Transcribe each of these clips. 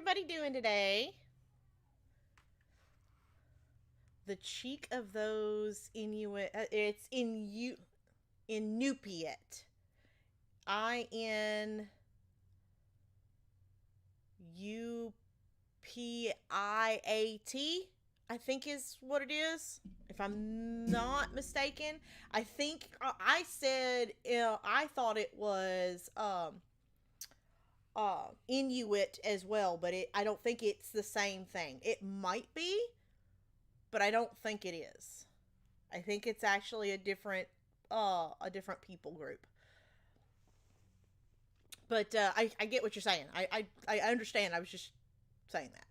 everybody doing today? The cheek of those Inuit. It's Inupiat. Inupiat. I think is what it is. If I'm not mistaken, I think I said I thought it was Inuit as well, but I don't think it's the same thing. It might be, but I don't think it is. I think it's actually a different people group. But I get what you're saying. I understand. I was just saying that.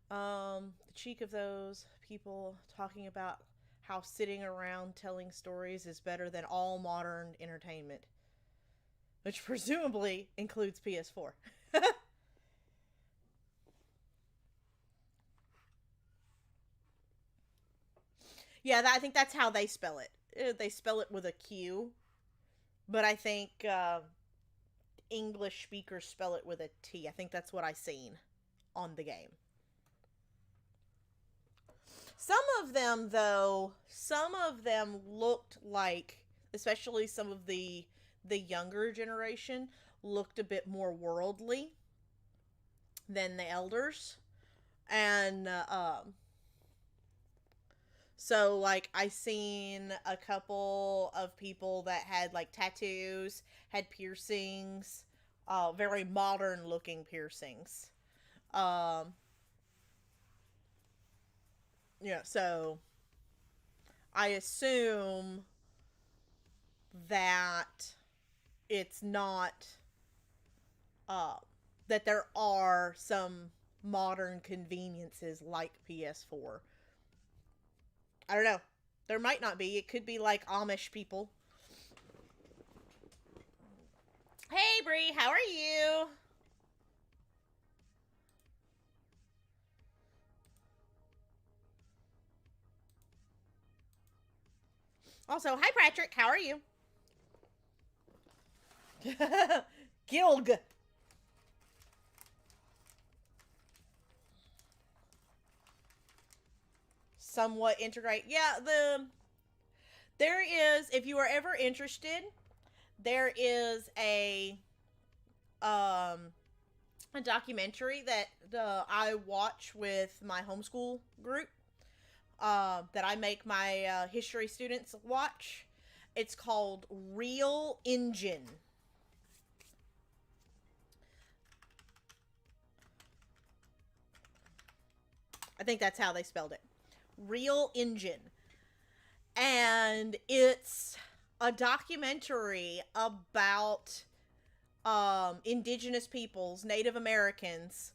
The cheek of those people talking about how sitting around telling stories is better than all modern entertainment, which presumably includes PS4. Yeah, I think that's how they spell it. They spell it with a Q, but I think English speakers spell it with a T. I think that's what I seen on the game. Some of them, though, some of them looked like, especially some of the younger generation, looked a bit more worldly than the elders, and so like I seen a couple of people that had like tattoos, had piercings, very modern looking piercings. Um, yeah, so I assume that it's not uh that there are some modern conveniences like PS4. I don't know. There might not be. It could be like Amish people. Hey Bree, how are you? Also, hi Patrick, how are you? Gilg. Somewhat integrate. Yeah, there is, if you are ever interested, there is um a documentary that I watch with my homeschool group, that I make my history students watch. It's called Real Engine. I think that's how they spelled it. Real Engine. And it's a documentary about indigenous peoples, Native Americans,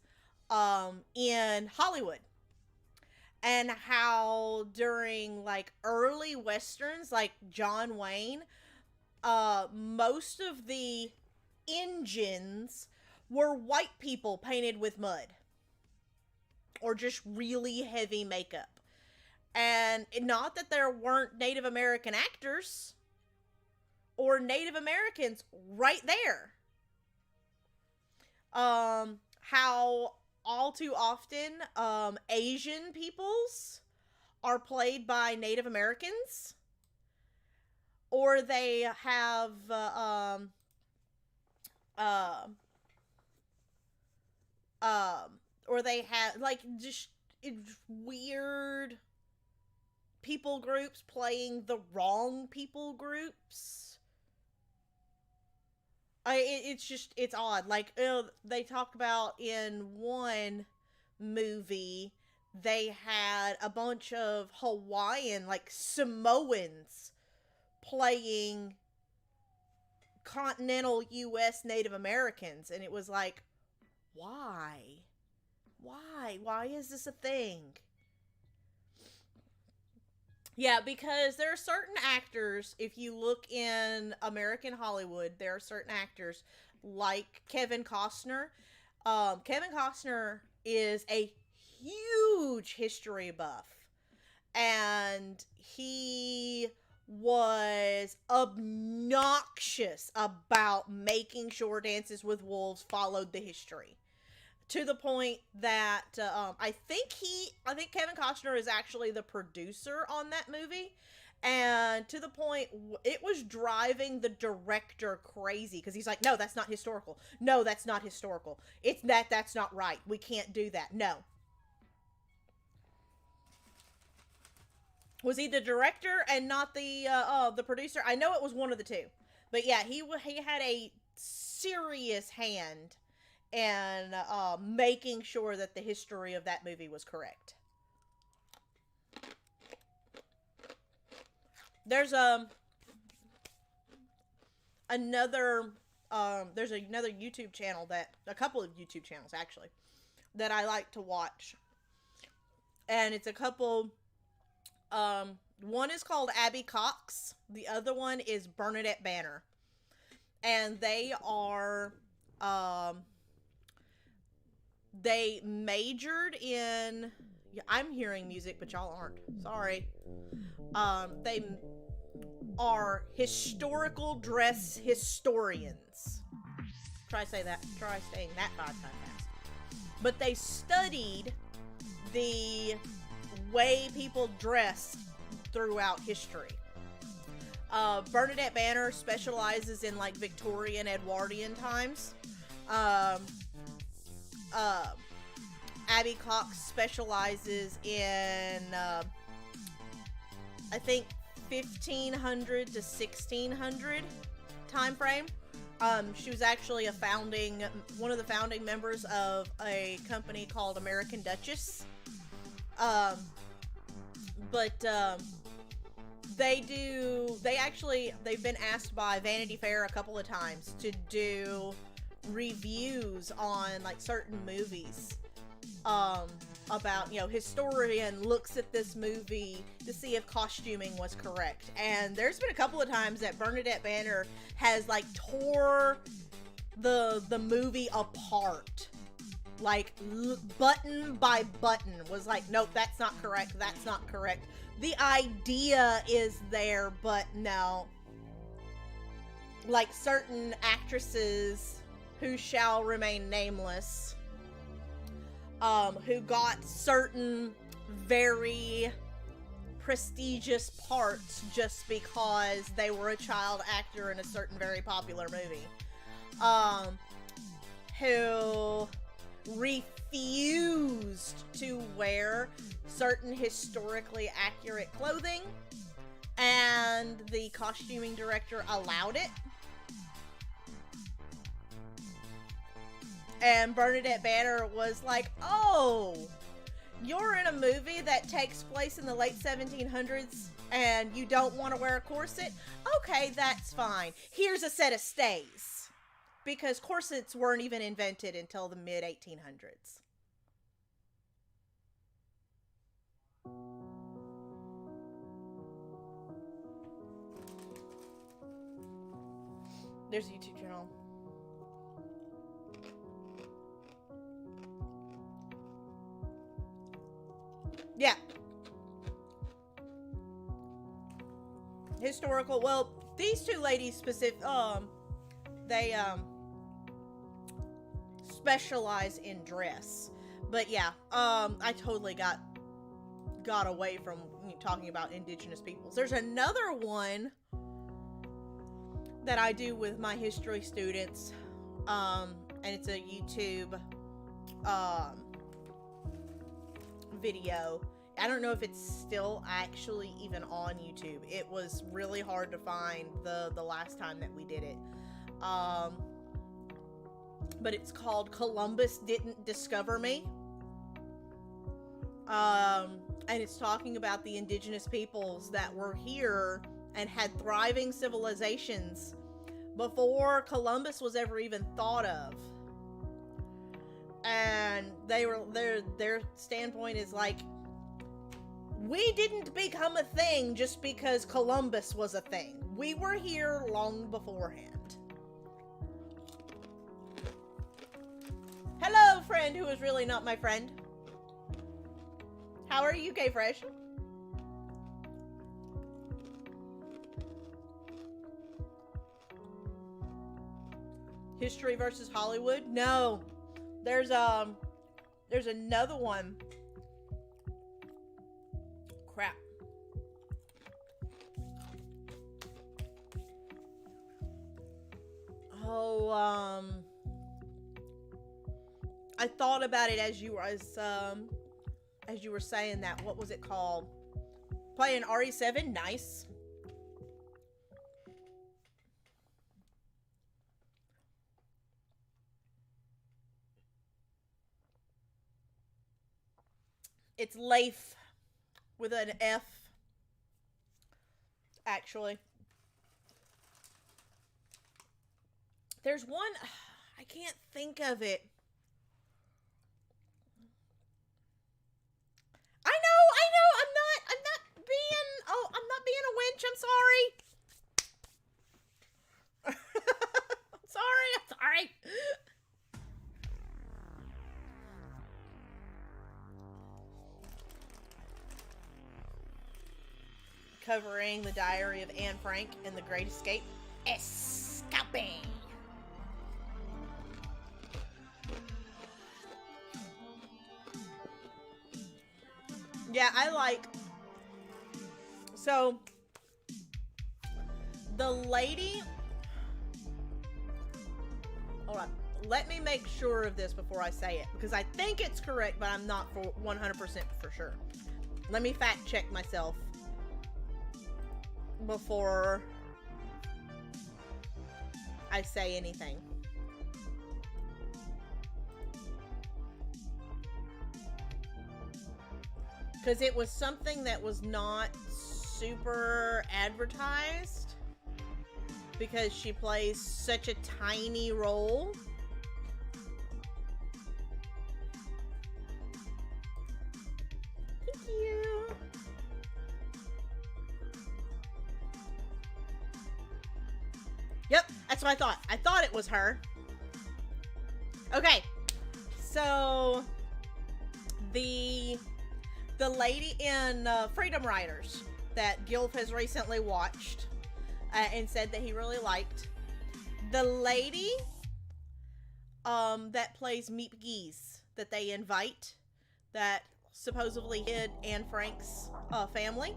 in Hollywood, and how during like early westerns like John Wayne, most of the engines were white people painted with mud or just really heavy makeup. And not that there weren't Native American actors or Native Americans right there. How all too often Asian peoples are played by Native Americans, or they have uh, or they have like just weird people groups playing the wrong people groups. It's just it's odd. Like they talk about in one movie, they had a bunch of Hawaiian like Samoans playing continental U.S. Native Americans, and it was like, why, why is this a thing? Yeah, because there are certain actors, if you look in American Hollywood, there are certain actors like Kevin Costner. Kevin Costner is a huge history buff, and he was obnoxious about making sure Dances with Wolves followed the history to the point that I think Kevin Costner is actually the producer on that movie, and to the point it was driving the director crazy because he's like, no, that's not historical. No, that's not historical. That's not right. We can't do that. No. Was he the director and not the producer? I know it was one of the two, but yeah, he had a serious hand in making sure that the history of that movie was correct. There's another there's another YouTube channel a couple of YouTube channels actually that I like to watch, and it's a couple. One is called Abby Cox. The other one is Bernadette Banner. And they are, they majored in, yeah, I'm hearing music, but y'all aren't. Sorry. They are historical dress historians. Try saying that 5 times fast. But they studied the way people dress throughout history. Bernadette Banner specializes in like Victorian, Edwardian times. Abby Cox specializes in I think 1500 to 1600 time frame. She was actually one of the founding members of a company called American Duchess. They've been asked by Vanity Fair a couple of times to do reviews on like certain movies, about, historian looks at this movie to see if costuming was correct. And there's been a couple of times that Bernadette Banner has like tore the movie apart, like button by button, was like, nope, that's not correct, that's not correct. The idea is there, but no. Like certain actresses who shall remain nameless, who got certain very prestigious parts just because they were a child actor in a certain very popular movie, who refused to wear certain historically accurate clothing, and the costuming director allowed it. And Bernadette Banner was like, oh, you're in a movie that takes place in the late 1700s and you don't want to wear a corset? Okay, that's fine. Here's a set of stays. Because corsets weren't even invented until the mid-1800s. There's a YouTube channel. Yeah. Historical. Well, these two ladies they specialize in dress. But yeah, I totally got away from talking about indigenous peoples. There's another one that I do with my history students, and it's a YouTube video. I don't know if it's still actually even on YouTube. It was really hard to find the last time that we did it. But it's called Columbus Didn't Discover Me. And it's talking about the indigenous peoples that were here and had thriving civilizations before Columbus was ever even thought of. And their standpoint is like, we didn't become a thing just because Columbus was a thing. We were here long beforehand. Hello, friend who is really not my friend. How are you, K-Fresh? History versus Hollywood? No. There's another one. Crap. Oh, I thought about it as you were saying that. What was it called? Playing RE7, nice. It's Leif with an F, actually. There's one, I can't think of it. I'm not being a winch, I'm sorry. I'm sorry. Covering the diary of Anne Frank and the Great Escape. Escaping. Yeah, I like... So, the lady... Hold on. Let me make sure of this before I say it, because I think it's correct, but I'm not for 100% for sure. Let me fact check myself before I say anything. Because it was something that was not super advertised, because she plays such a tiny role. Thank you. Yep, that's what I thought. I thought it was her. Okay, so the lady in Freedom Riders that Gilf has recently watched and said that he really liked. The lady that plays Meep Geese that they invite, that supposedly hid Anne Frank's family.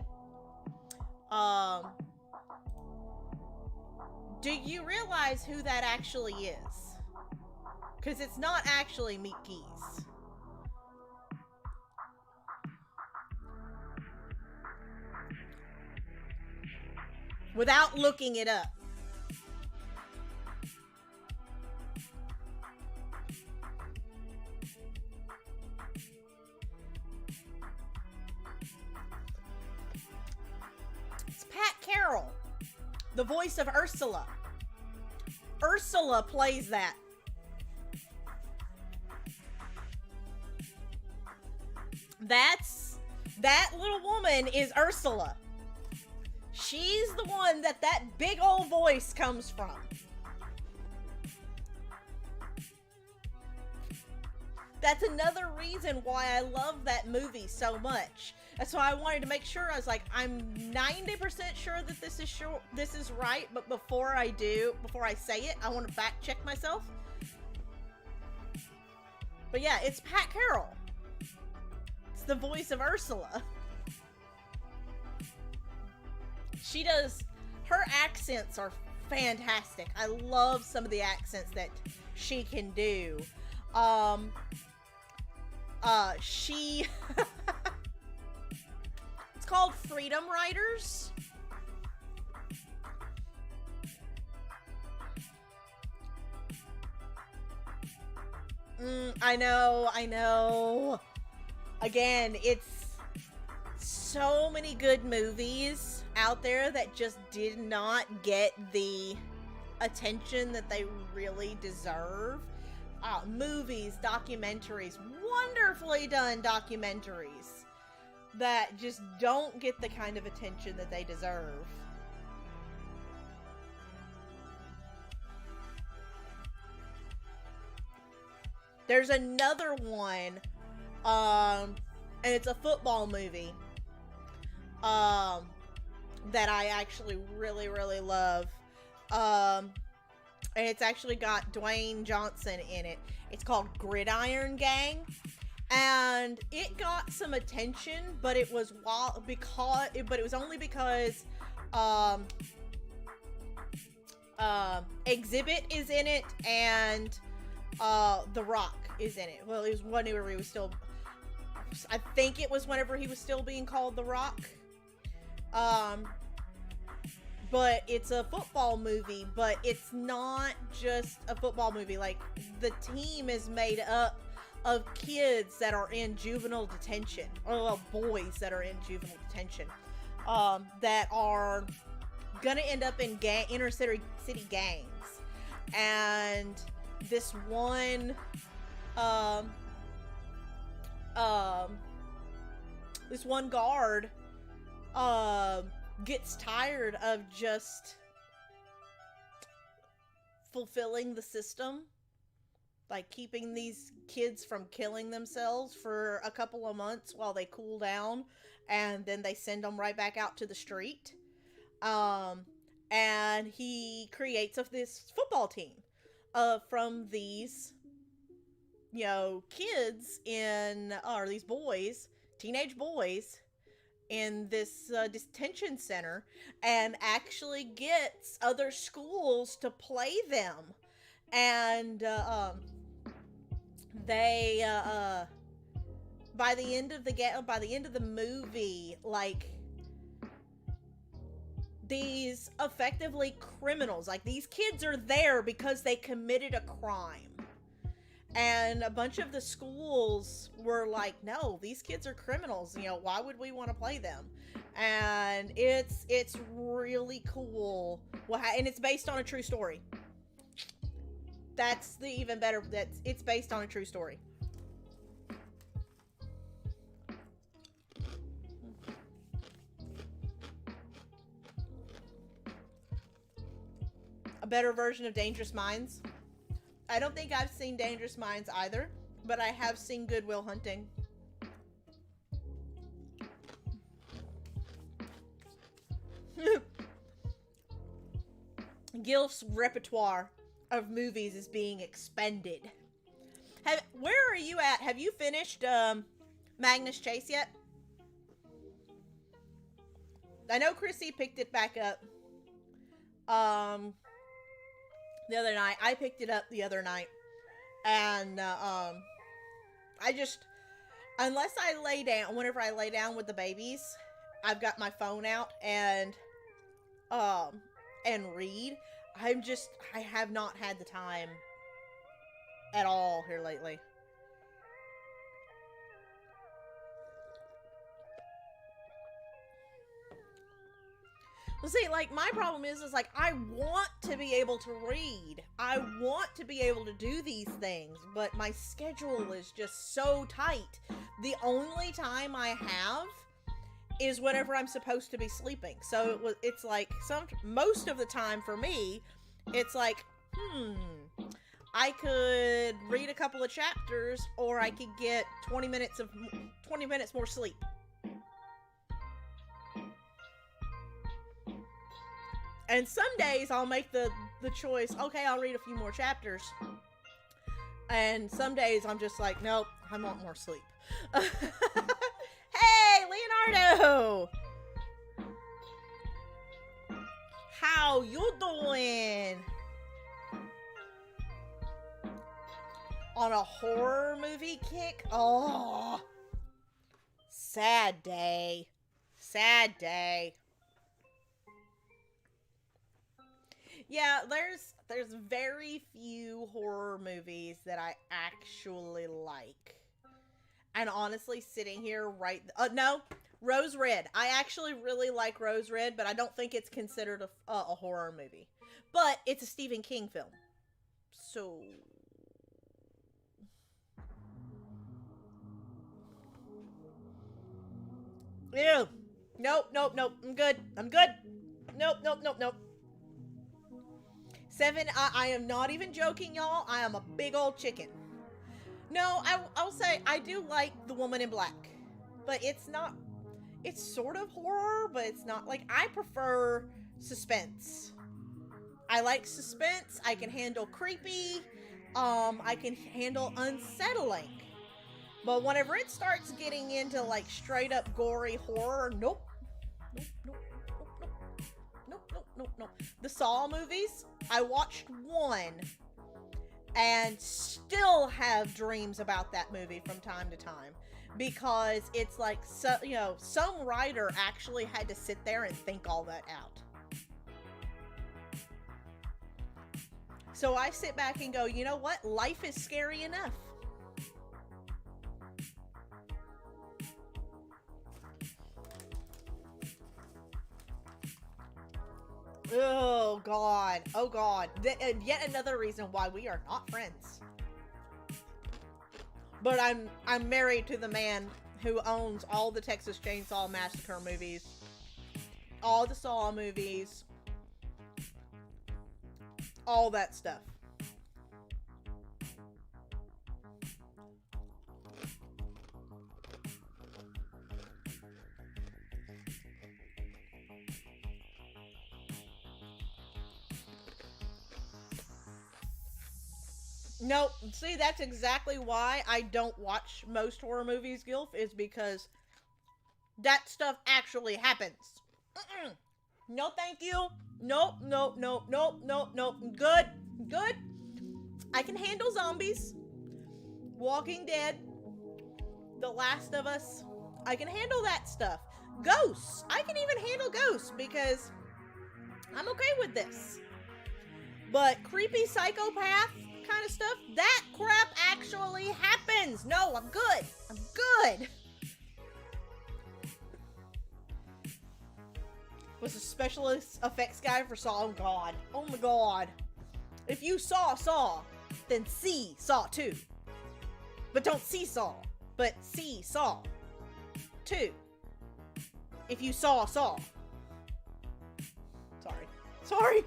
Do you realize who that actually is? Because it's not actually Meep Geese. Without looking it up. It's Pat Carroll, the voice of Ursula. Ursula plays that. That little woman is Ursula. She's the one that big old voice comes from. That's another reason why I love that movie so much. That's why I wanted to make sure. I was like, I'm 90% sure that this is right, but before I say it, I want to fact check myself. But yeah, it's Pat Carroll. It's the voice of Ursula. Her accents are fantastic. I love some of the accents that she can do. It's called Freedom Riders. I know. Again, it's so many good movies out there that just did not get the attention that they really deserve. Movies, documentaries, wonderfully done documentaries that just don't get the kind of attention that they deserve. There's another one, and it's a football movie, that I actually really, really love. and it's actually got Dwayne Johnson in it. It's called Gridiron Gang, and it got some attention, but it was only because um, Exhibit is in it, and The Rock is in it. Well, it was whenever he was still, I think it was whenever he was still being called The Rock. But it's a football movie, but it's not just a football movie. Like, the team is made up of kids that are in juvenile detention, or well, boys that are in juvenile detention, that are gonna end up in inner city gangs. And this one, this one guard, gets tired of just fulfilling the system, like keeping these kids from killing themselves for a couple of months while they cool down, and then they send them right back out to the street. And he creates this football team from these, kids or these boys, teenage boys, in this detention center, and actually gets other schools to play them. And they by the end of the movie, like, these effectively criminals, like, these kids are there because they committed a crime. And a bunch of the schools were like, no, these kids are criminals. Why would we want to play them? And it's really cool. And it's based on a true story. That's the even better. It's based on a true story. A better version of Dangerous Minds. I don't think I've seen Dangerous Minds either, but I have seen Good Will Hunting. Gilf's repertoire of movies is being expended. Where are you at? Have you finished Magnus Chase yet? I know Chrissy picked it back up the other night. I picked it up the other night, and I just, unless I lay down, whenever I lay down with the babies, I've got my phone out and read. I have not had the time at all here lately. Well, see, like, my problem is like, I want to be able to read. I want to be able to do these things, but my schedule is just so tight. The only time I have is whenever I'm supposed to be sleeping. So it's like, most of the time for me, it's like, I could read a couple of chapters, or I could get 20 minutes more sleep. And some days I'll make the choice, okay, I'll read a few more chapters. And some days I'm just like, nope, I want more sleep. Hey, Leonardo! How you doing? On a horror movie kick? Oh, sad day. Sad day. Yeah, there's very few horror movies that I actually like. And honestly, sitting here no, Rose Red. I actually really like Rose Red, but I don't think it's considered a horror movie. But it's a Stephen King film. So... Ew. Nope. I'm good. Nope. 7, I am not even joking, y'all. I am a big old chicken. No, I'll say I do like The Woman in Black. But it's sort of horror, but it's not. Like, I prefer suspense. I like suspense. I can handle creepy. I can handle unsettling. But whenever it starts getting into like straight up gory horror, nope. Nope, nope, nope, nope. Nope, nope, nope, nope. The Saw movies, I watched one and still have dreams about that movie from time to time. Because it's like, so, you know, some writer actually had to sit there and think all that out. So I sit back and go, you know what? Life is scary enough. Oh, God. Oh, God. Yet another reason why we are not friends. But I'm married to the man who owns all the Texas Chainsaw Massacre movies, all the Saw movies, all that stuff. Nope. See, that's exactly why I don't watch most horror movies, Gilf, is because that stuff actually happens. Mm-mm. No, thank you. Nope, nope, nope, nope, nope, nope. Good, good. I can handle zombies. Walking Dead. The Last of Us. I can handle that stuff. Ghosts. I can even handle ghosts because I'm okay with this. But creepy psychopath kind of stuff, that crap actually happens. No, I'm good. I'm good. Was a specialist effects guy for Saw. Oh, God. Oh, my God. If you saw Saw, then see Saw 2. But don't see Saw, but see Saw 2. If you saw Saw. Sorry. Sorry.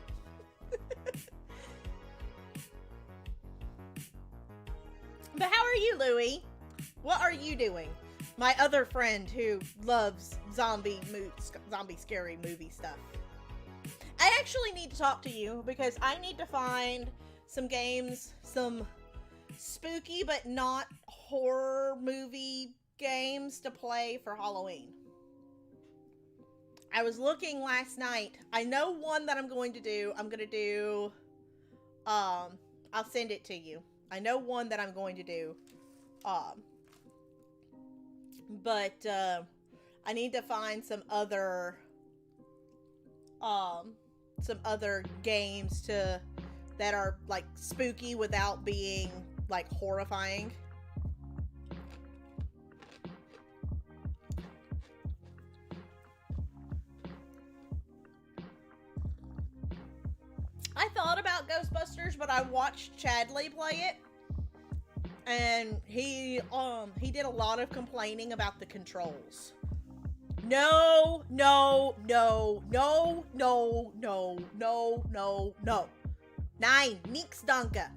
But how are you, Louie? What are you doing? My other friend who loves zombie scary movie stuff. I actually need to talk to you because I need to find some games, some spooky but not horror movie games to play for Halloween. I was looking last night. I know one that I'm going to do. I'll send it to you. I know one that I'm going to do. But I need to find some other games that are like spooky without being like horrifying. I thought about Ghostbusters, but I watched Chadley play it, and he did a lot of complaining about the controls. No. Nein, nix danke.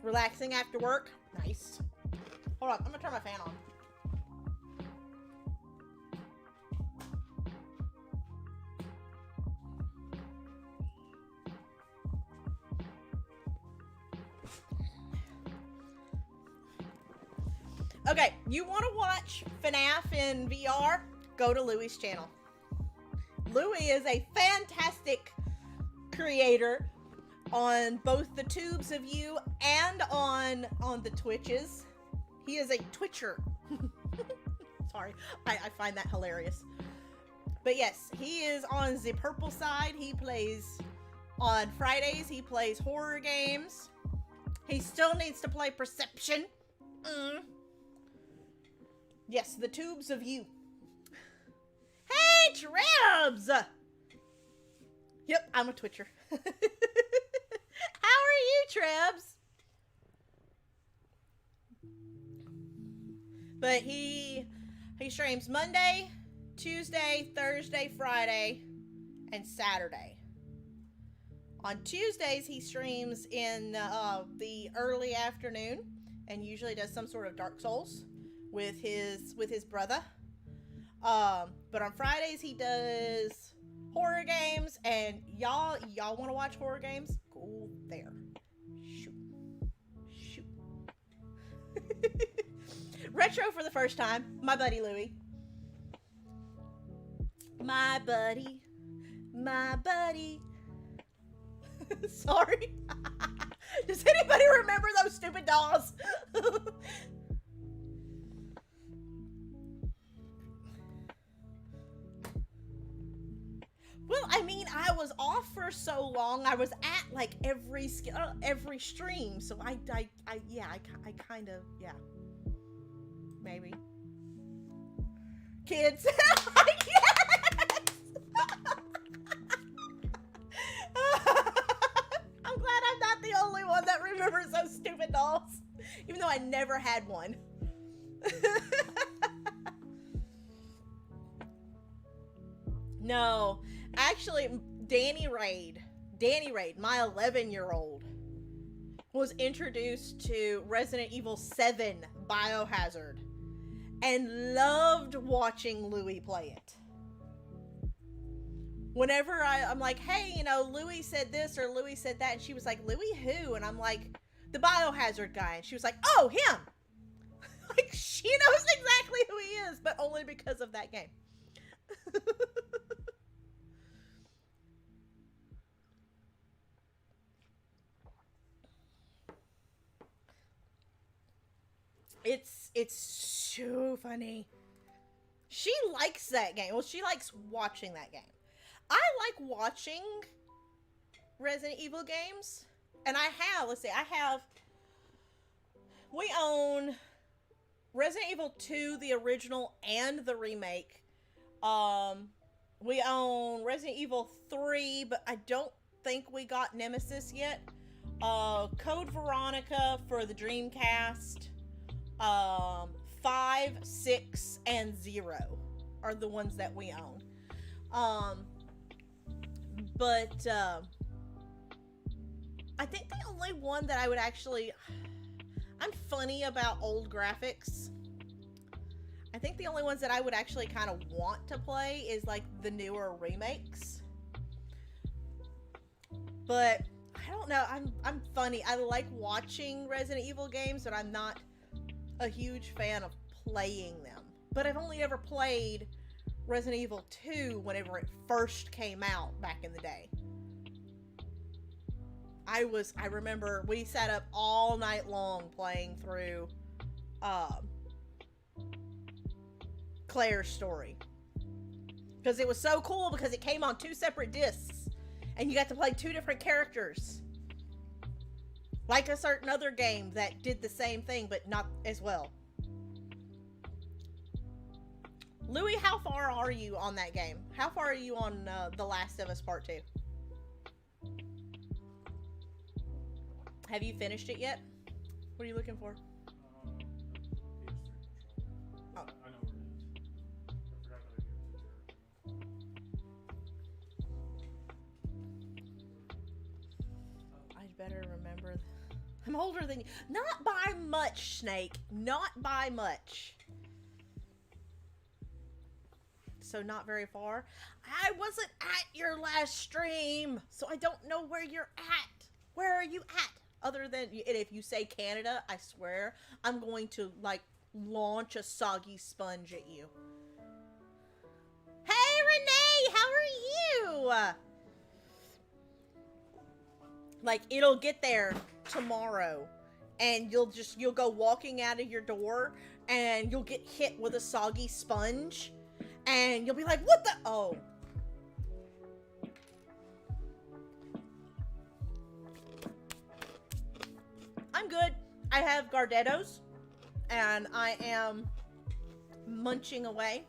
Relaxing after work? Nice. Hold on, I'm gonna turn my fan on. Okay, you want to watch FNAF in VR? Go to Louie's channel. Louie is a fantastic creator on both the Tubes of You and on the Twitches. He is a Twitcher. Sorry, I find that hilarious. But yes, he is on the purple side. He plays on Fridays. He plays horror games. He still needs to play Perception. Yes, the Tubes of You. Hey, Trebs! Yep, I'm a Twitcher. How are you, Trebs? But he streams Monday, Tuesday, Thursday, Friday, and Saturday. On Tuesdays, he streams in the early afternoon and usually does some sort of Dark Souls with his brother. But on Fridays he does horror games, and y'all want to watch horror games? Go there. Shoot. Shoot. Retro for the first time. My buddy Louie. My buddy. My buddy. Sorry. Does anybody remember those stupid dolls? Well, I mean, I was off for so long. I was at like every stream, so I kind of, yeah, maybe. Kids, yes. I'm glad I'm not the only one that remembers those stupid dolls, even though I never had one. No, actually, Danny Raid, my 11-year-old, was introduced to Resident Evil 7 Biohazard and loved watching Louie play it. Whenever I'm like, hey, you know, Louie said this or Louie said that, and she was like, Louie who? And I'm like, the Biohazard guy. And she was like, oh, him. Like, she knows exactly who he is, but only because of that game. It's so funny. She likes that game. Well, she likes watching that game. I like watching Resident Evil games. And we own Resident Evil 2, the original and the remake. We own Resident Evil 3, but I don't think we got Nemesis yet. Code Veronica for the Dreamcast. 5, 6, and 0 are the ones that we own. But I think the only one that I would actually... I'm funny about old graphics. I think the only ones that I would actually kind of want to play is like the newer remakes. But I don't know. I'm funny. I like watching Resident Evil games, but I'm not a huge fan of playing them. But I've only ever played Resident Evil 2 whenever it first came out back in the day. I remember we sat up all night long playing through Claire's story. Because it was so cool because it came on 2 separate discs. And you got to play 2 different characters. Like a certain other game that did the same thing, but not as well. Louie, how far are you on that game? How far are you on The Last of Us Part 2? Have you finished it yet? What are you looking for? PS3 controller. Oh. I know where it is. I forgot that I gave it to I'd better remember. I'm older than you. Not by much, Snake. Not by much. So not very far. I wasn't at your last stream, so I don't know where you're at. Where are you at? Other than, and if you say Canada, I swear, I'm going to, like, launch a soggy sponge at you. Hey, Renee, how are you? Like, it'll get there tomorrow, and you'll go walking out of your door, and you'll get hit with a soggy sponge, and you'll be like, what the? Oh. I'm good. I have Gardettos, and I am munching away.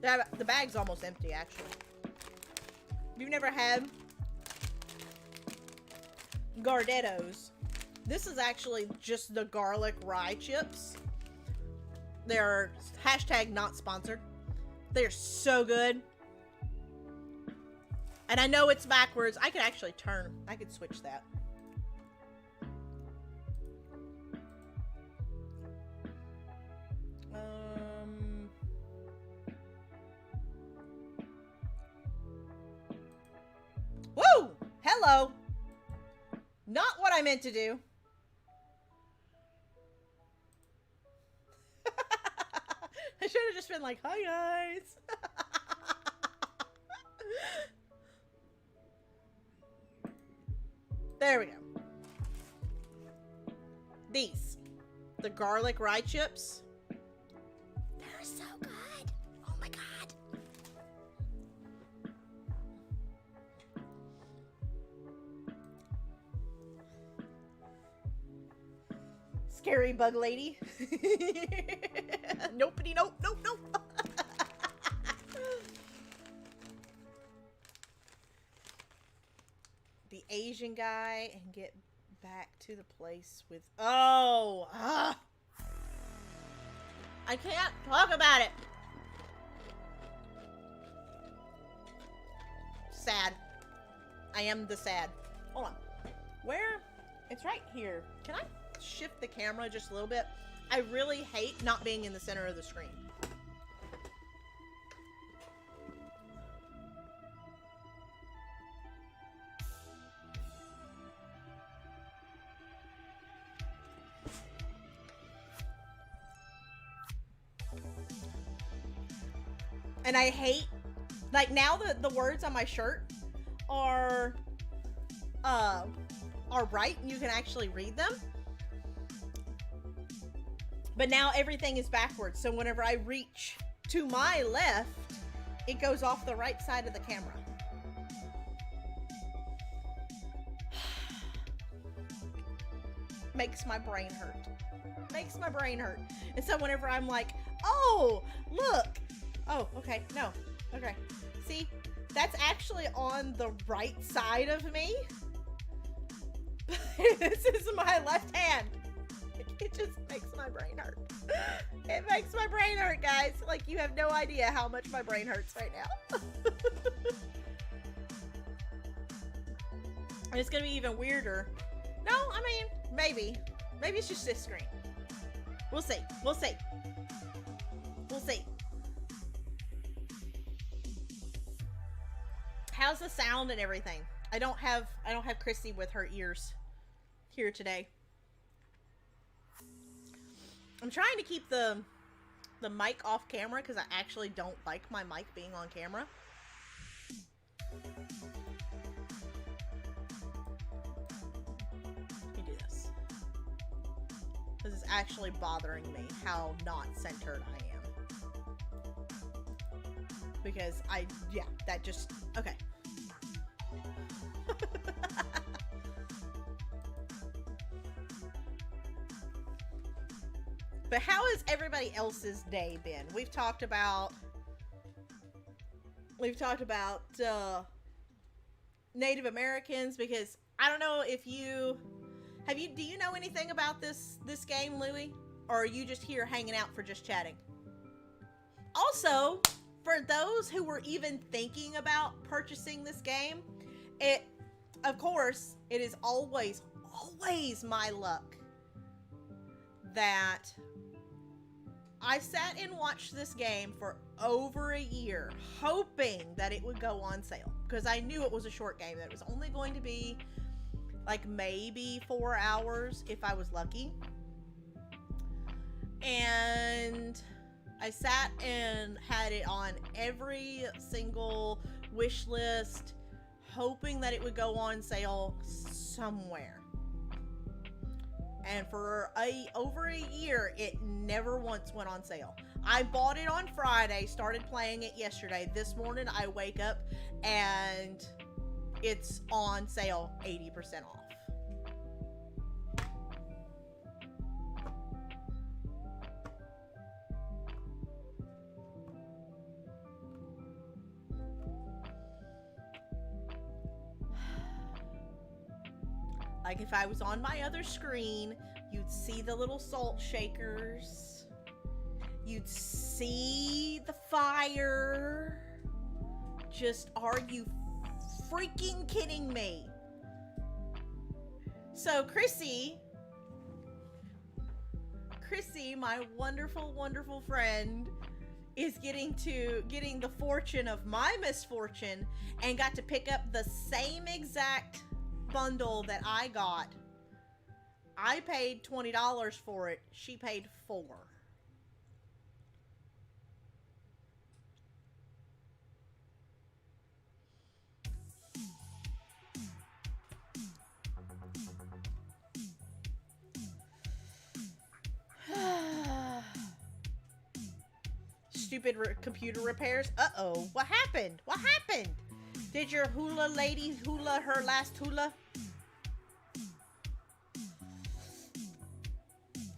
The bag's almost empty, actually. If you've never had Gardettos, this is actually just the garlic rye chips. They're hashtag not sponsored. They're so good. And I know it's backwards. I could actually turn. I could switch that. Hello. Not what I meant to do. I should have just been like, hi guys. There we go. These. The garlic rye chips. They're so good. Oh my god. Scary bug lady. Nopey, nope, nope, nope. The Asian guy and get back to the place with. Oh! I can't talk about it. Sad. I am the sad. Hold on. Where? It's right here. Can I shift the camera just a little bit? I really hate not being in the center of the screen. And I hate, like, now the words on my shirt are right and you can actually read them. But now everything is backwards. So whenever I reach to my left, it goes off the right side of the camera. Makes my brain hurt. Makes my brain hurt. And so whenever I'm like, oh, look. Oh, okay. No. Okay. See? That's actually on the right side of me. This is my left hand. It just makes my brain hurt. It makes my brain hurt, guys. Like, you have no idea how much my brain hurts right now. And it's gonna be even weirder. No, I mean, maybe. Maybe it's just this screen. We'll see. We'll see. We'll see. How's the sound and everything? I don't have Chrissy with her ears here today. I'm trying to keep the mic off camera because I actually don't like my mic being on camera. Let me do this. This is actually bothering me how not centered I am. Because yeah, that just, okay. But how has everybody else's day been? We've talked about Native Americans, because I don't know if do you know anything about this game, Louie? Or are you just here hanging out for just chatting? Also, for those who were even thinking about purchasing this game, of course, it is always my luck that I sat and watched this game for over a year, hoping that it would go on sale, because I knew it was a short game, that it was only going to be like maybe 4 hours if I was lucky. And I sat and had it on every single wish list, hoping that it would go on sale somewhere. And for over a year, it never once went on sale. I bought it on Friday, started playing it yesterday. This morning, I wake up and it's on sale 80% off. Like, if I was on my other screen, you'd see the little salt shakers. You'd see the fire. Just, are you freaking kidding me? So, Chrissy, my wonderful, wonderful friend, is getting the fortune of my misfortune and got to pick up the same exact bundle that I got. I paid $20 for it. She paid $4. Stupid computer repairs. Uh-oh. What happened? What happened? Did your hula lady hula her last hula?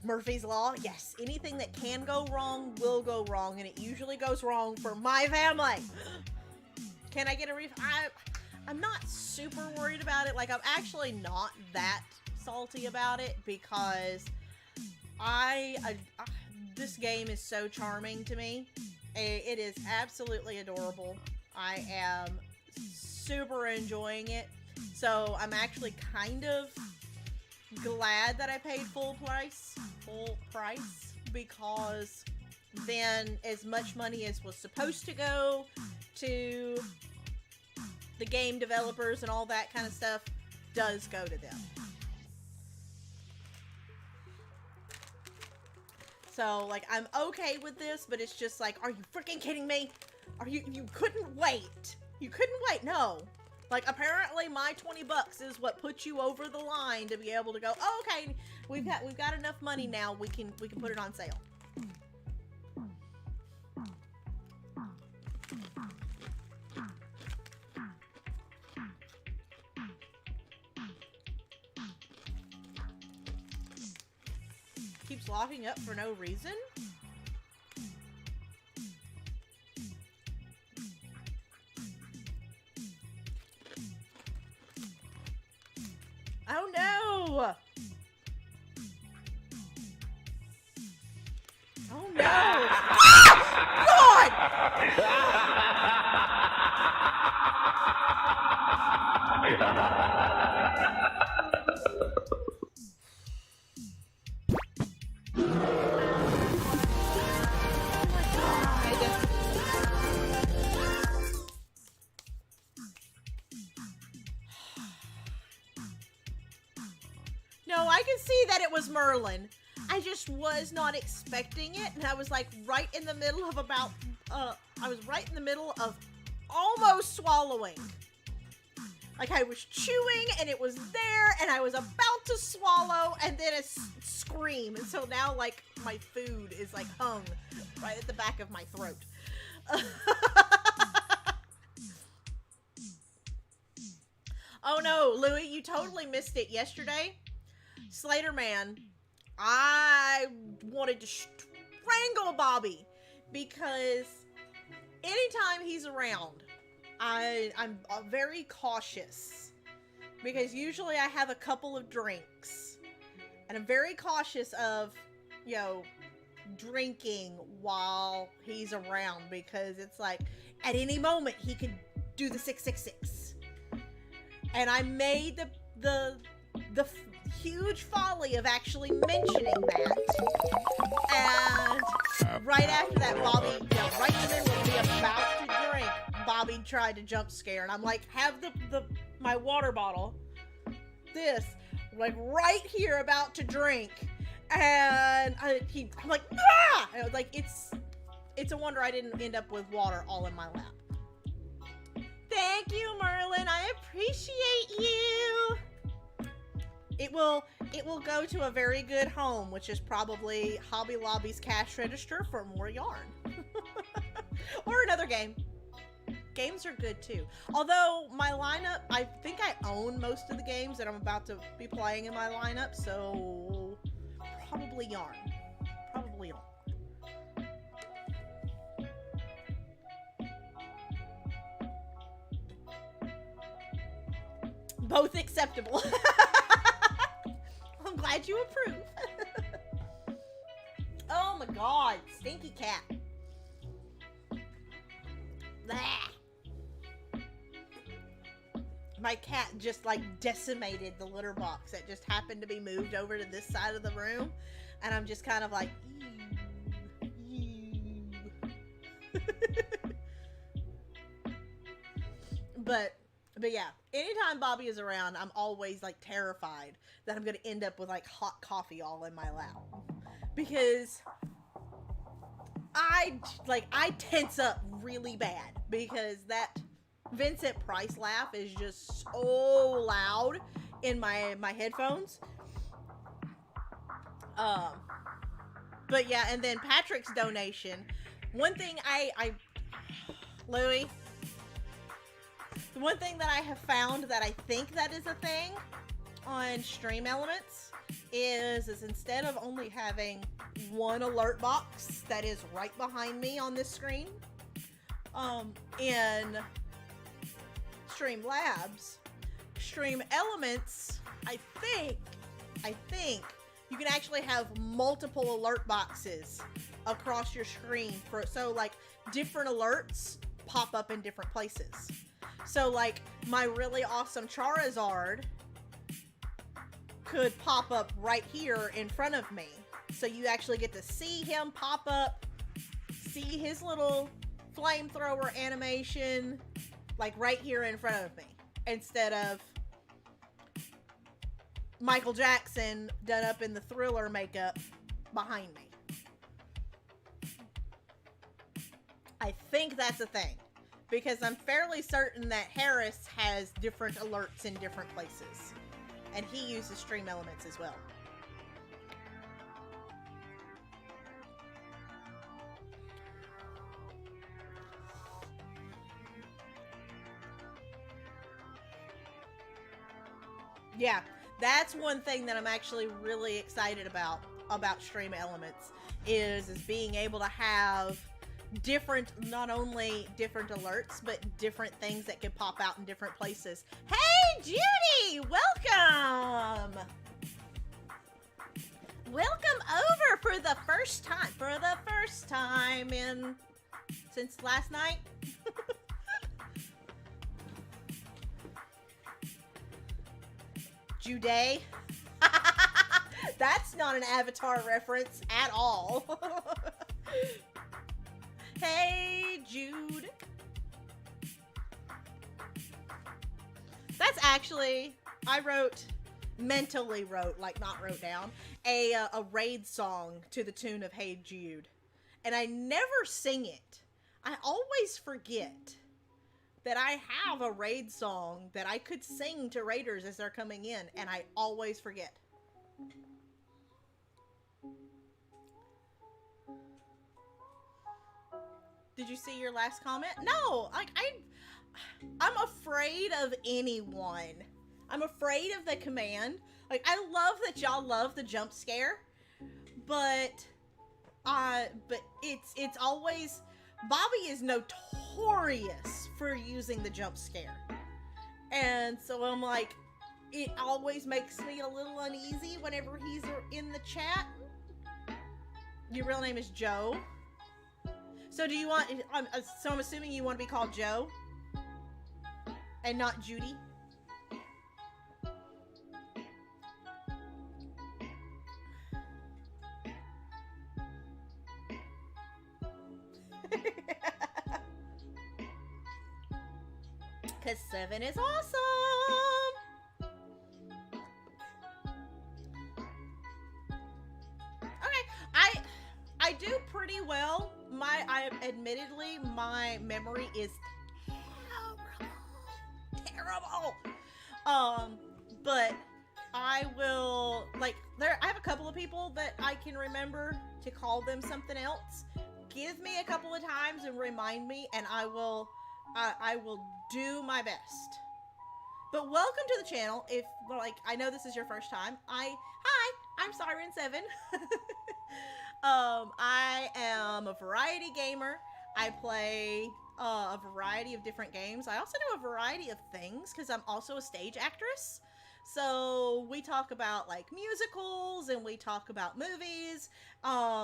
Murphy's Law? Yes. Anything that can go wrong will go wrong, and it usually goes wrong for my family. Can I get a refund? I'm not super worried about it. Like, I'm actually not that salty about it because this game is so charming to me. It is absolutely adorable. I am super enjoying it. So I'm actually kind of glad that I paid full price, because then as much money as was supposed to go to the game developers and all that kind of stuff does go to them. So, like, I'm okay with this, but it's just like, are you freaking kidding me? You couldn't wait. You couldn't wait, no. Like, apparently my $20 is what puts you over the line to be able to go, oh, okay, we've got enough money now, we can put it on sale. Keeps locking up for no reason? Oh no! Oh no! No, I can see that it was Merlin. I just was not expecting it, and I was like right in the middle of almost swallowing. Like, I was chewing, and it was there, and I was about to swallow, and then a scream. And so now, like, my food is, like, hung right at the back of my throat. Oh, no, Louie, you totally missed it yesterday. Slaterman, I wanted to strangle Bobby because anytime he's around, I'm very cautious because usually I have a couple of drinks and I'm very cautious of, you know, drinking while he's around because it's like at any moment he could do the 666. And I made the huge folly of actually mentioning that, and right after that, Bobby, right in the middle of me about to drink, Bobby tried to jump scare, and I'm like, have my water bottle, like right here about to drink, and I'm like, ah! And I was like, it's a wonder I didn't end up with water all in my lap. Thank you, Merlin. I appreciate you. It will go to a very good home, which is probably Hobby Lobby's cash register for more yarn. Or another game. Games are good too. Although my lineup, I think I own most of the games that I'm about to be playing in my lineup, so probably yarn. Probably yarn. Both acceptable. I'm glad you approve. Oh my god, stinky cat. Blah. My cat just like decimated the litter box that just happened to be moved over to this side of the room, and I'm just kind of like, ew, ew. but yeah, anytime Bobby is around, I'm always like terrified that I'm gonna end up with like hot coffee all in my lap because I tense up really bad because that Vincent Price laugh is just so loud in my headphones. Um, but yeah, and then Patrick's donation. One thing I Louis, the one thing that I have found that I think that is a thing on Stream Elements is instead of only having one alert box that is right behind me on this screen, in Stream Labs, Stream Elements, I think you can actually have multiple alert boxes across your screen so like different alerts pop up in different places. So like my really awesome Charizard could pop up right here in front of me. So you actually get to see him pop up, see his little flamethrower animation like right here in front of me, instead of Michael Jackson done up in the Thriller makeup behind me. I think that's a thing, because I'm fairly certain that Harris has different alerts in different places, and he uses Stream Elements as well. Yeah, that's one thing that I'm actually really excited about Stream Elements is being able to have different, not only different alerts, but different things that can pop out in different places. Hey, Judy! Welcome! Welcome over for the first time since last night. Juday. That's not an Avatar reference at all. Hey, Jude. That's actually, mentally wrote, like not wrote down, a raid song to the tune of Hey Jude. And I never sing it. I always forget that I have a raid song that I could sing to raiders as they're coming in, and I always forget. Did you see your last comment? No, like I'm afraid of anyone. I'm afraid of the command. Like, I love that y'all love the jump scare, but it's always, Bobby is notorious for using the jump scare. And so I'm like, it always makes me a little uneasy whenever he's in the chat. Your real name is Joe. So do you want, so I'm assuming you want to be called Joe and not Judy? Because 7 is awesome. Okay, I do pretty well. Admittedly, my memory is terrible. But I will, like, I have a couple of people that I can remember to call them something else. Give me a couple of times and remind me, and I will do my best. But welcome to the channel. If, like, I know this is your first time. Hi, I'm Siren7. I am a variety gamer. I play a variety of different games. I also do a variety of things because I'm also a stage actress. So we talk about like musicals, and we talk about movies.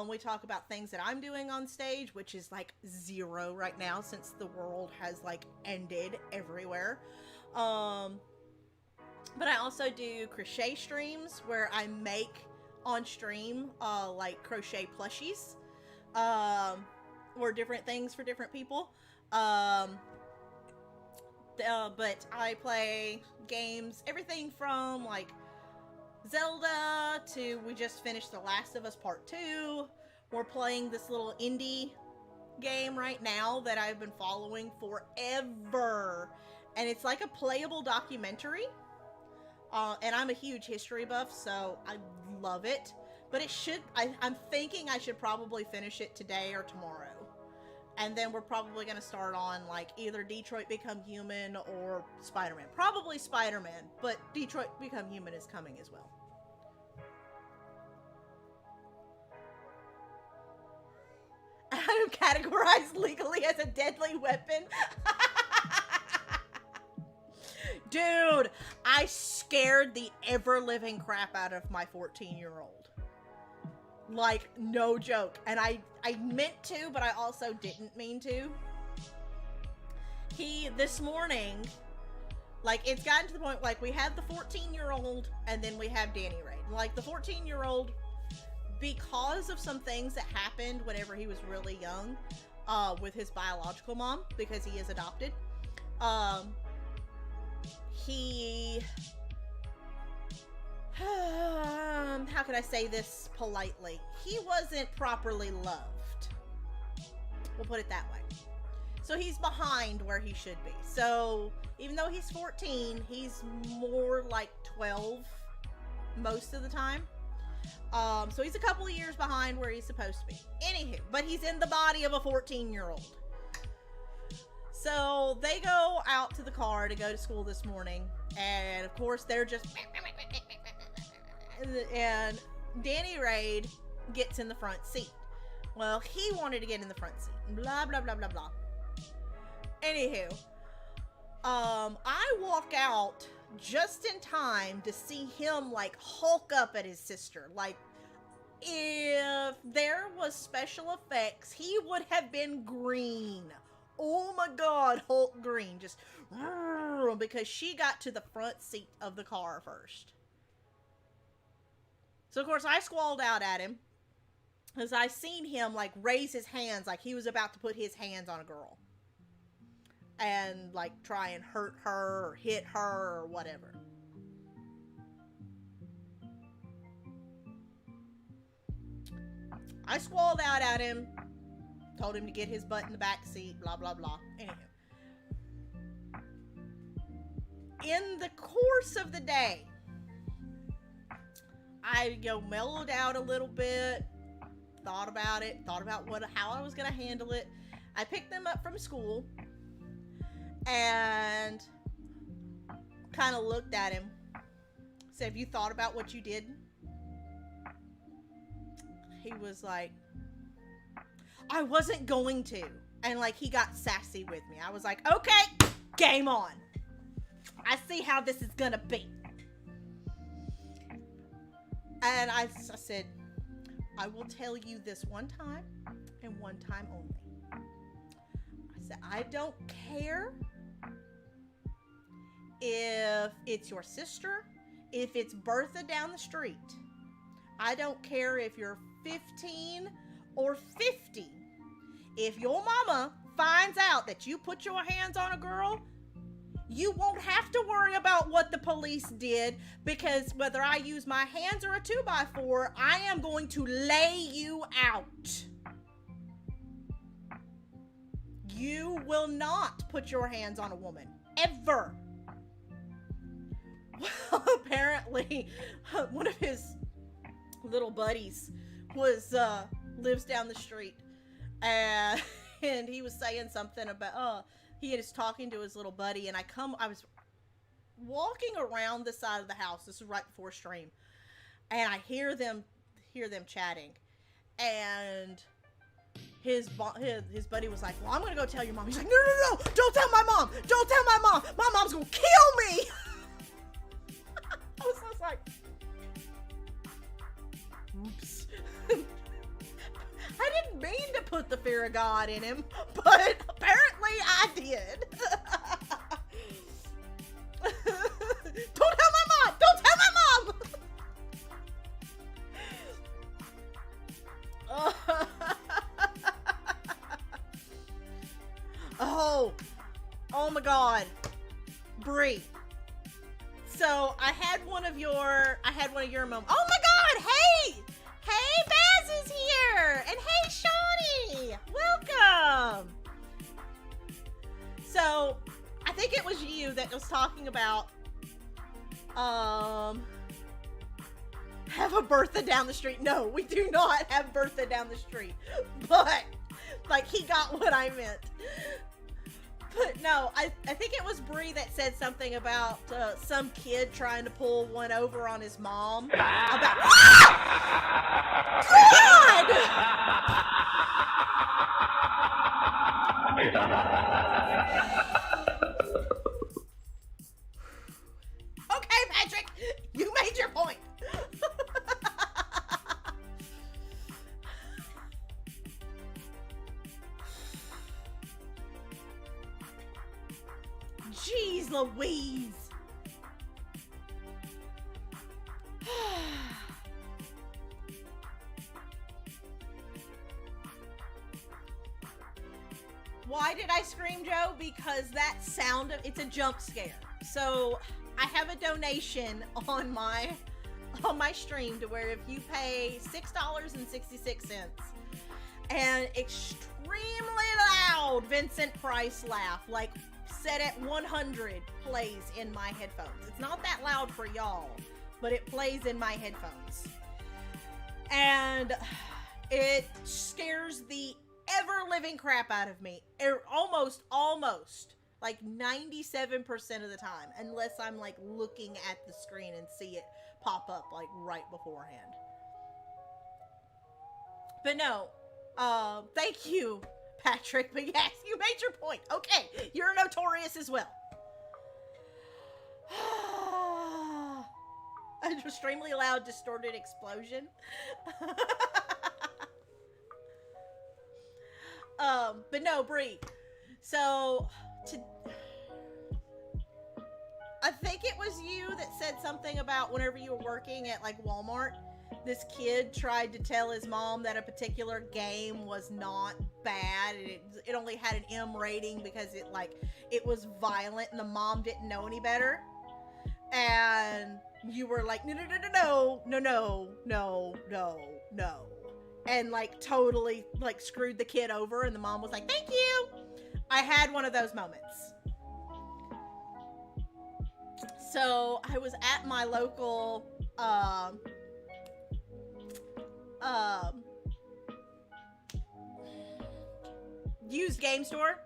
We talk about things that I'm doing on stage, which is like zero right now since the world has like ended everywhere. But I also do crochet streams where I make on stream like crochet plushies. or different things for different people. But I play games, everything from like Zelda to we just finished The Last of Us Part 2. We're playing this little indie game right now that I've been following forever. And it's like a playable documentary. And I'm a huge history buff, so I love it. But I'm thinking I should probably finish it today or tomorrow. And then we're probably going to start on, like, either Detroit Become Human or Spider-Man. Probably Spider-Man, but Detroit Become Human is coming as well. I'm categorized legally as a deadly weapon. Dude, I scared the ever-living crap out of my 14-year-old. Like, no joke. And I meant to, but I also didn't mean to. This morning, like, it's gotten to the point, like, we have the 14-year-old, and then we have Danny Raid. Like, the 14-year-old, because of some things that happened whenever he was really young, with his biological mom, because he is adopted, how can I say this politely? He wasn't properly loved. We'll put it that way. So he's behind where he should be. So even though he's 14, he's more like 12 most of the time. So he's a couple of years behind where he's supposed to be. Anywho, but he's in the body of a 14-year-old. So they go out to the car to go to school this morning. And of course, they're just... And Danny Raid gets in the front seat. Well, he wanted to get in the front seat. Blah, blah, blah, blah, blah. Anywho, I walk out just in time to see him, like, hulk up at his sister. Like, if there was special effects, he would have been green. Oh my god, Hulk green. Just, because she got to the front seat of the car first. So, of course, I squalled out at him. Because I seen him, like, raise his hands like he was about to put his hands on a girl. And, like, try and hurt her or hit her or whatever. I squalled out at him. Told him to get his butt in the back seat. Blah, blah, blah. Anywho. In the course of the day, I mellowed out a little bit. Thought about it. Thought about how I was going to handle it. I picked them up from school. And kind of looked at him. Said, have you thought about what you did? He was like, I wasn't going to. And like, he got sassy with me. I was like, okay, game on. I see how this is gonna be. And I said, I will tell you this one time and one time only. I said, I don't care if it's your sister, if it's Bertha down the street. I don't care if you're 15 or 50. If your mama finds out that you put your hands on a girl, you won't have to worry about what the police did, because whether I use my hands or a 2x4, I am going to lay you out. You will not put your hands on a woman. Ever. Well, apparently, one of his little buddies lives down the street, and he was saying something about he is talking to his little buddy, and I was walking around the side of the house. This is right before stream, and I hear them chatting, and his buddy was like, well, I'm gonna go tell your mom. He's like, no, don't tell my mom, my mom's gonna kill me. I was just like, oops. I didn't mean to put the fear of God in him, but apparently I did. Don't tell my mom! Don't tell my mom! Oh my god. Bree. So I had one of your moments. Oh my god, hey! Hey, Baz is here! And hey, Shawnee! Welcome! So, I think it was you that was talking about, have a Bertha down the street. No, we do not have Bertha down the street. But, like, he got what I meant. But no, I think it was Bree that said something about some kid trying to pull one over on his mom. About God! Okay, Patrick, you made your point. Jeez Louise. Why did I scream, Joe? Because that sound of it's a jump scare. So I have a donation on my stream to where if you pay $6.66 and extremely loud Vincent Price laugh, like set at 100, plays in my headphones. It's not that loud for y'all, but it plays in my headphones. And it scares the ever-living crap out of me. Almost, like 97% of the time, unless I'm like looking at the screen and see it pop up like right beforehand. But no, thank you, Patrick, but yes, you made your point. Okay, you're notorious as well. An extremely loud, distorted explosion. But no, Bree. So, I think it was you that said something about whenever you were working at like Walmart, this kid tried to tell his mom that a particular game was not bad. It only had an M rating because it was violent and the mom didn't know any better. And you were like, no. And like totally like screwed the kid over, and the mom was like, thank you. I had one of those moments. So I was at my local used game store,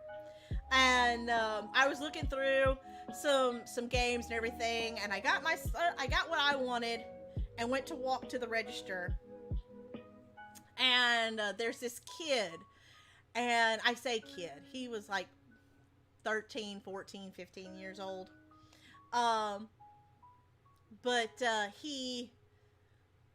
and I was looking through some games and everything, and I got what I wanted and went to walk to the register. And there's this kid, and I say kid, he was like 13, 14, 15 years old. But he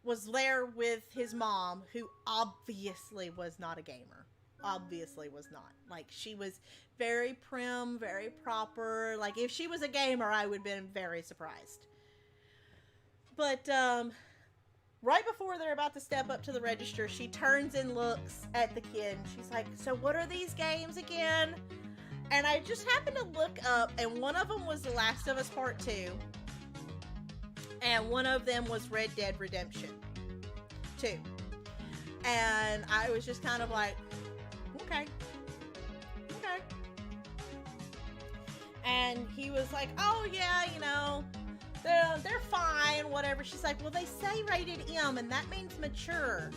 was there with his mom, who obviously was not a gamer. Obviously was not. Like, she was very prim, very proper. Like, if she was a gamer, I would have been very surprised. But, right before they're about to step up to the register, she turns and looks at the kid. And she's like, so what are these games again? And I just happened to look up, and one of them was The Last of Us Part 2. And one of them was Red Dead Redemption 2. And I was just kind of like, okay. And he was like, oh yeah, you know, they're fine, whatever. She's like, well, they say rated M, and that means mature.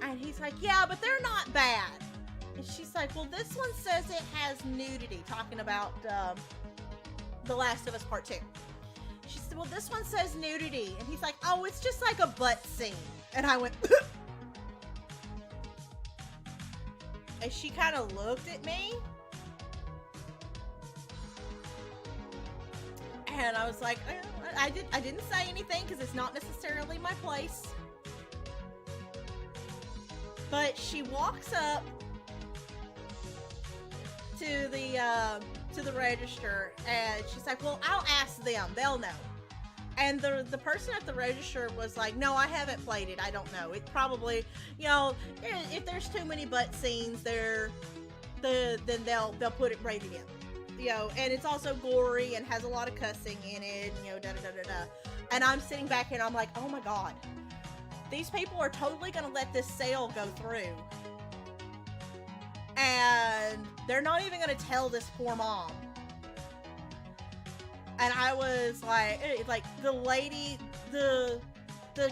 And he's like, yeah, but they're not bad. And she's like, well, this one says it has nudity, talking about The Last of Us Part 2. She said, well, this one says nudity. And he's like, oh, it's just like a butt scene. And I went, and she kind of looked at me. And I was like, I didn't say anything because it's not necessarily my place. But she walks up to the register, and she's like, well, I'll ask them, they'll know. And the person at the register was like, no, I haven't played it, I don't know. It probably, you know, if there's too many butt scenes, they're then they'll put it rated M. And it's also gory and has a lot of cussing in it, da da da da da. And I'm sitting back here and I'm like, oh my god, these people are totally gonna let this sale go through. And they're not even gonna tell this poor mom. And I was like the lady, the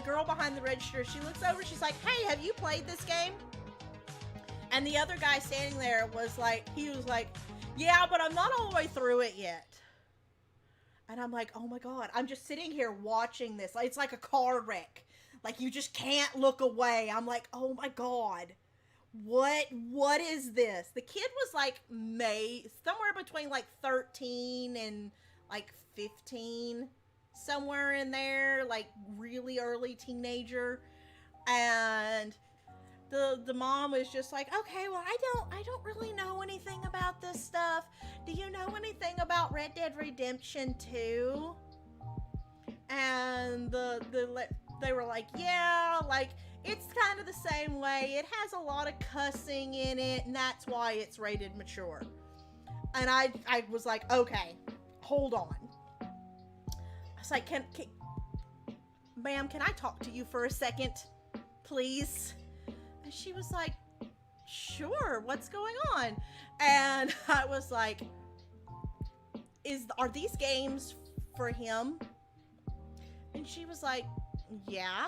girl behind the register, she looks over, she's like, hey, have you played this game? And the other guy standing there was like, yeah, but I'm not all the way through it yet. And I'm like, oh my god, I'm just sitting here watching this. It's like a car wreck. Like, you just can't look away. I'm like, oh my god, what is this? The kid was like somewhere between like 13 and like 15, somewhere in there, like really early teenager. And the mom was just like, okay, well, I don't really know anything about this stuff. Do you know anything about Red Dead Redemption 2? And they were like, yeah, like, it's kind of the same way. It has a lot of cussing in it, and that's why it's rated mature. And I was like, okay, hold on. I was like, ma'am, can I talk to you for a second, please? And she was like, sure, what's going on? And I was like, are these games for him? And she was like, yeah.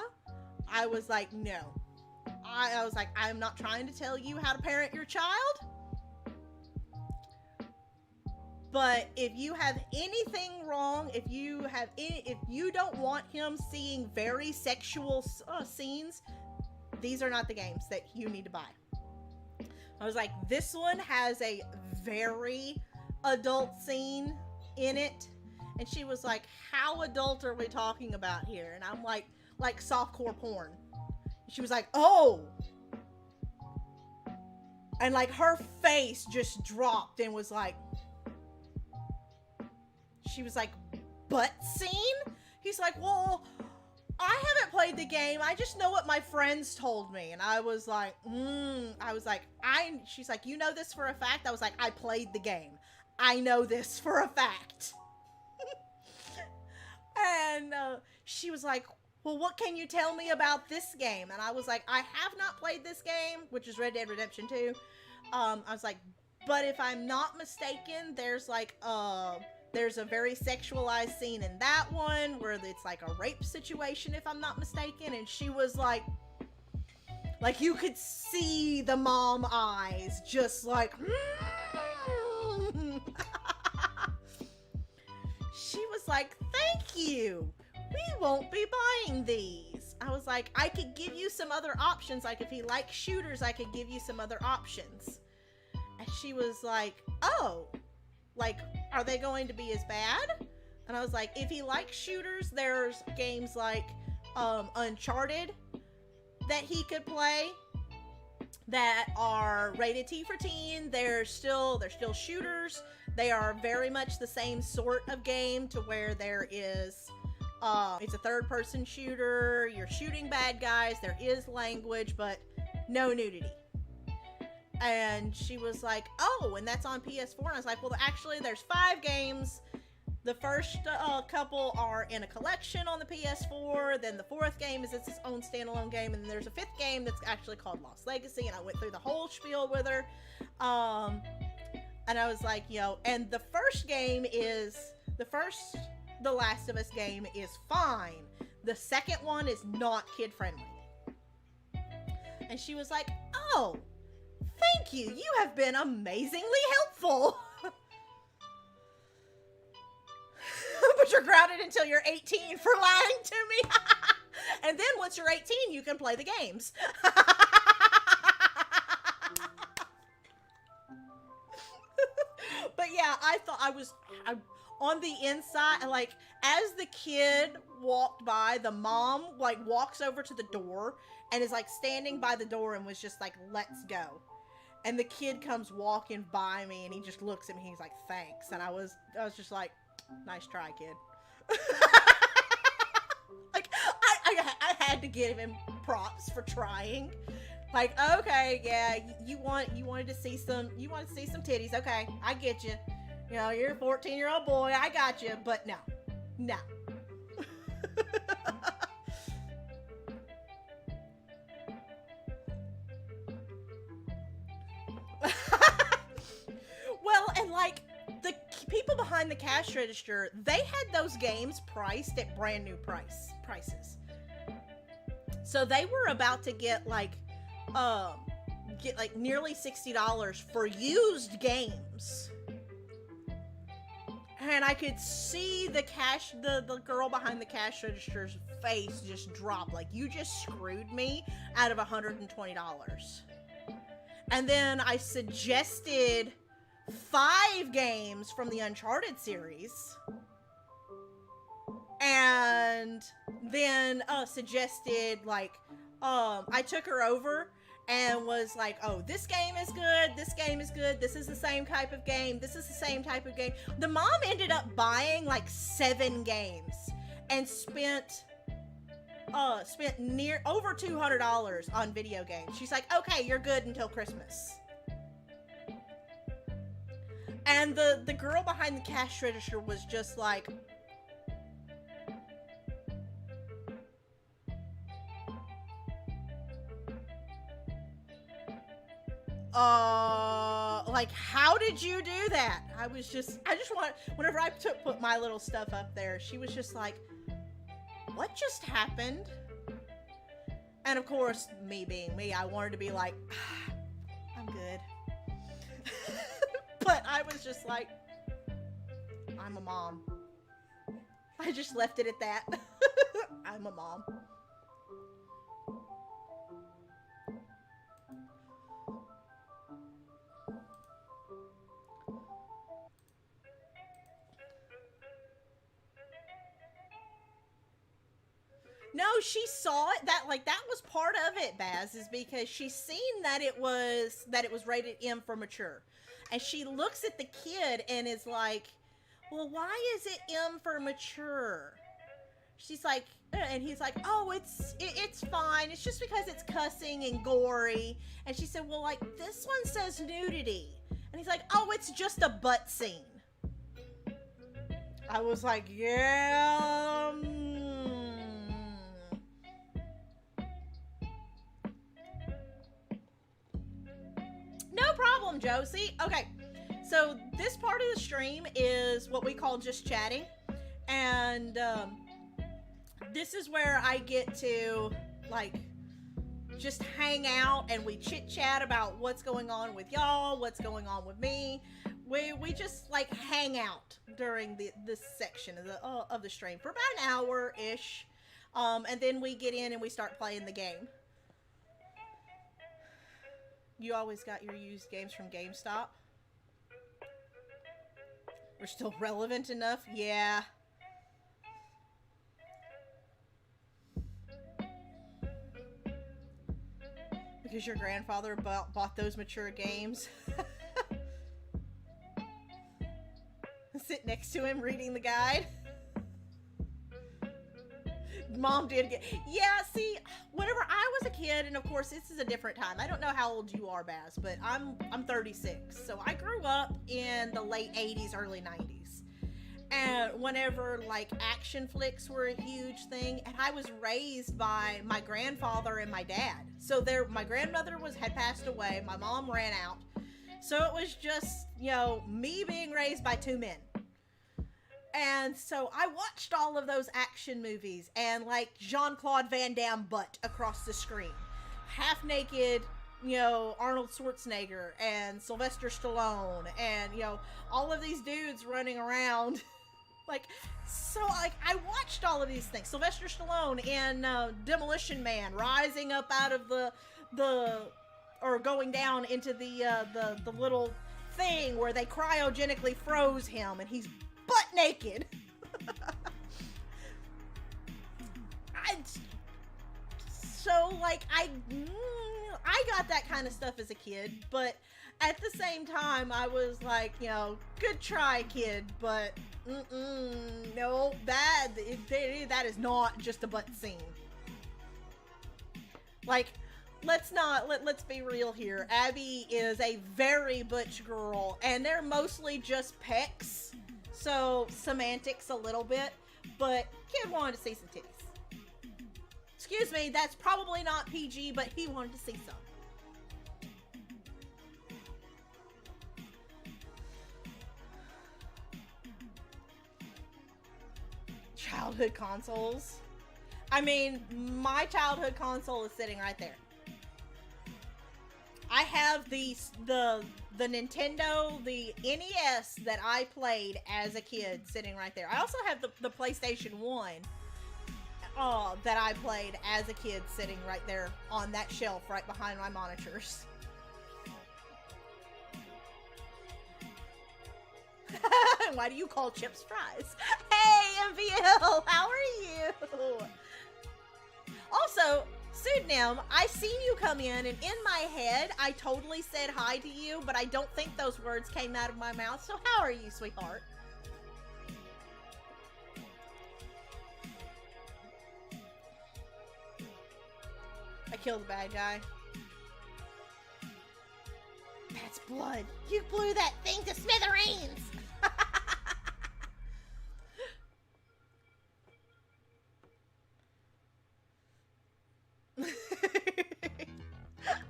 I was like, no. I was like, I'm not trying to tell you how to parent your child. But if you have anything wrong, if you don't want him seeing very sexual scenes, these are not the games that you need to buy. I was like, this one has a very adult scene in it. And she was like, how adult are we talking about here? And I'm like softcore porn. And she was like, oh. And like her face just dropped and was like, she was like, butt scene? He's like, well, I haven't played the game. I just know what my friends told me. And I was like, she's like, you know this for a fact? I was like, I played the game. I know this for a fact. And she was like, well, what can you tell me about this game? And I was like, I have not played this game, which is Red Dead Redemption 2. I was like, but if I'm not mistaken, there's a very sexualized scene in that one where it's like a rape situation, if I'm not mistaken. And she was like you could see the mom eyes just like, she was like, thank you. We won't be buying these. I was like, I could give you some other options. Like, if he likes shooters, I could give you some other options. And she was like, oh, like, are they going to be as bad? And I was like, if he likes shooters, there's games like Uncharted that he could play that are rated T for teen. They're still shooters. They are very much the same sort of game, to where there is it's a third-person shooter. You're shooting bad guys. There is language, but no nudity. And she was like, oh, and that's on PS4. And I was like, well, actually, there's 5 games. The first couple are in a collection on the PS4. Then the 4th game is its own standalone game. And then there's a 5th game that's actually called Lost Legacy. And I went through the whole spiel with her. And I was like, and the first game is, The Last of Us game is fine. The second one is not kid-friendly. And she was like, oh, thank you. You have been amazingly helpful. But you're grounded until you're 18 for lying to me. And then once you're 18, you can play the games. But yeah, I thought I'm on the inside, like, as the kid walked by, the mom, like, walks over to the door and is, like, standing by the door and was just like, let's go. And the kid comes walking by me and he just looks at me, he's like, thanks. And I was just like, nice try, kid. Like, I had to give him props for trying. Like, okay, yeah, you wanted to see some titties. Okay, I get you. You know, you're a 14-year-old boy. I got you, but no, no. Well, and like the people behind the cash register, they had those games priced at brand new prices. So they were about to um get like nearly $60 for used games. And I could see the girl behind the cash register's face just drop. Like, you just screwed me out of $120. And then I suggested 5 games from the Uncharted series. And then suggested, like, I took her over and was like, oh, this game is good, this game is good, this is the same type of game, this is the same type of game. The mom ended up buying like 7 games and spent near over $200 on video games. She's like, okay, you're good until Christmas. And the girl behind the cash register was just like, like, how did you do that? I just want, whenever I put my little stuff up there, she was just like, what just happened? And of course, me being me, I wanted to be like, I'm good. But I was just like, I'm a mom. I just left it at that. I'm a mom. No, she saw it. That was part of it, Baz, is because she's seen that it was rated M for mature. And she looks at the kid and is like, well, why is it M for mature? She's like, and he's like, oh, it's fine. It's just because it's cussing and gory. And she said, well, like, this one says nudity. And he's like, oh, it's just a butt scene. I was like, yeah. No problem, Josie. Okay, so this part of the stream is what we call just chatting. And this is where I get to, like, just hang out and we chit chat about what's going on with y'all, what's going on with me. We just, like, hang out during this section of the stream for about an hour-ish. And then we get in and we start playing the game. You always got your used games from GameStop? We're still relevant enough? Yeah. Because your grandfather bought those mature games. Sit next to him reading the guide. Mom did get, yeah, see, whenever I was a kid, and of course this is a different time, I don't know how old you are, Baz, but I'm 36, so I grew up in the late 80s, early 90s, and whenever, like, action flicks were a huge thing, and I was raised by my grandfather and my dad, so my grandmother had passed away, my mom ran out, so it was just, you know, me being raised by 2 men. And so I watched all of those action movies and, like, Jean-Claude Van Damme butt across the screen. Half naked, you know, Arnold Schwarzenegger and Sylvester Stallone and, you know, all of these dudes running around. Like, so, like, I watched all of these things. Sylvester Stallone in Demolition Man rising up out of or going down into the little thing where they cryogenically froze him and he's butt naked. I got that kind of stuff as a kid, but at the same time, I was like, you know, good try, kid, but no, that is not just a butt scene. Like, let's be real here. Abby is a very butch girl, and they're mostly just pecs, so semantics a little bit, but kid wanted to see some titties. Excuse me, that's probably not PG, but he wanted to see some. Childhood consoles. I mean, my childhood console is sitting right there. I have the Nintendo, the NES that I played as a kid sitting right there. I also have the PlayStation 1 that I played as a kid sitting right there on that shelf right behind my monitors. Why do you call chips fries? Hey, MVL, how are you? Also, Pseudonym, I seen you come in, and in my head, I totally said hi to you, but I don't think those words came out of my mouth, so how are you, sweetheart? I killed the bad guy. That's blood. You blew that thing to smithereens!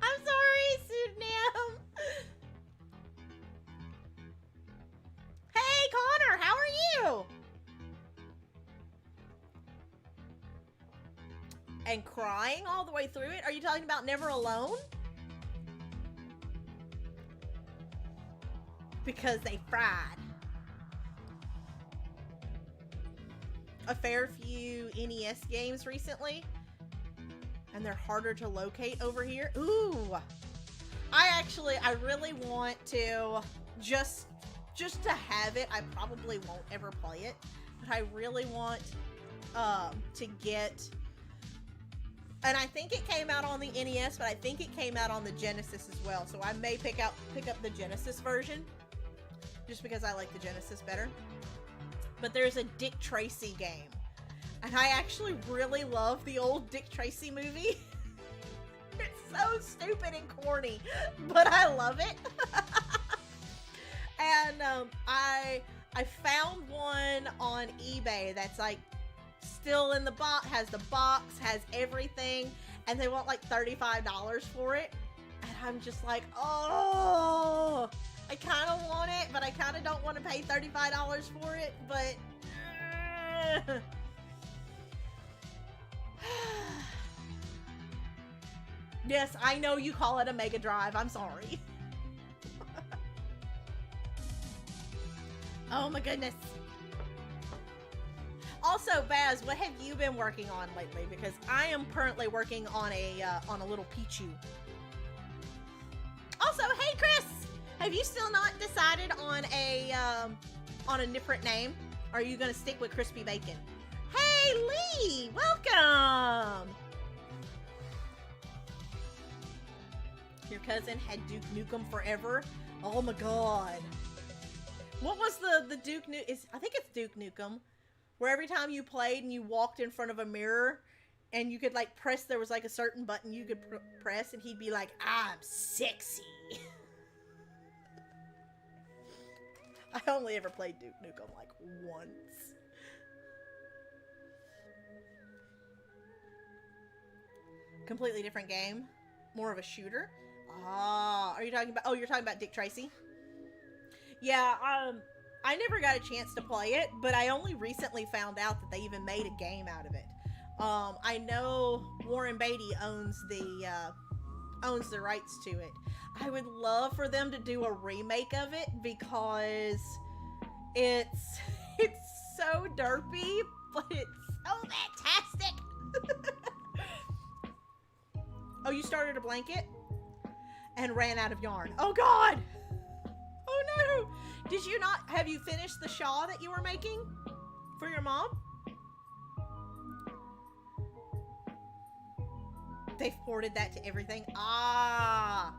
I'm sorry, Pseudonym. Hey, Connor, how are you? And crying all the way through it? Are you talking about Never Alone? Because they fried. A fair few NES games recently, and they're harder to locate over here. Ooh, I really want to just to have it. I probably won't ever play it, but I really want to get. And I think it came out on the NES, but I think it came out on the Genesis as well. So I may pick up the Genesis version, just because I like the Genesis better. But there's a Dick Tracy game, and I actually really love the old Dick Tracy movie. It's so stupid and corny, but I love it. And I found one on eBay that's like still in the box, has everything, and they want like $35 for it. And I'm just like, oh, I kind of want it, but I kind of don't want to pay $35 for it, but yes, I know you call it a Mega Drive. I'm sorry. Oh my goodness. Also, Baz, what have you been working on lately? Because I am currently working on a little Pichu. Also, hey Chris, have you still not decided on a different name? Or are you gonna stick with Crispy Bacon? Hey Lee, welcome. Your cousin had Duke Nukem Forever. Oh my god. What was the Duke Nukem? I think it's Duke Nukem, where every time you played and you walked in front of a mirror, and you could like press, there was like a certain button you could press, and he'd be like, "I'm sexy." I only ever played Duke Nukem like once. Completely different game, more of a shooter. Ah, are you talking about? Oh, you're talking about Dick Tracy. Yeah, I never got a chance to play it, but I only recently found out that they even made a game out of it. I know Warren Beatty owns the rights to it. I would love for them to do a remake of it because it's so derpy, but it's so fantastic. Oh, you started a blanket and ran out of yarn. Oh God! Oh no! Did you not, have you finished the shawl that you were making for your mom? They've ported that to everything. Ah.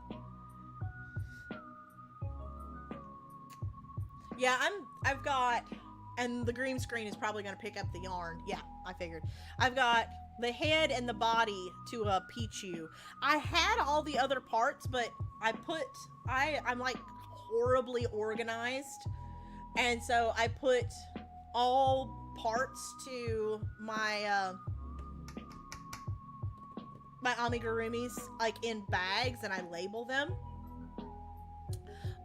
Yeah, I've got, and the green screen is probably going to pick up the yarn. Yeah, I figured. I've got the head and the body to a Pichu. I had all the other parts, but I'm like horribly organized, and so I put all parts to my amigurumis like in bags, and I label them.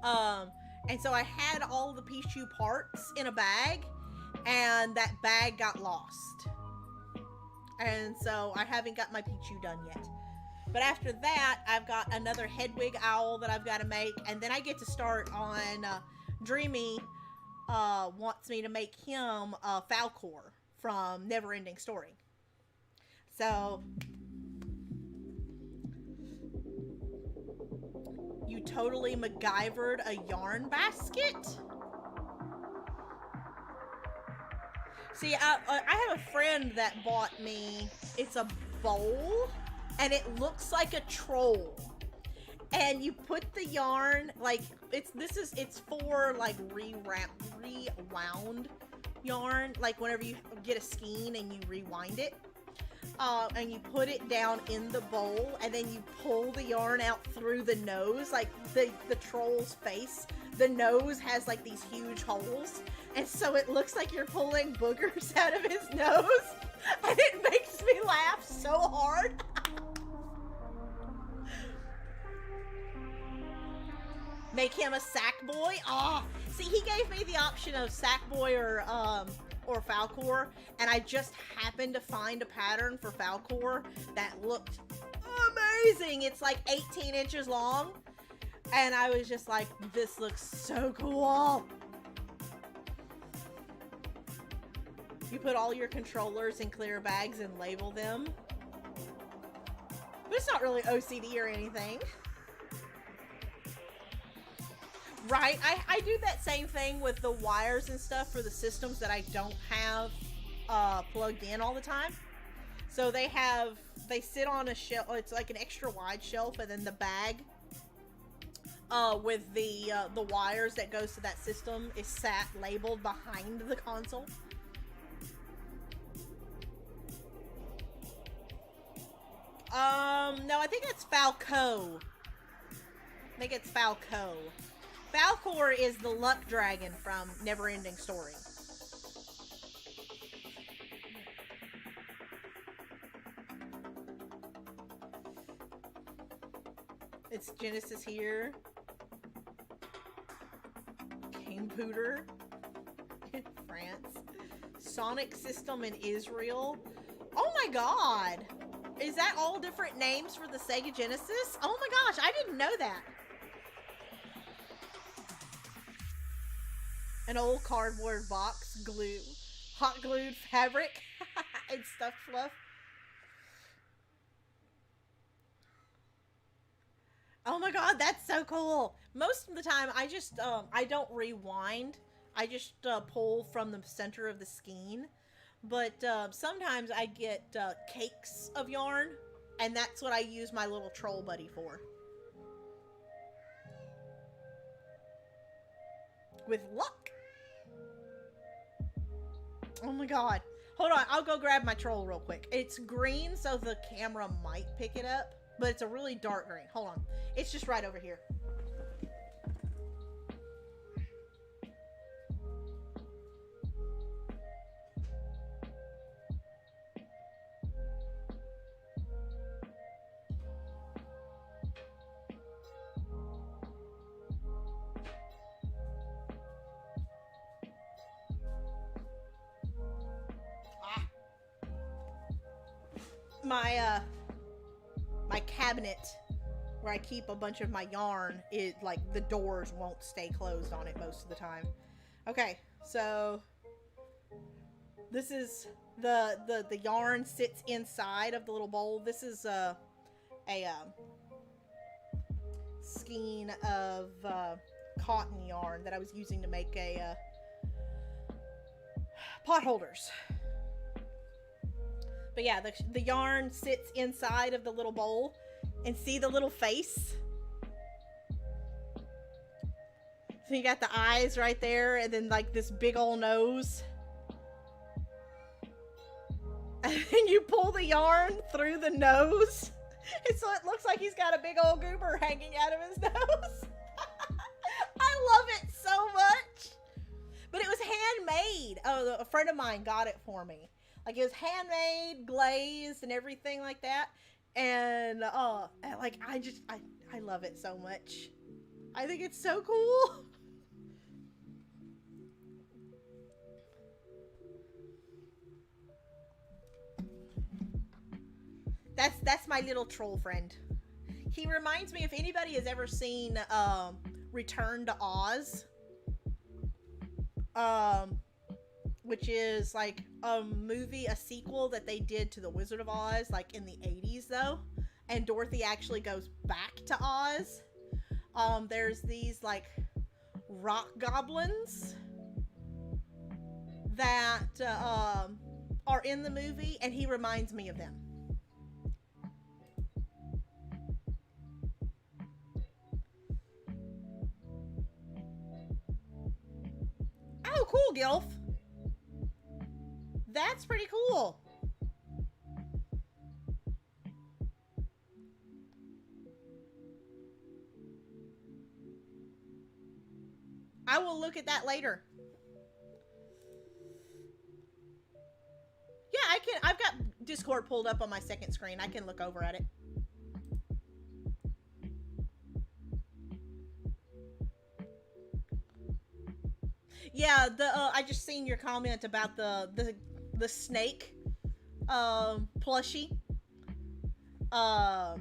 Um, and so I had all the Pichu parts in a bag, and that bag got lost. And so I haven't got my Pichu done yet. But after that, I've got another Hedwig owl that I've got to make, and then I get to start on Dreamy wants me to make him Falcor from Neverending Story. So you totally MacGyvered a yarn basket? See, I have a friend that bought me, it's a bowl, and it looks like a troll. And you put the yarn, like, it's for, like, rewound yarn, like, whenever you get a skein and you rewind it. And you put it down in the bowl, and then you pull the yarn out through the nose, like the troll's face. The nose has like these huge holes, and so it looks like you're pulling boogers out of his nose, and it makes me laugh so hard. Make him a sack boy. Oh, see, he gave me the option of sack boy or Falcor, and I just happened to find a pattern for Falcor that looked amazing. It's like 18 inches long, and I was just like, this looks so cool. You put all your controllers in clear bags and label them. But it's not really OCD or anything. Right, I do that same thing with the wires and stuff for the systems that I don't have plugged in all the time. So they sit on a shelf. It's like an extra wide shelf, and then the bag with the wires that goes to that system is labeled behind the console. No, I think it's Falco. I think it's Falco. Falcor is the luck dragon from Neverending Story. It's Genesis here. Game Pooter in France. Sonic System in Israel. Oh my god! Is that all different names for the Sega Genesis? Oh my gosh, I didn't know that. An old cardboard box, glue, hot glued fabric, and stuffed fluff. Oh my god, that's so cool. Most of the time, I just, I don't rewind. I just pull from the center of the skein. But sometimes I get cakes of yarn, and that's what I use my little troll buddy for. With luck. Oh my god. Hold on, I'll go grab my troll real quick. It's green, so the camera might pick it up, but it's a really dark green. Hold on. It's just right over here. My cabinet where I keep a bunch of my yarn, it like the doors won't stay closed on it most of the time. Okay, so this is the yarn sits inside of the little bowl. This is a skein of cotton yarn that I was using to make a pot holders. But yeah, the yarn sits inside of the little bowl, and see the little face? So you got the eyes right there, and then like this big old nose. And then you pull the yarn through the nose. And so it looks like he's got a big old goober hanging out of his nose. I love it so much. But it was handmade. Oh, a friend of mine got it for me. Like, it was handmade, glazed, and everything like that. And, like, I love it so much. I think it's so cool. That's my little troll friend. He reminds me, if anybody has ever seen Return to Oz, which is like a movie, a sequel that they did to The Wizard of Oz, like in the 80s though, and Dorothy actually goes back to Oz. There's these like rock goblins that are in the movie, and he reminds me of them. Oh, cool, Gilf. That's pretty cool. I will look at that later. Yeah, I can. I've got Discord pulled up on my second screen. I can look over at it. Yeah, I just seen your comment about the snake plushie. I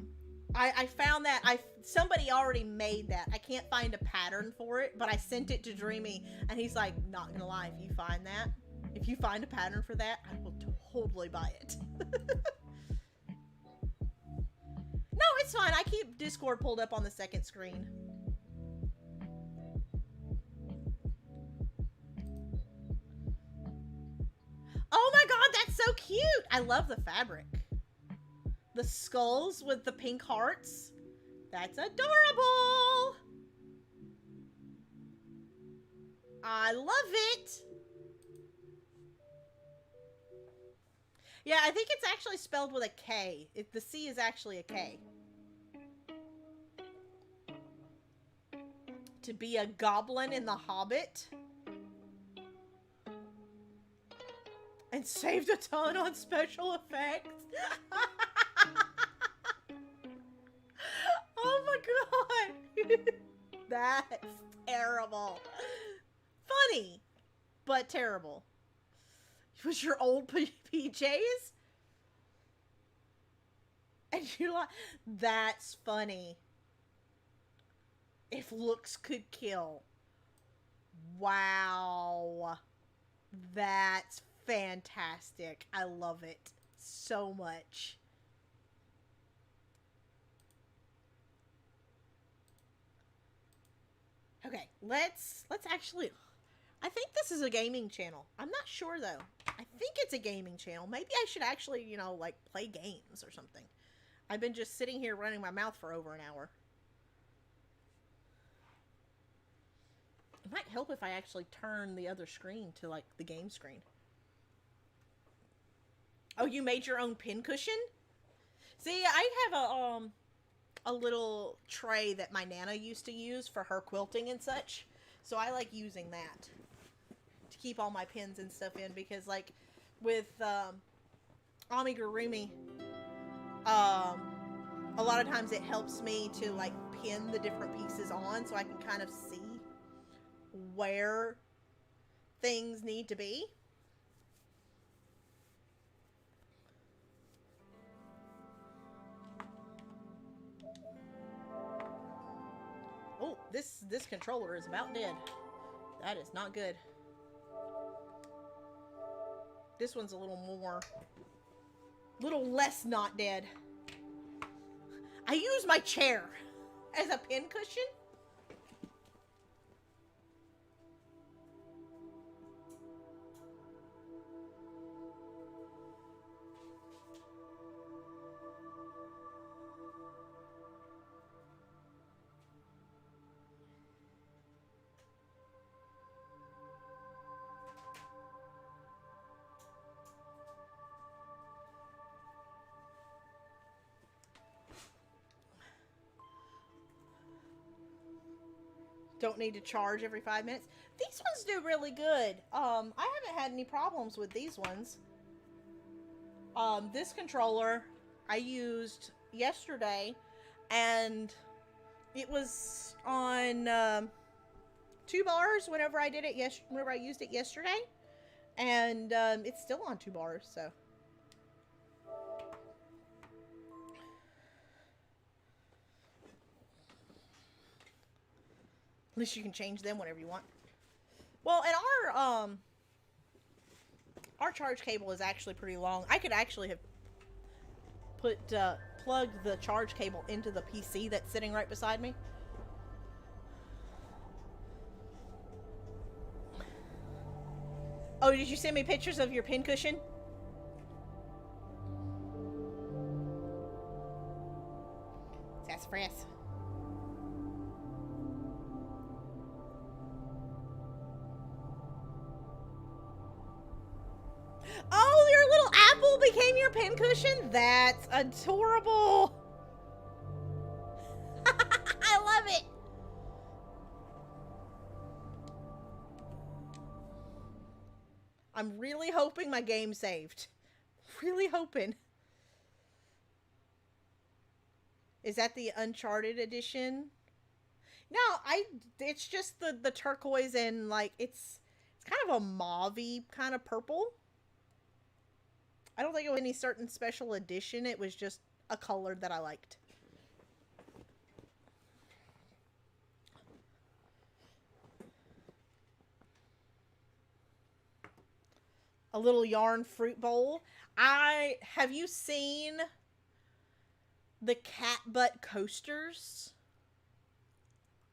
found that somebody already made that. I can't find a pattern for it, but I sent it to Dreamy, and he's like, not gonna lie, if you find a pattern for that, I will totally buy it. No, it's fine. I keep Discord pulled up on the second screen. Oh my god, that's so cute! I love the fabric. The skulls with the pink hearts. That's adorable! I love it! Yeah, I think it's actually spelled with a K. The C is actually a K. To be a goblin in The Hobbit. And saved a ton on special effects. Oh my god. That's terrible. Funny, but terrible. Was your old PJs? And you're like, that's funny. If looks could kill. Wow. That's fantastic. I love it so much. Okay, let's actually, I think this is a gaming channel. I'm not sure though. I think it's a gaming channel. Maybe I should actually, like play games or something. I've been just sitting here running my mouth for over an hour. It might help if I actually turn the other screen to like the game screen. Oh, you made your own pincushion? See, I have a little tray that my Nana used to use for her quilting and such. So I like using that to keep all my pins and stuff in, because like with amigurumi, a lot of times it helps me to like pin the different pieces on so I can kind of see where things need to be. Oh, this controller is about dead. That is not good. This one's a little less not dead. I use my chair as a pincushion. Don't need to charge every 5 minutes. These ones do really good. I haven't had any problems with these ones. This controller I used yesterday, and it was on 2 bars whenever I did it. Whenever I used it yesterday, and it's still on 2 bars. So. At least you can change them whenever you want. Well, and our charge cable is actually pretty long. I could actually have plugged the charge cable into the PC that's sitting right beside me. Oh, did you send me pictures of your pincushion? Sassafras. Oh, your little apple became your pincushion? That's adorable. I love it. I'm really hoping my game saved. Really hoping. Is that the Uncharted edition? No, it's just the turquoise and like it's kind of a mauve-y kind of purple. I don't think it was any certain special edition. It was just a color that I liked. A little yarn fruit bowl. Have you seen the cat butt coasters?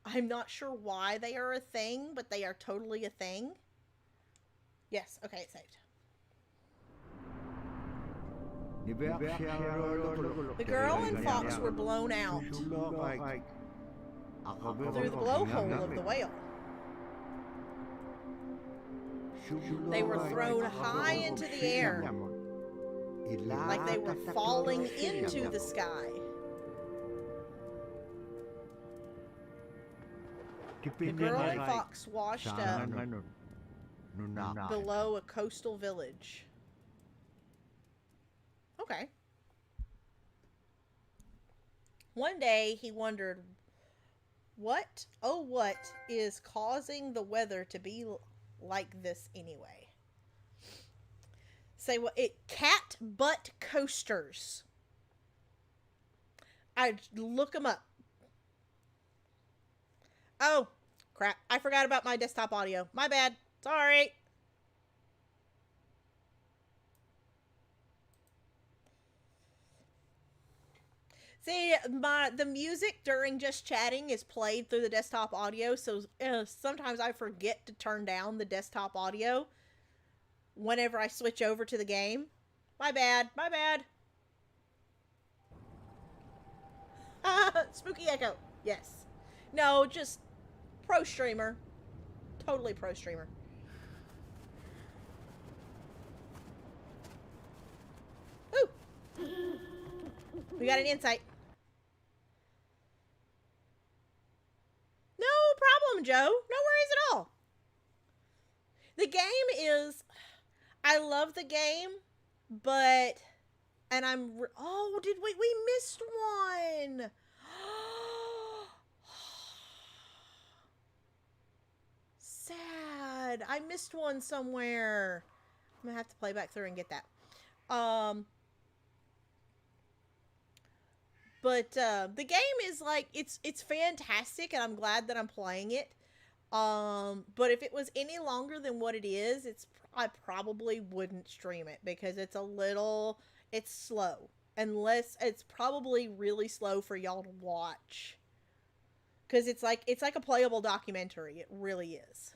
I'm not sure why they are a thing, but they are totally a thing. Yes, okay, it's saved. The girl and fox were blown out through the blowhole of the whale. They were thrown high into the air, like they were falling into the sky. The girl and fox washed up below a coastal village. Okay. One day he wondered, what is causing the weather to be like this anyway? Say what? Cat butt coasters. I look them up. Oh, crap. I forgot about my desktop audio. My bad. Sorry. See, the music during just chatting is played through the desktop audio, so sometimes I forget to turn down the desktop audio whenever I switch over to the game. My bad. My bad. Spooky Echo. Yes. No, just pro streamer. Totally pro streamer. Ooh. We got an insight. No problem, Joe. No worries at all. The game is... I love the game, but... And I'm... Oh, did we missed one. Sad. I missed one somewhere. I'm gonna have to play back through and get that. But the game is like it's fantastic, and I'm glad that I'm playing it. But if it was any longer than what it is, I probably wouldn't stream it because it's slow. Unless it's probably really slow for y'all to watch. Because it's like a playable documentary. It really is.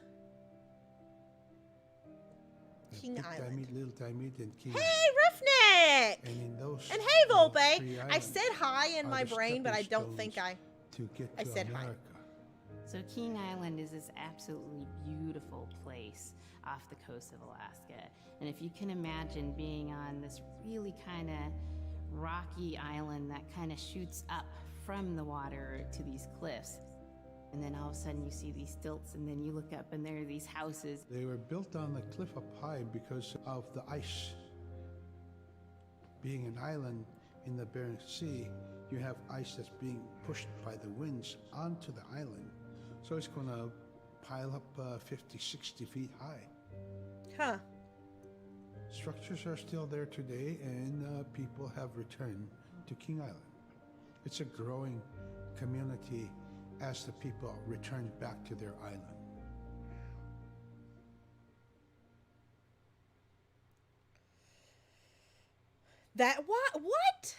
King Island. Little Timid, and King. Hey, Roughneck! And hey, Volpe! I said hi in my brain, but I don't think I said hi. So King Island is this absolutely beautiful place off the coast of Alaska. And if you can imagine being on this really kind of rocky island that kind of shoots up from the water to these cliffs, And then all of a sudden you see these stilts, and then you look up and there are these houses. They were built on the cliff up high because of the ice. Being an island in the Bering Sea, you have ice that's being pushed by the winds onto the island. So it's going to pile up 50, 60 feet high. Huh. Structures are still there today, and people have returned to King Island. It's a growing community as the people return back to their island. That what?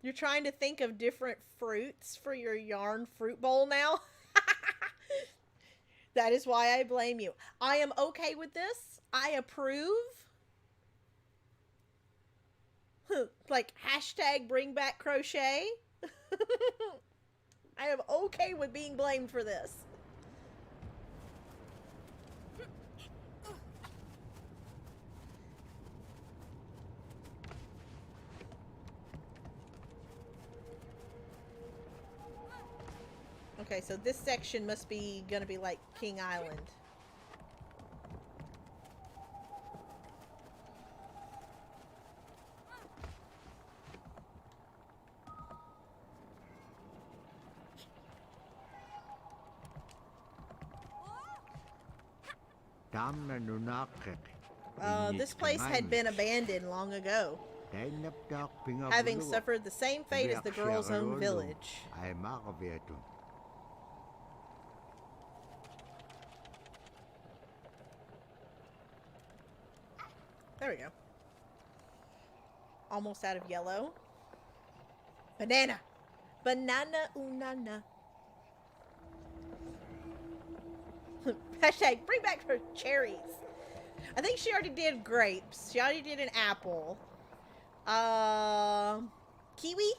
You're trying to think of different fruits for your yarn fruit bowl now? That is why I blame you. I am okay with this. I approve. Like hashtag bring back crochet. I am okay with being blamed for this. Okay, so this section must be gonna be like King Island. This place had been abandoned long ago, having suffered the same fate as the girl's own village. There we go. Almost out of yellow. Banana. Banana unana. Hashtag bring back her cherries. I think she already did grapes. She already did an apple. Kiwi?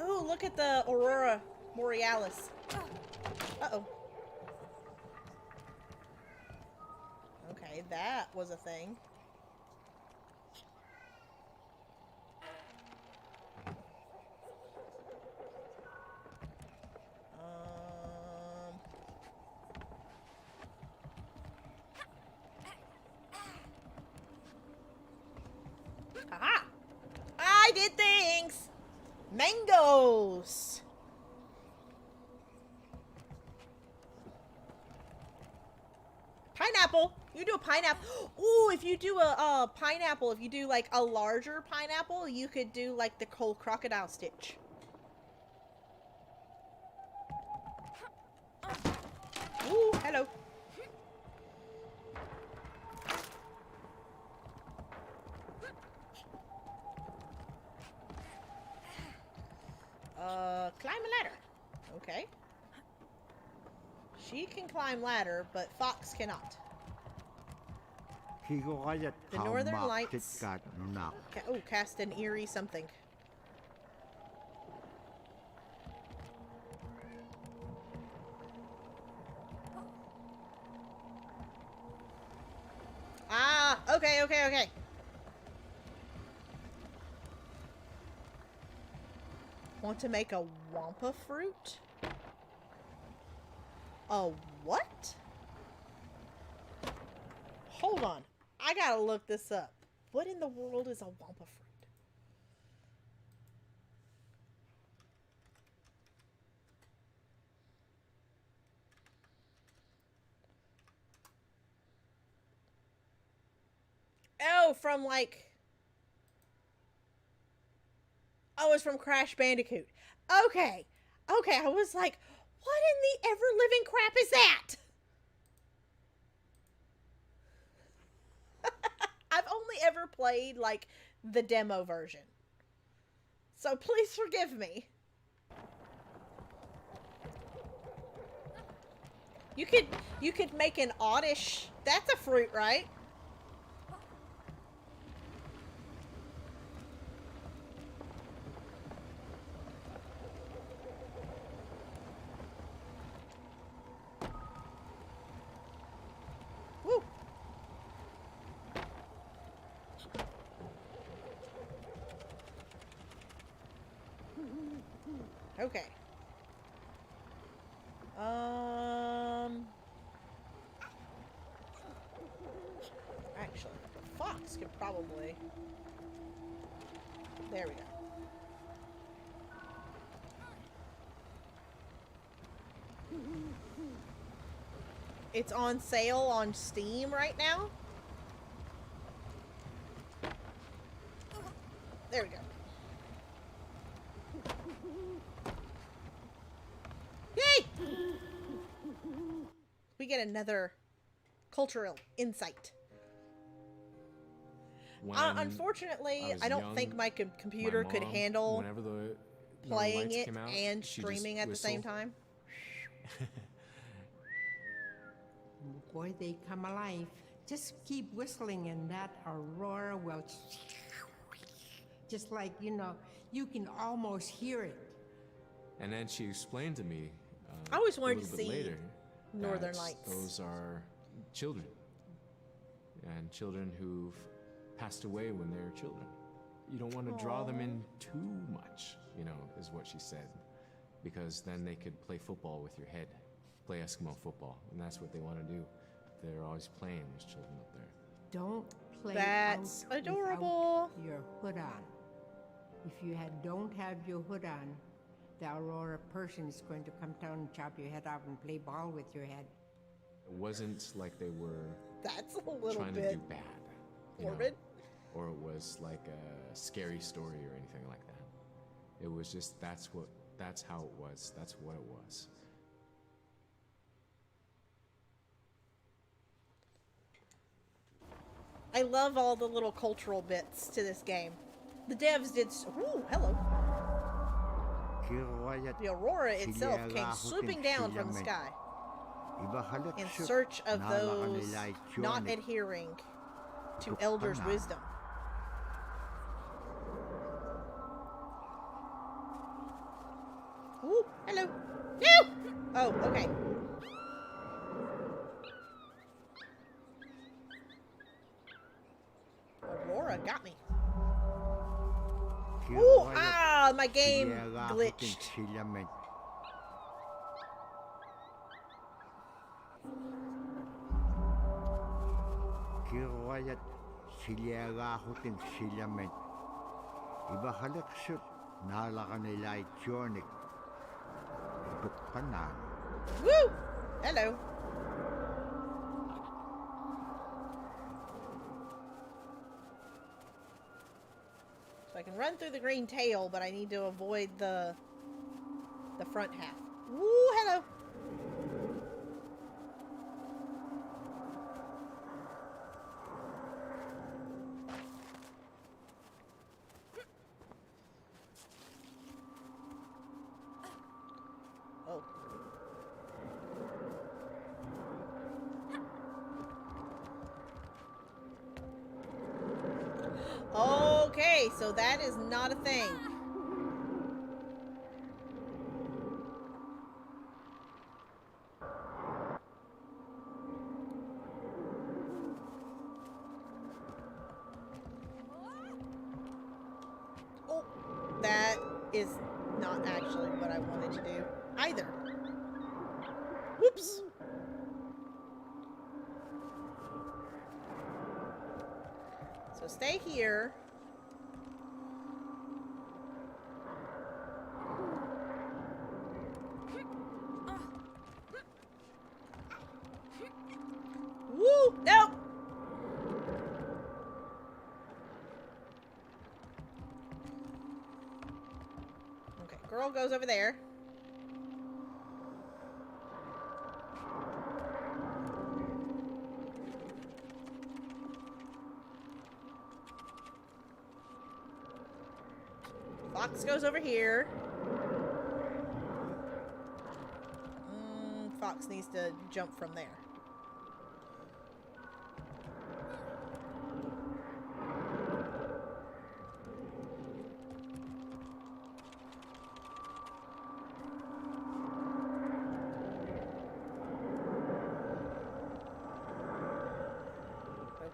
Oh, look at the Aurora Borealis. Uh-oh. Okay, that was a thing. Aha! I did things! Mangoes! Pineapple! You do a pineapple. Ooh, if you do a pineapple, if you do like a larger pineapple, you could do like the cold crocodile stitch. Ooh, hello. Climb a ladder. Okay. She can climb ladder, but Fox cannot. The Northern Lights. Oh, cast an eerie something. Ah, okay. Want to make a wampa fruit? A what? Hold on. I gotta look this up. What in the world is a wampa fruit? Oh, from like... Oh, it's from Crash Bandicoot. Okay. Okay, I was like, what in the ever-living crap is that? I've only ever played, like, the demo version. So please forgive me. You could make an oddish... That's a fruit, right? Okay. Actually, the fox could probably. There we go. It's on sale on Steam right now. There we go. Yay! We get another cultural insight. Unfortunately, I don't think my computer could handle whenever the playing lights it came out, and she streaming just at the same whistled. time. Boy, they come alive. Just keep whistling and that aurora will... Just like, you know, you can almost hear it. And then she explained to me I always a wanted little to bit see later Northern that Lights. those are children. And children who've passed away when they were children. You don't want to draw them in too much, you know, is what she said. Because then they could play football with your head. Play Eskimo football. And that's what they want to do. They're always playing, those children up there. Don't play That's out adorable. without your hood on. If you don't have your hood on, the aurora person is going to come down and chop your head off and play ball with your head. It wasn't like they were That's a little trying to bit do bad. You know, morbid. or it was like a scary story or anything like that. It was just that's how it was. That's what it was. I love all the little cultural bits to this game. The devs did. Ooh, hello. The aurora itself came swooping down from the sky in search of those not adhering to elders' wisdom. Ooh, hello. No! Oh, okay. Aurora got me. Ooh, my game glitched. Kiroyat siliagahutin silamen. Ibahalaksut nalakanilay tyonik. Tukpanan. Woo! Hello. So I can run through the green tail, but I need to avoid the front half. Woo! Hello. Okay, so that is not a thing. Oh, that is not actually what I wanted to do either. Whoops. So stay here. Woo! No! Okay, girl goes over there. Fox goes over here. Fox needs to jump from there.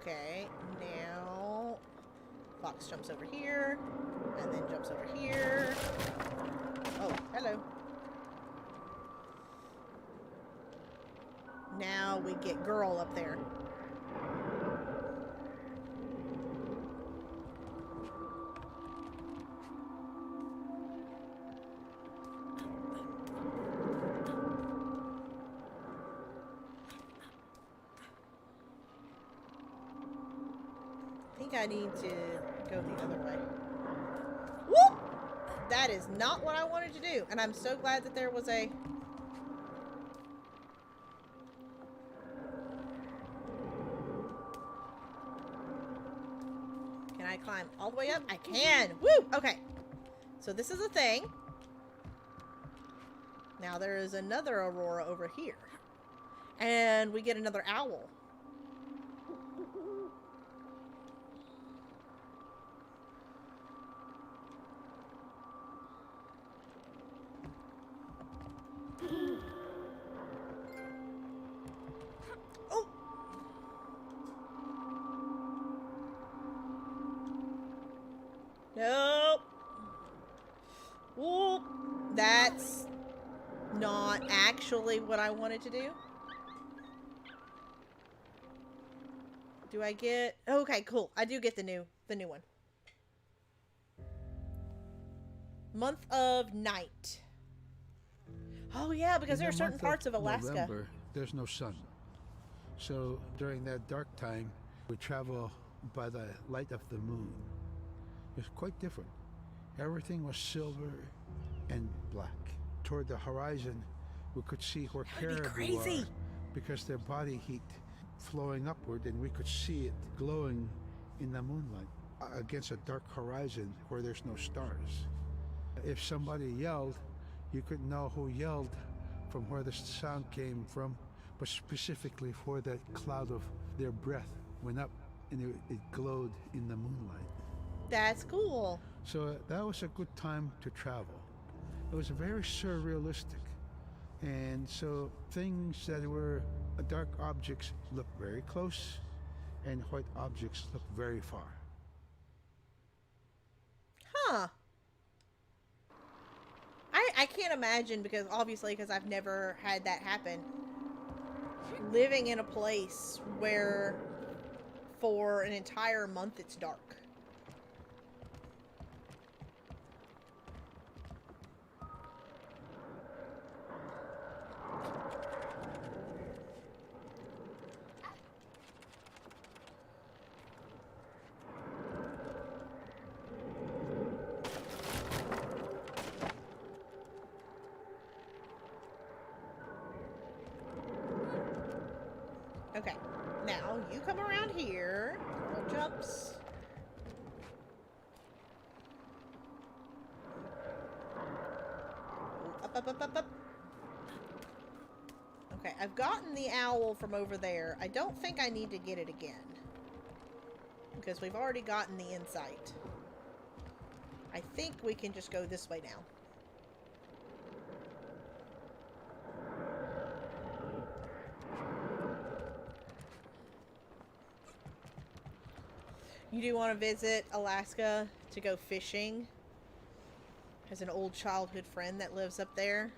Okay, now Fox jumps over here, and then jumps over here. Oh, hello. Now we get girl up there. I think I need to go the other way. Whoop! That is not what I wanted to do. And I'm so glad that there was a... Can I climb all the way up? I can! Woo! Okay. So this is a thing. Now there is another aurora over here. And we get another owl. Oh! Nope. Whoop. That's not actually what I wanted to do. Do I get... Okay, cool. I do get the new one. Month of night. Oh yeah, because there are certain parts of Alaska. November, there's no sun. So during that dark time, we travel by the light of the moon. It's quite different. Everything was silver and black. Toward the horizon, we could see where caribou are because their body heat flowing upward, and we could see it glowing in the moonlight against a dark horizon where there's no stars. If somebody yelled, you could know who yelled from where the sound came from, but specifically for that cloud of their breath went up and it glowed in the moonlight. That's cool. So that was a good time to travel. It was very surrealistic. And so things that were dark objects look very close, and white objects look very far. Huh. I can't imagine, because obviously, because I've never had that happen, living in a place where for an entire month it's dark. Okay, now you come around here. Girl jumps. Up. Okay, I've gotten the owl from over there. I don't think I need to get it again, because we've already gotten the insight. I think we can just go this way now. You do want to visit Alaska to go fishing? Has an old childhood friend that lives up there.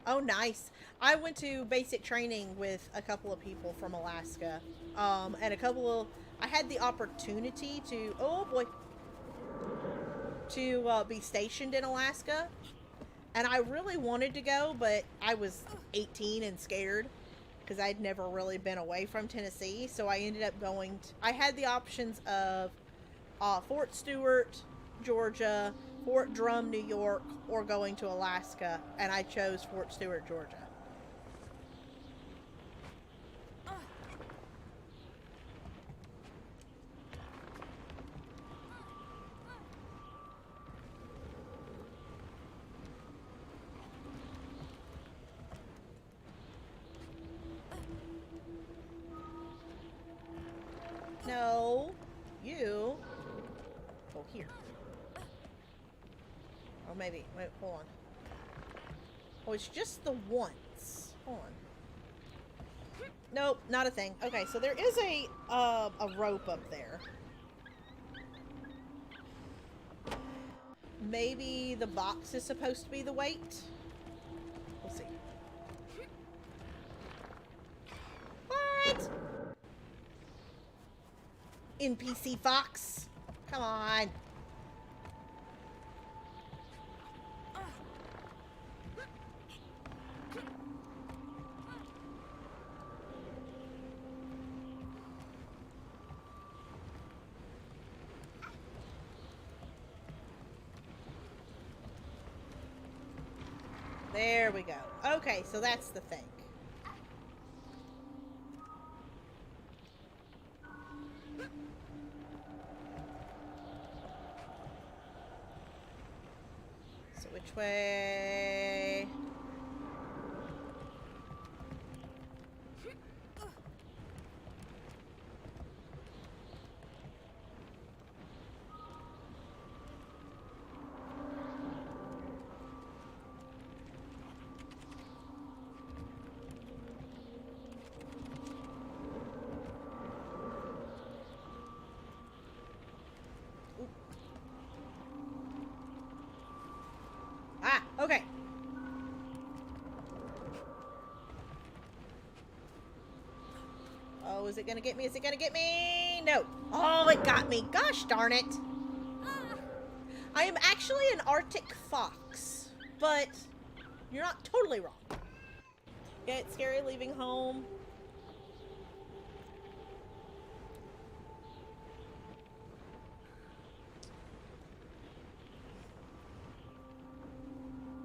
Oh, nice. I went to basic training with a couple of people from Alaska. And I had the opportunity to, oh boy, to be stationed in Alaska. And I really wanted to go, but I was 18 and scared, because I'd never really been away from Tennessee. So I ended up going I had the options of Fort Stewart, Georgia, Fort Drum, New York, or going to Alaska, and I chose Fort Stewart, Georgia. No, you go here. Or maybe, wait, hold on. Oh, it's just the once. Hold on. Nope, not a thing. Okay, so there is a rope up there. maybe the box is supposed to be the weight. We'll see. What? NPC fox. Come on. There we go. Okay, so that's the thing. So which way? Ah, okay. Oh, is it gonna get me? Is it gonna get me? No. Oh, it got me. Gosh darn it. I am actually an Arctic fox, but you're not totally wrong. Yeah, it's scary leaving home.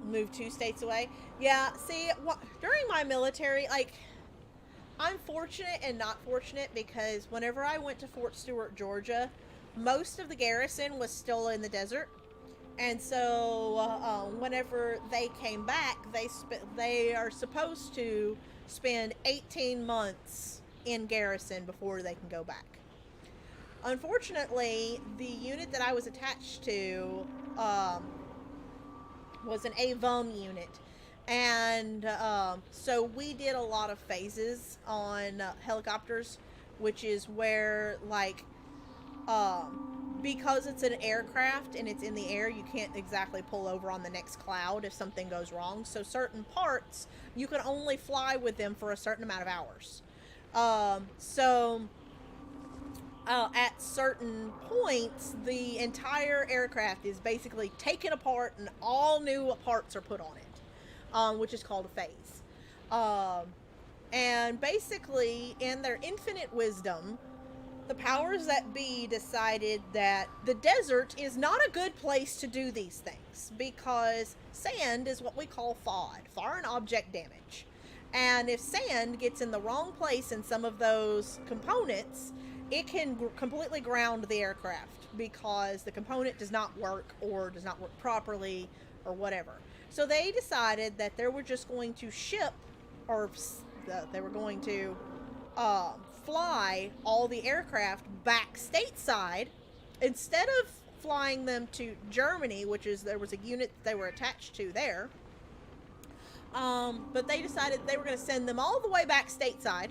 Move 2 states away. Yeah, see, during my military, like, I'm fortunate and not fortunate because whenever I went to Fort Stewart, Georgia, most of the garrison was still in the desert. And so, whenever they came back, they are supposed to spend 18 months in garrison before they can go back. Unfortunately, the unit that I was attached to was an AVUM unit. And so we did a lot of phases on helicopters, which is where, like, because it's an aircraft and it's in the air, you can't exactly pull over on the next cloud if something goes wrong. So certain parts, you can only fly with them for a certain amount of hours. At certain points, the entire aircraft is basically taken apart and all new parts are put on it, which is called a phase. And basically, in their infinite wisdom, the powers that be decided that the desert is not a good place to do these things because sand is what we call FOD, foreign object damage. And if sand gets in the wrong place in some of those components, it can completely ground the aircraft because the component does not work or does not work properly or whatever. So they decided that they were just going to ship, or they were going to fly all the aircraft back stateside instead of flying them to Germany, which is, there was a unit they were attached to there. But they decided they were going to send them all the way back stateside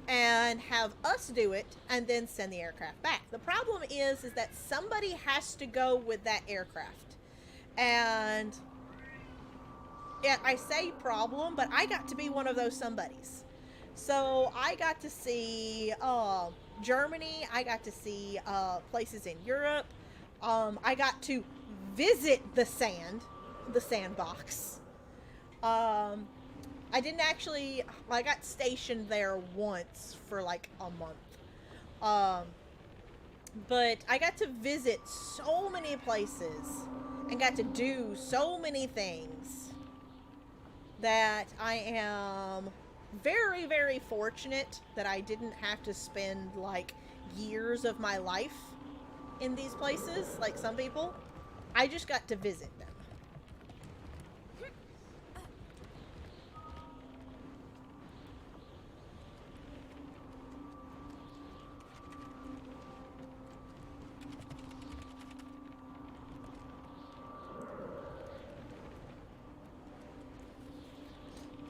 and have us do it and then send the aircraft back. The problem is that somebody has to go with that aircraft. And yeah, I say problem, but I got to be one of those somebodies. So I got to see Germany. I got to see places in Europe. I got to visit the sandbox. I didn't actually, I got stationed there once for like a month. But I got to visit so many places and got to do so many things that I am very, very fortunate that I didn't have to spend like years of my life in these places like some people. I just got to visit them.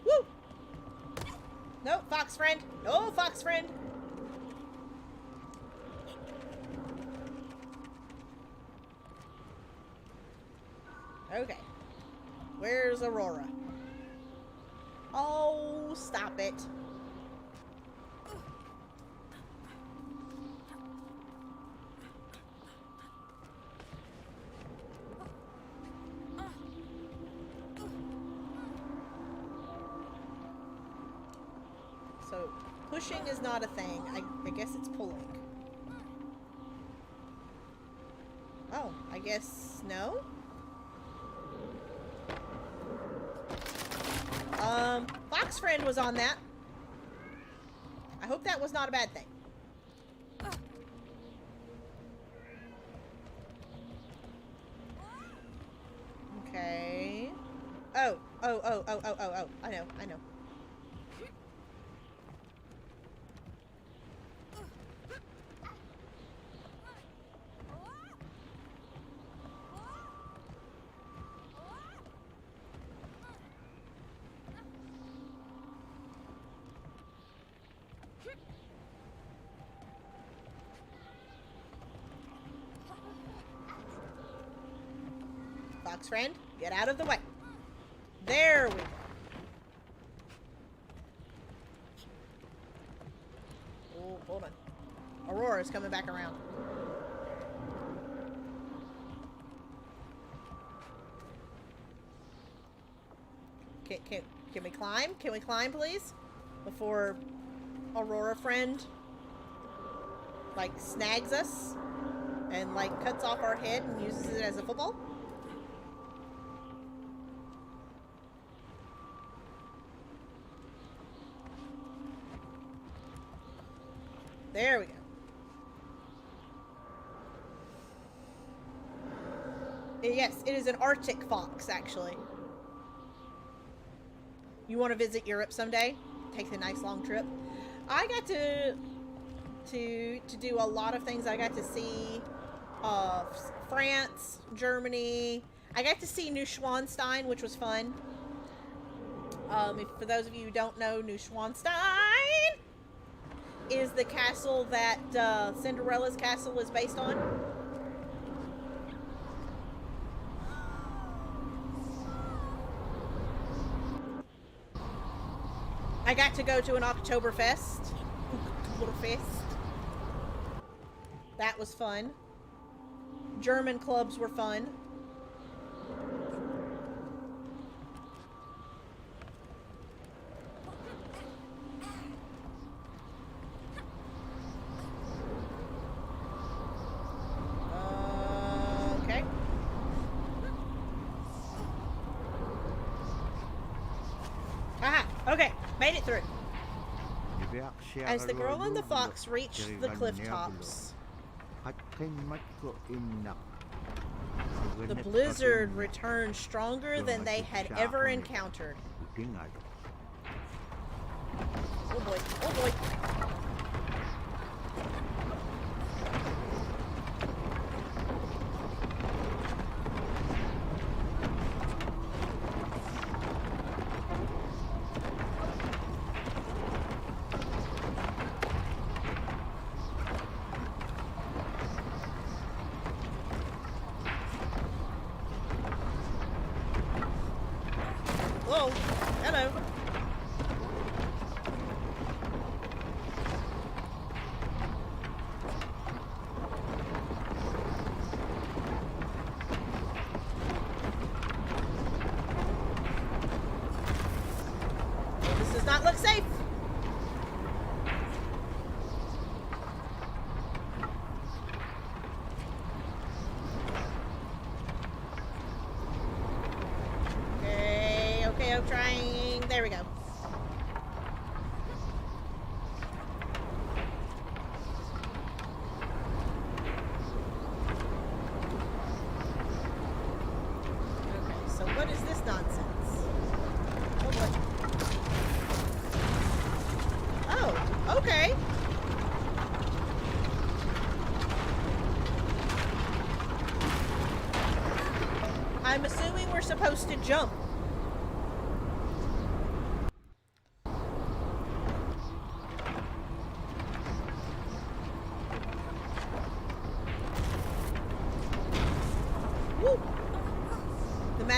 Woo! No, fox friend. No, fox friend. Okay. Where's Aurora? Oh, stop it. So, pushing is not a thing. I guess it's pulling. Oh, I guess no? Fox Friend was on that. I hope that was not a bad thing. Okay. Oh. I know. Fox Friend, get out of the way. There we go. Oh, hold on. Aurora's coming back around. Can we climb? Can we climb, please? Before Aurora Friend, like, snags us and, like, cuts off our head and uses it as a football? There we go. Yes, it is an Arctic fox, actually. You want to visit Europe someday? Take a nice long trip. I got to do a lot of things. I got to see France, Germany. I got to see Neuschwanstein, which was fun. For those of you who don't know, Neuschwanstein is the castle that Cinderella's castle is based on. I got to go to an Oktoberfest. That was fun. German clubs were fun. Okay. Aha! Okay, made it through. As the girl and the fox reached the cliff tops, the blizzard returned stronger than they had ever encountered. Oh boy, oh boy. Whoa, hello. Well, this does not look safe. Okay, I'm trying. There we go. Okay, so what is this nonsense? Oh boy. Oh, okay. I'm assuming we're supposed to jump.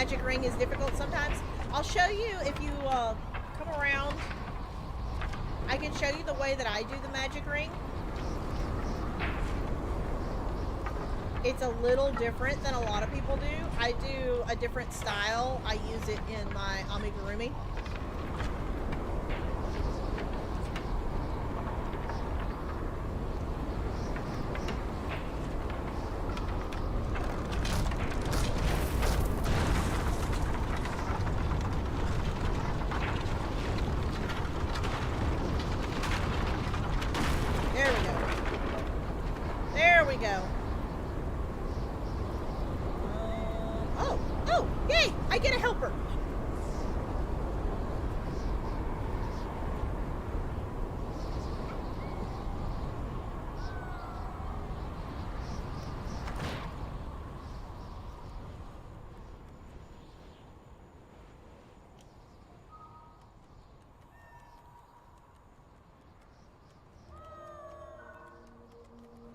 magic ring is difficult sometimes. I'll show you if you come around. I can show you the way that I do the magic ring. It's a little different than a lot of people do. I do a different style. I use it in my amigurumi. There we go. There we go. Oh, yay! I get a helper.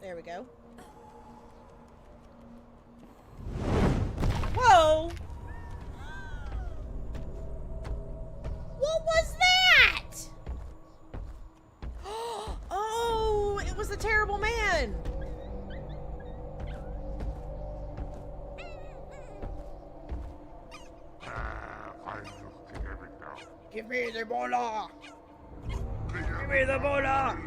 There we go. Whoa! What was that? Oh, it was the terrible man. Give me the bola. Give me the bola.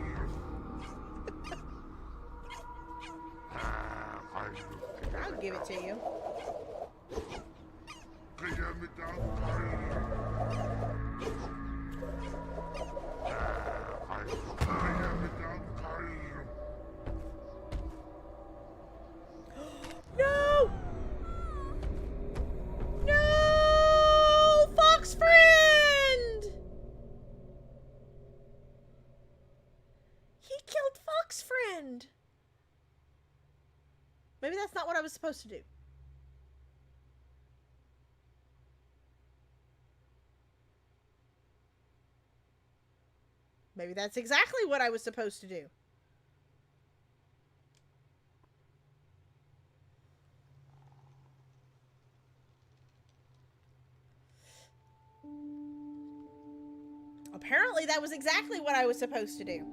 I'll give it to you. No! No! Fox friend! He killed Fox friend. Maybe that's not what I was supposed to do. Maybe that's exactly what I was supposed to do. Apparently that was exactly what I was supposed to do.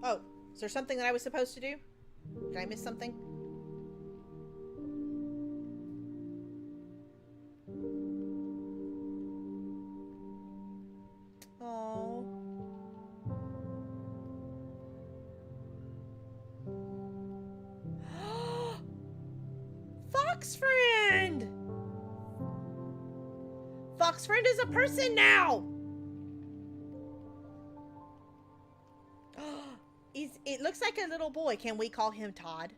Oh, is there something that I was supposed to do? Did I miss something? Oh. Fox friend! Fox friend is a person now! It looks like a little boy. Can we call him Todd?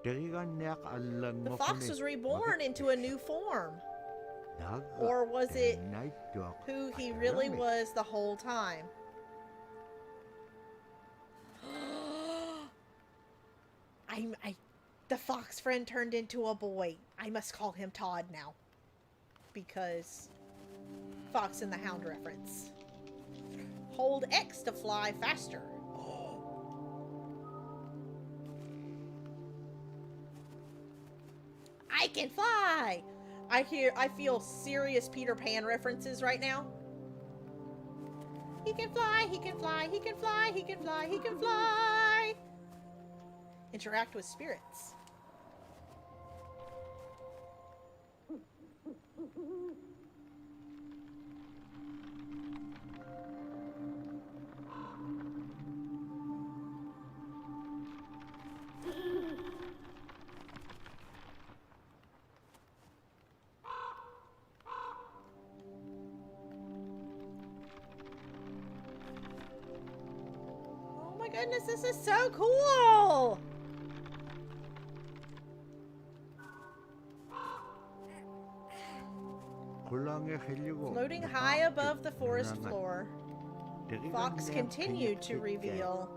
The fox was reborn into a new form. Or was it who he really was the whole time? The fox friend turned into a boy. I must call him Todd now. Because Fox and the Hound reference. Hold X to fly faster. I can fly! I feel serious Peter Pan references right now. He can fly, he can fly, he can fly, he can fly, he can fly! Interact with spirits. Goodness, this is so cool! Floating high above the forest floor, Fox continued to reveal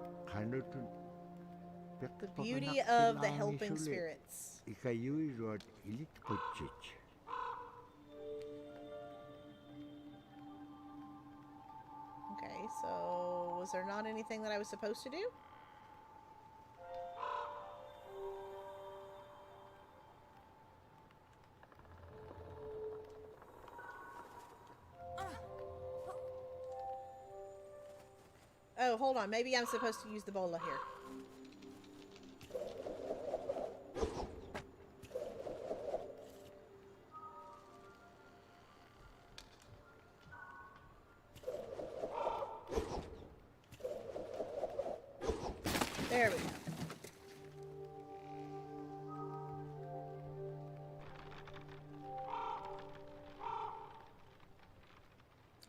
the beauty of the helping spirits. Okay, so was there not anything that I was supposed to do? Oh, hold on. Maybe I'm supposed to use the bola here. There we go.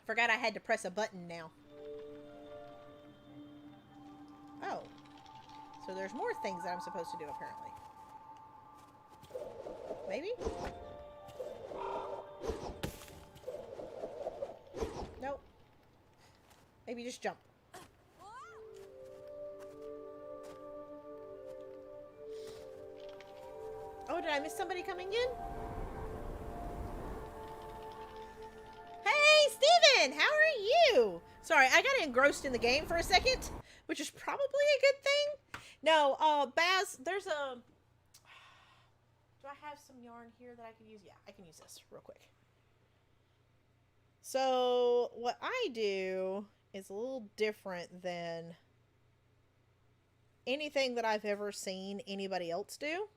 Forgot I had to press a button now. Oh. So there's more things that I'm supposed to do, apparently. Maybe? Nope. Maybe just jump. Oh, did I miss somebody coming in? Hey, Steven! How are you? Sorry, I got engrossed in the game for a second, which is probably a good thing. No, Baz, there's a... Do I have some yarn here that I can use? Yeah, I can use this real quick. So, what I do is a little different than anything that I've ever seen anybody else do.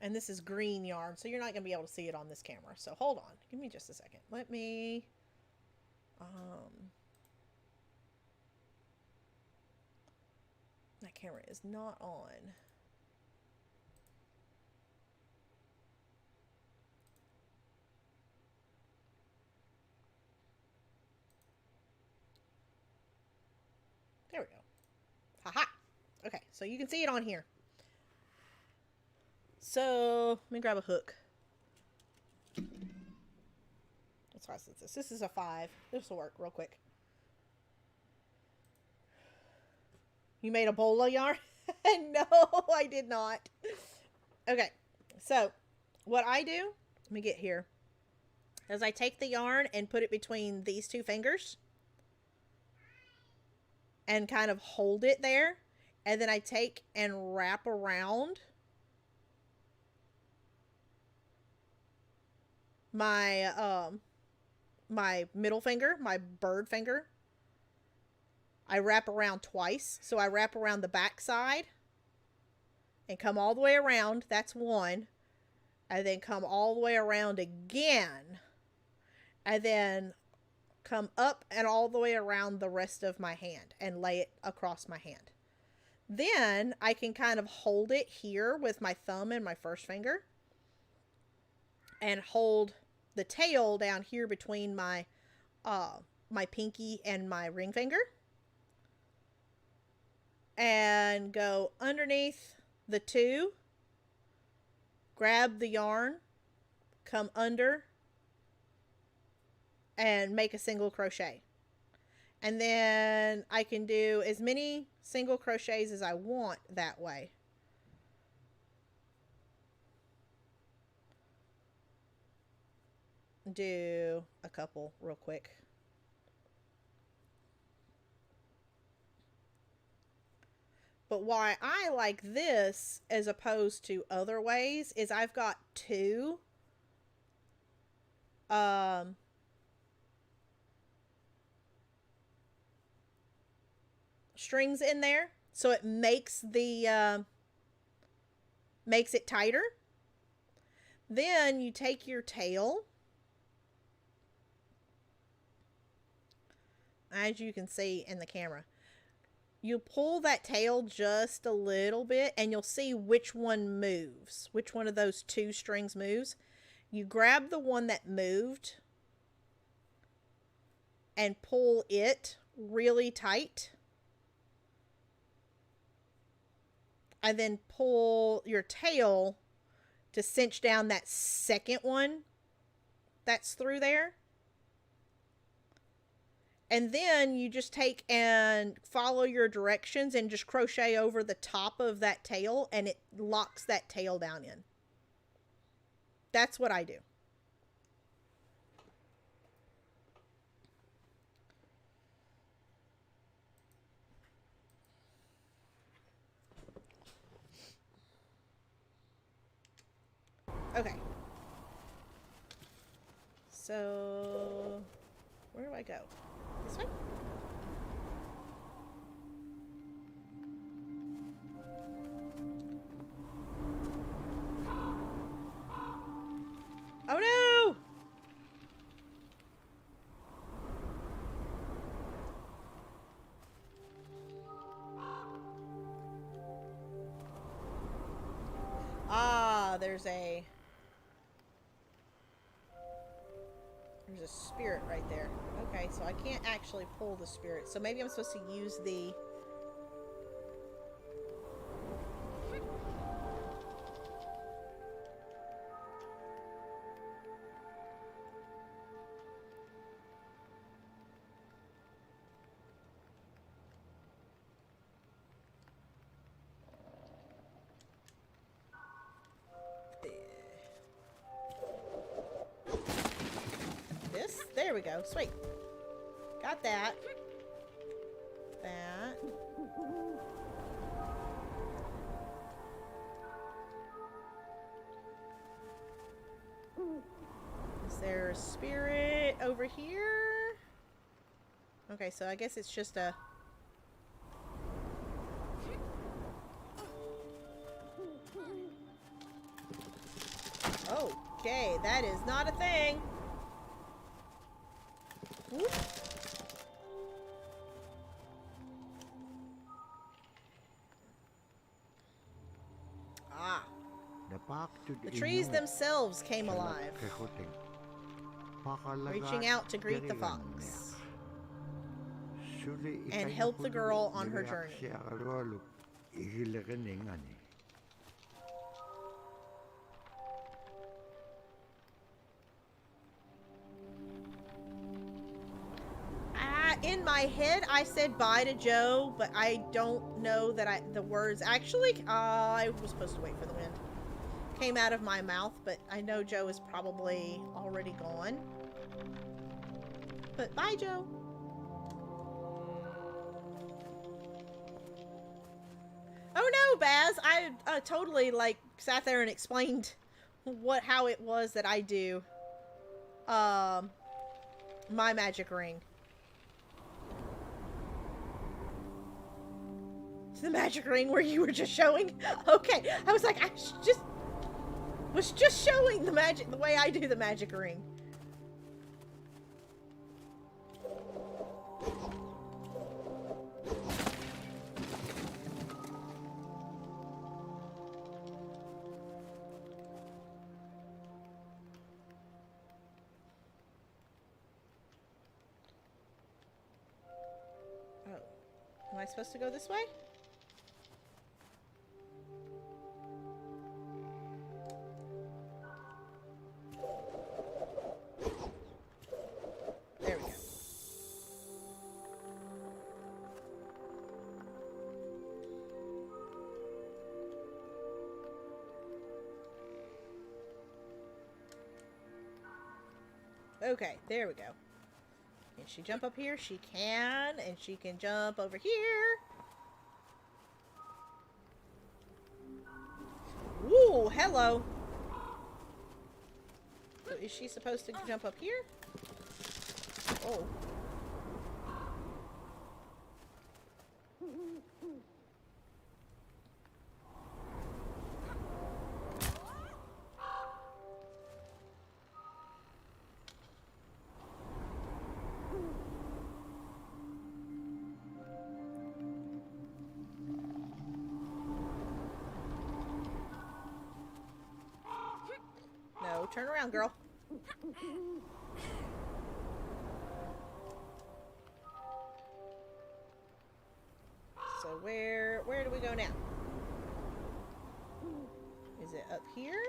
And this is green yarn, so you're not going to be able to see it on this camera. So hold on. Give me just a second. Let me... that camera is not on. There we go. Haha. Okay, so you can see it on here. So, let me grab a hook. Let's size is this? This is a 5. This will work real quick. You made a bola yarn? No, I did not. Okay, so what I do, let me get here, is I take the yarn and put it between these two fingers and kind of hold it there. And then I take and wrap around my my middle finger, my bird finger. I wrap around twice. So I wrap around the back side and come all the way around. That's one. And then come all the way around again. And then come up and all the way around the rest of my hand and lay it across my hand. Then I can kind of hold it here with my thumb and my first finger and hold the tail down here between my my pinky and my ring finger, and go underneath the two, grab the yarn, come under, and make a single crochet. And then I can do as many single crochets as I want that way. Do a couple real quick. But why I like this as opposed to other ways is I've got two strings in there, so it makes the makes it tighter. Then you take your tail, as you can see in the camera, you pull that tail just a little bit and you'll see which one moves, which one of those two strings moves. You grab the one that moved and pull it really tight, and then pull your tail to cinch down that second one that's through there. And then you just take and follow your directions and just crochet over the top of that tail, and it locks that tail down in. That's what I do. Okay. So, where do I go? This way? Oh no! Ah, there's a spirit right there. Okay, so I can't actually pull the spirit. So maybe I'm supposed to use the... this? There we go. Sweet. Got that. That. Is there a spirit over here? Okay, so I guess it's just a... Okay, that is not a thing. Whoop. Ah. The trees themselves came alive, reaching out to greet the fox and help the girl on her journey. In my head, I said bye to Joe, but I don't know that the words actually. I was supposed to wait for the wind. Came out of my mouth, but I know Joe is probably already gone. But bye, Joe. Oh no, Baz! I totally like sat there and explained how it was that I do my magic ring. The magic ring where you were just showing. Okay, I was like, I was just showing the way I do the magic ring. Oh, am I supposed to go this way? Okay, there we go. Can she jump up here? She can, and she can jump over here. Ooh, hello. So is she supposed to jump up here? Oh. No, turn around, girl. So where do we go now? Is it up here?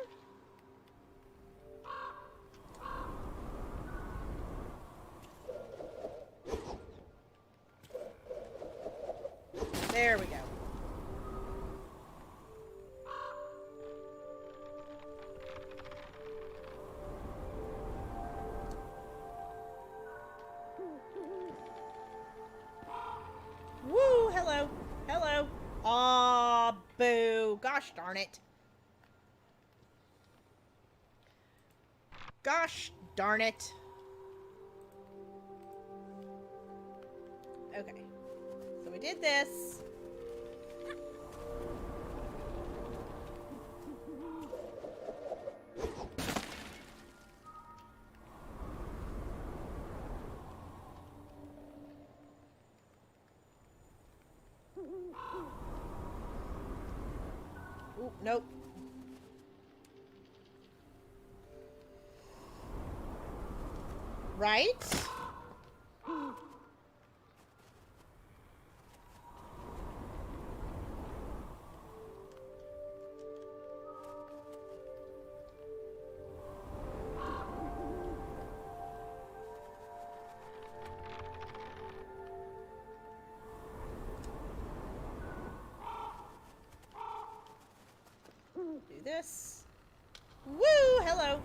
There we go. Woo! Hello. Hello. Aw, boo. Gosh darn it. Gosh darn it. Okay. So we did this. Ooh, nope. Right? Do this. Woo! Hello.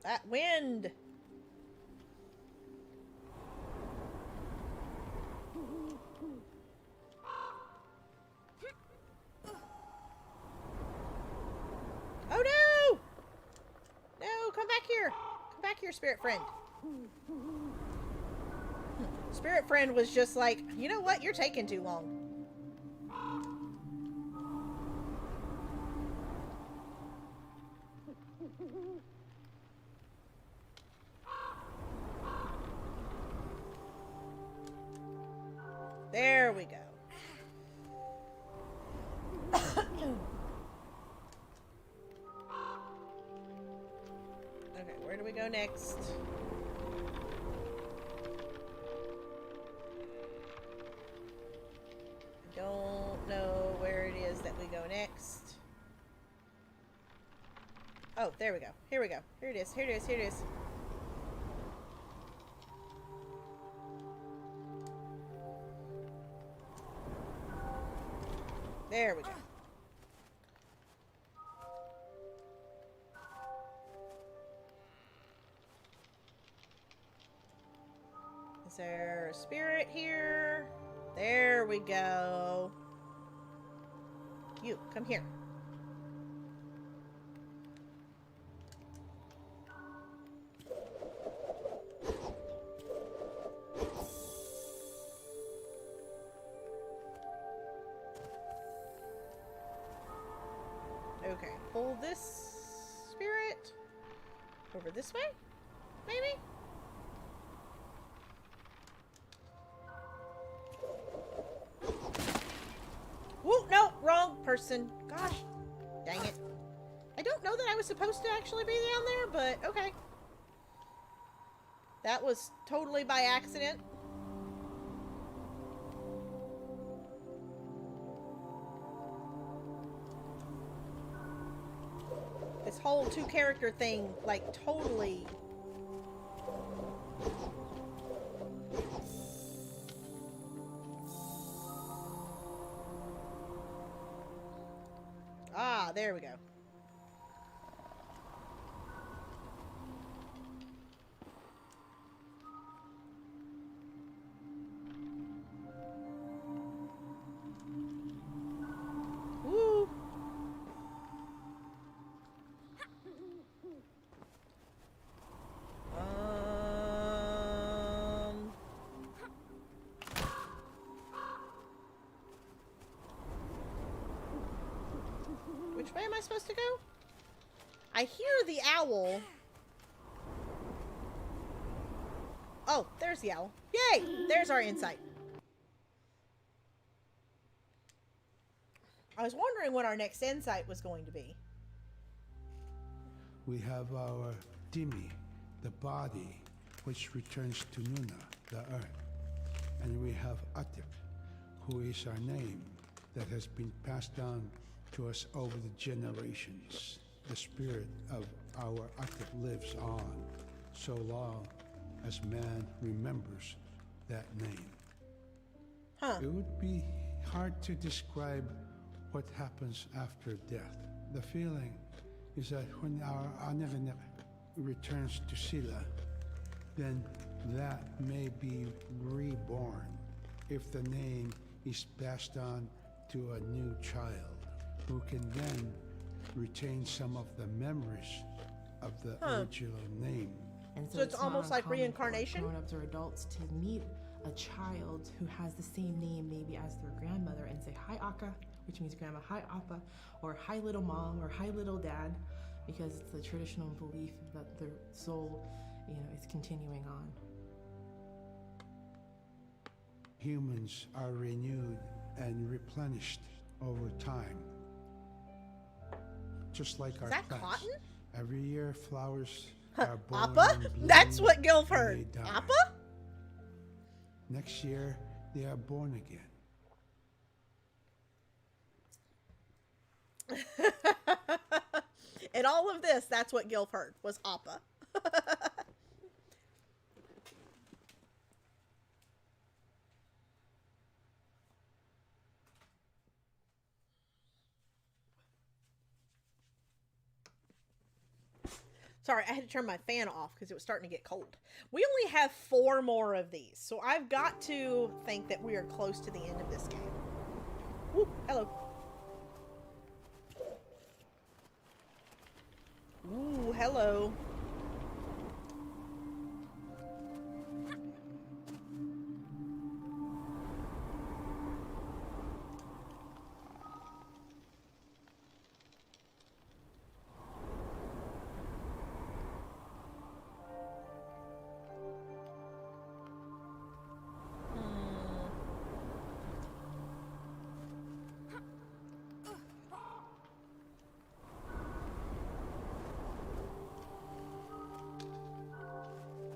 That wind. Oh no! No, come back here. Come back here, spirit friend. Spirit friend was just like, you know what? You're taking too long. There we go. Okay, where do we go next? I don't know where it is that we go next. Oh, there we go. Here we go. Here it is. Here it is. Here it is. There we go. Is there a spirit here? There we go. You, come here. Okay, pull this spirit over this way, maybe? Whoa, no, wrong person. Gosh, dang it. I don't know that I was supposed to actually be down there, but okay. That was totally by accident. This whole two-character thing, like, totally... Ah, there we go. Woo! Which way am I supposed to go? I hear the owl. Oh, there's the owl. Yay! There's our insight. I was wondering what our next insight was going to be. We have our Dimi, the body, which returns to Nuna, the earth. And we have Atif, who is our name that has been passed down to us over the generations. The spirit of our Atif lives on so long as man remembers that name. Huh. It would be hard to describe what happens after death. The feeling is that when our Aneganek returns to Sila, then that may be reborn if the name is passed on to a new child who can then retain some of the memories of the original name. And So it's not almost like uncommon for reincarnation? grown-ups or adults to meet a child who has the same name maybe as their grandmother and say, "Hi, Akka," which means grandma, "Hi, Appa," or "Hi, little mom," or "Hi, little dad," because it's the traditional belief that their soul, is continuing on. Humans are renewed and replenished over time. Just like our that plants. cotton? Every year flowers are born Appa? and bloom, That's what Gilf and heard. they die. Appa? Next year they are born again. In all of this, that's what Gilf heard, was Appa. Sorry, I had to turn my fan off because it was starting to get cold. We only have 4 more of these, so I've got to think that we are close to the end of this game. Woo, hello. Ooh, hello.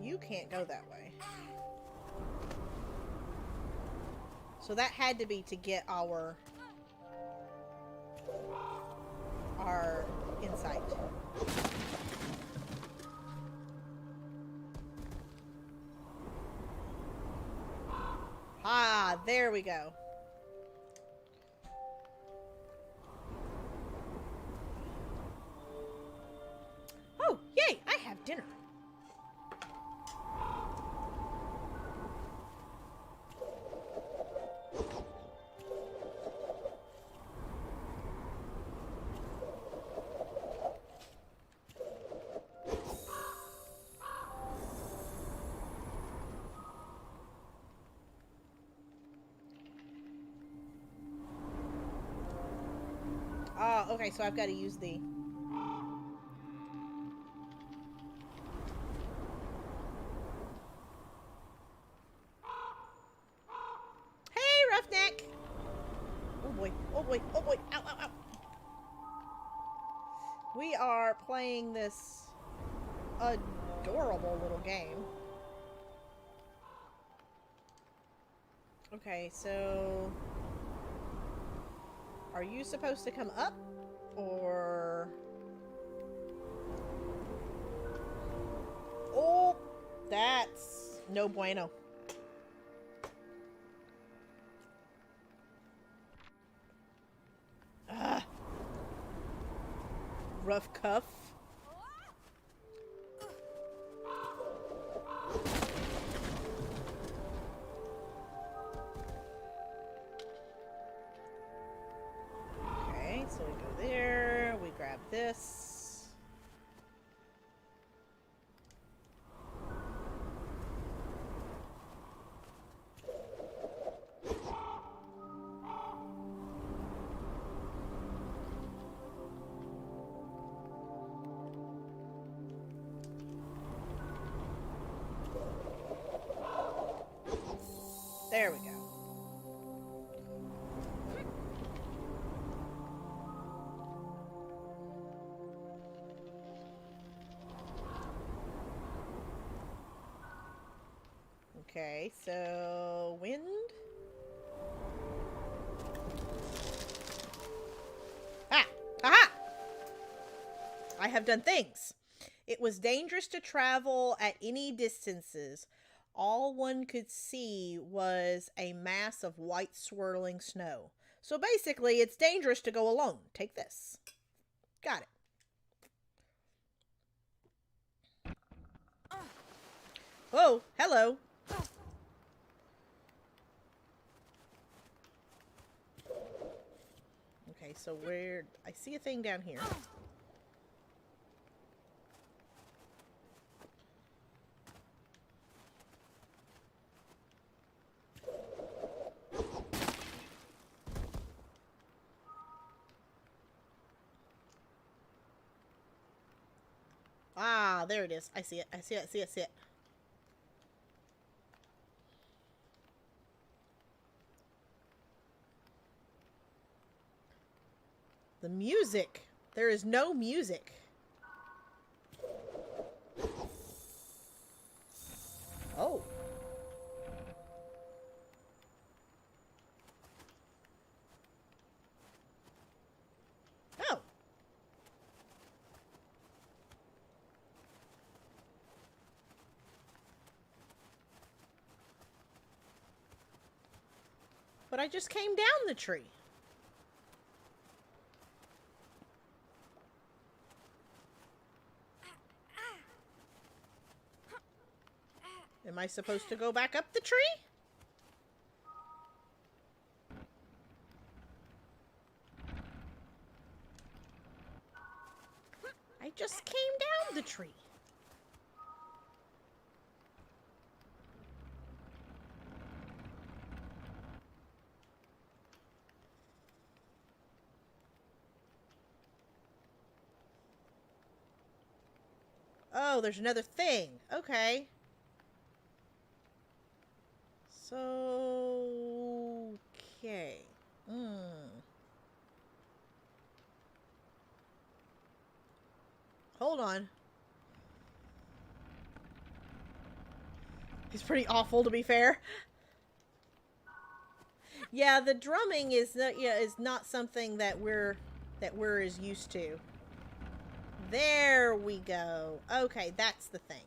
You can't go that way. So that had to be to get our insight. Ah, there we go. Oh, yay, I have dinner. Okay, so I've got to use the... Hey, Roughneck! Oh boy, oh boy, oh boy, ow, ow, ow. We are playing this adorable little game. Okay, so... Are you supposed to come up? Or... Oh, that's no bueno. Ugh. Rough cuff. Okay, so we go there, we grab this. There we go. Okay, so wind. Ah! Aha! I have done things. It was dangerous to travel at any distances all one could see was a mass of white swirling snow. So basically, it's dangerous to go alone. Take this. Got it. Whoa, hello. Okay, so where... I see a thing down here. Ah, there it is. I see it. I see it. I see it. I see it. The music. There is no music. Oh. Oh. But I just came down the tree. Am I supposed to go back up the tree? I just came down the tree. Oh, there's another thing. Okay. So... Okay. Hold on. He's pretty awful, to be fair. Yeah, the drumming is not something that we're as used to. There we go. Okay, that's the thing.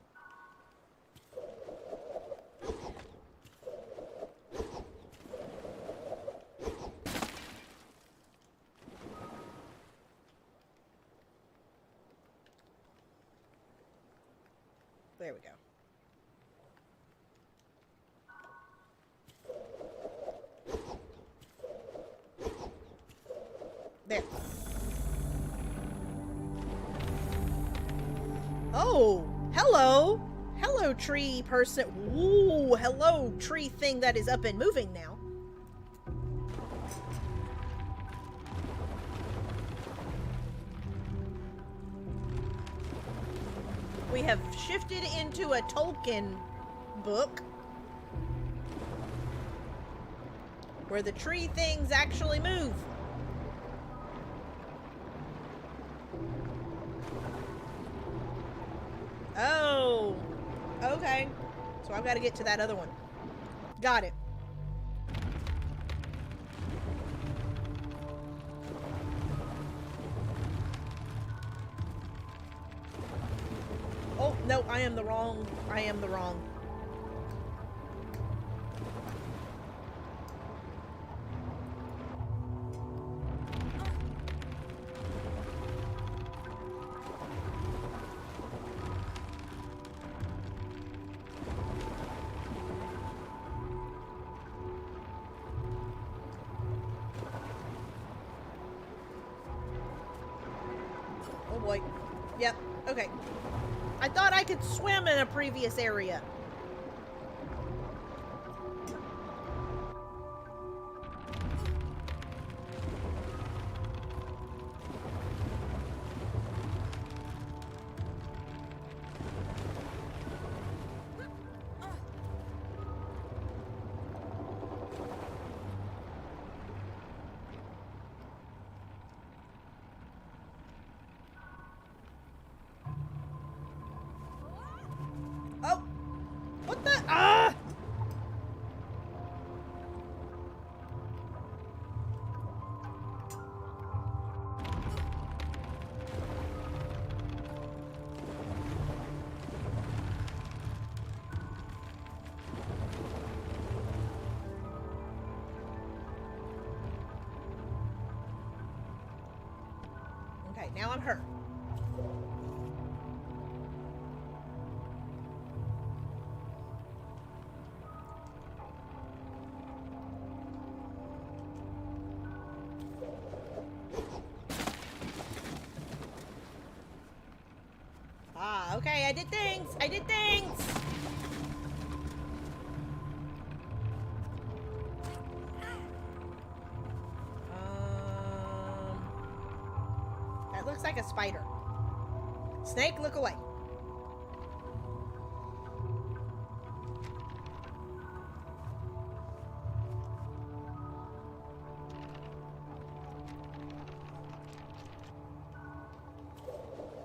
There we go. There. Oh, hello. Hello, tree person. Ooh, hello, tree thing that is up and moving now. We have shifted into a Tolkien book where the tree things actually move. Oh, okay. So I've got to get to that other one. Got it. Oh, no, I am the wrong. Oh boy. Yep, okay. I thought I could swim in a previous area. Oh, Okay, now I'm hurt. Ah, okay, I did things! I did things! That looks like a spider. Snake, look away.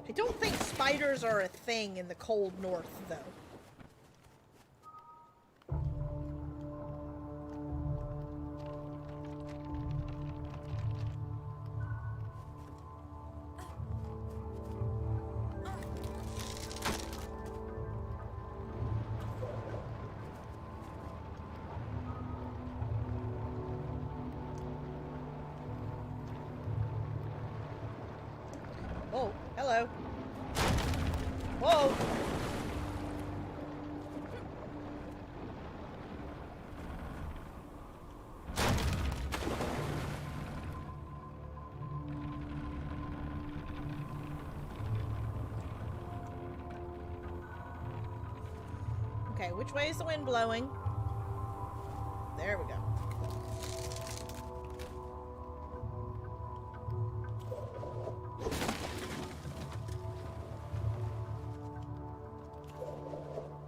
I don't think spiders are a thing in the cold north, though. Oh, hello. Whoa! Okay, which way is the wind blowing? There we go.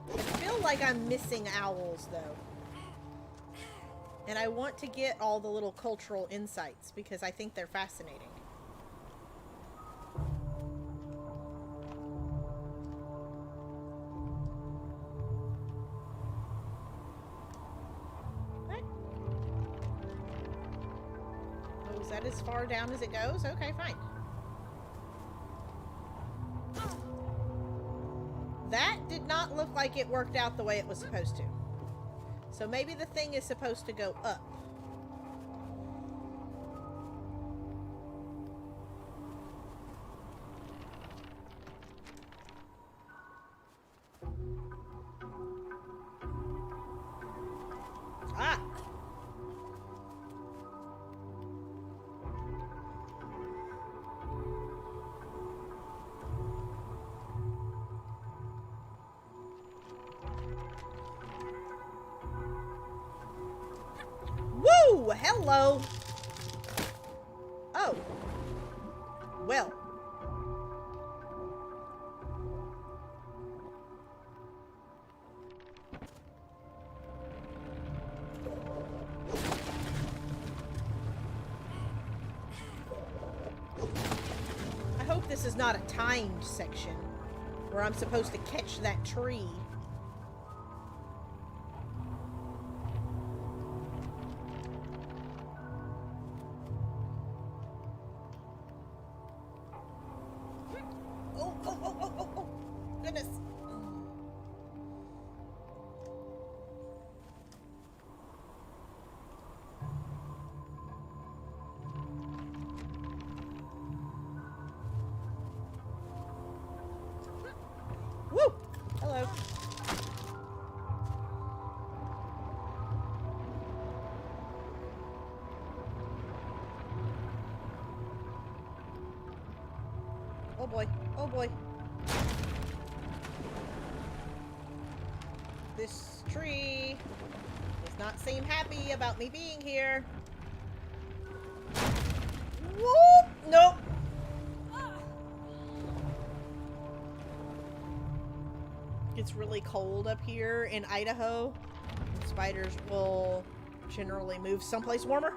I feel like I'm missing owls, though. And I want to get all the little cultural insights because I think they're fascinating. What? Oh, is that as far down as it goes? Okay, fine. That did not look like it worked out the way it was supposed to. So maybe the thing is supposed to go up. Ah! Woo! Hello! Oh. Well. I hope this is not a timed section where I'm supposed to catch that tree. Oh, goodness. Woo! Hello. Oh boy. Oh boy. This tree does not seem happy about me being here. Whoop! Nope. It's really cold up here in Idaho. Spiders will generally move someplace warmer.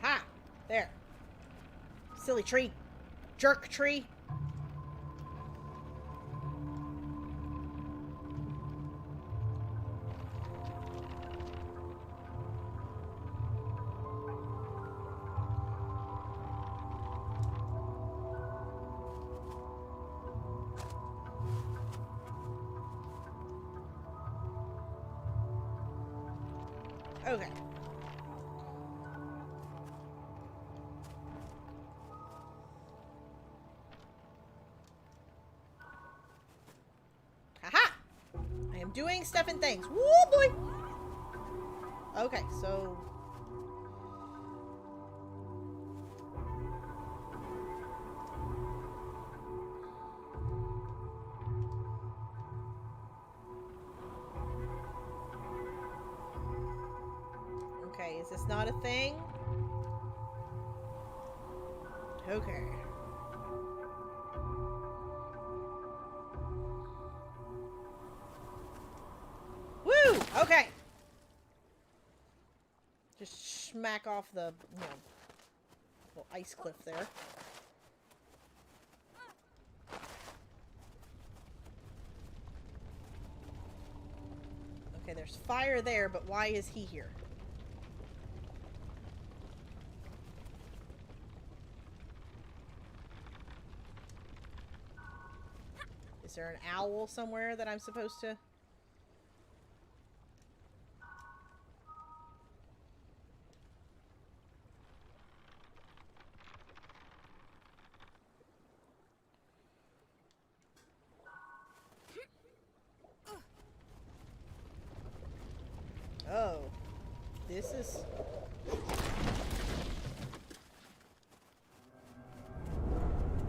Aha! There. Silly tree. Jerk tree. Okay. Haha! I am doing stuff and things. Woo boy! Okay, so... Okay, is this not a thing? Okay. Woo! Okay. Just smack off the, little ice cliff there. Okay, there's fire there, but why is he here? Is there an owl somewhere that I'm supposed to... Oh. This is...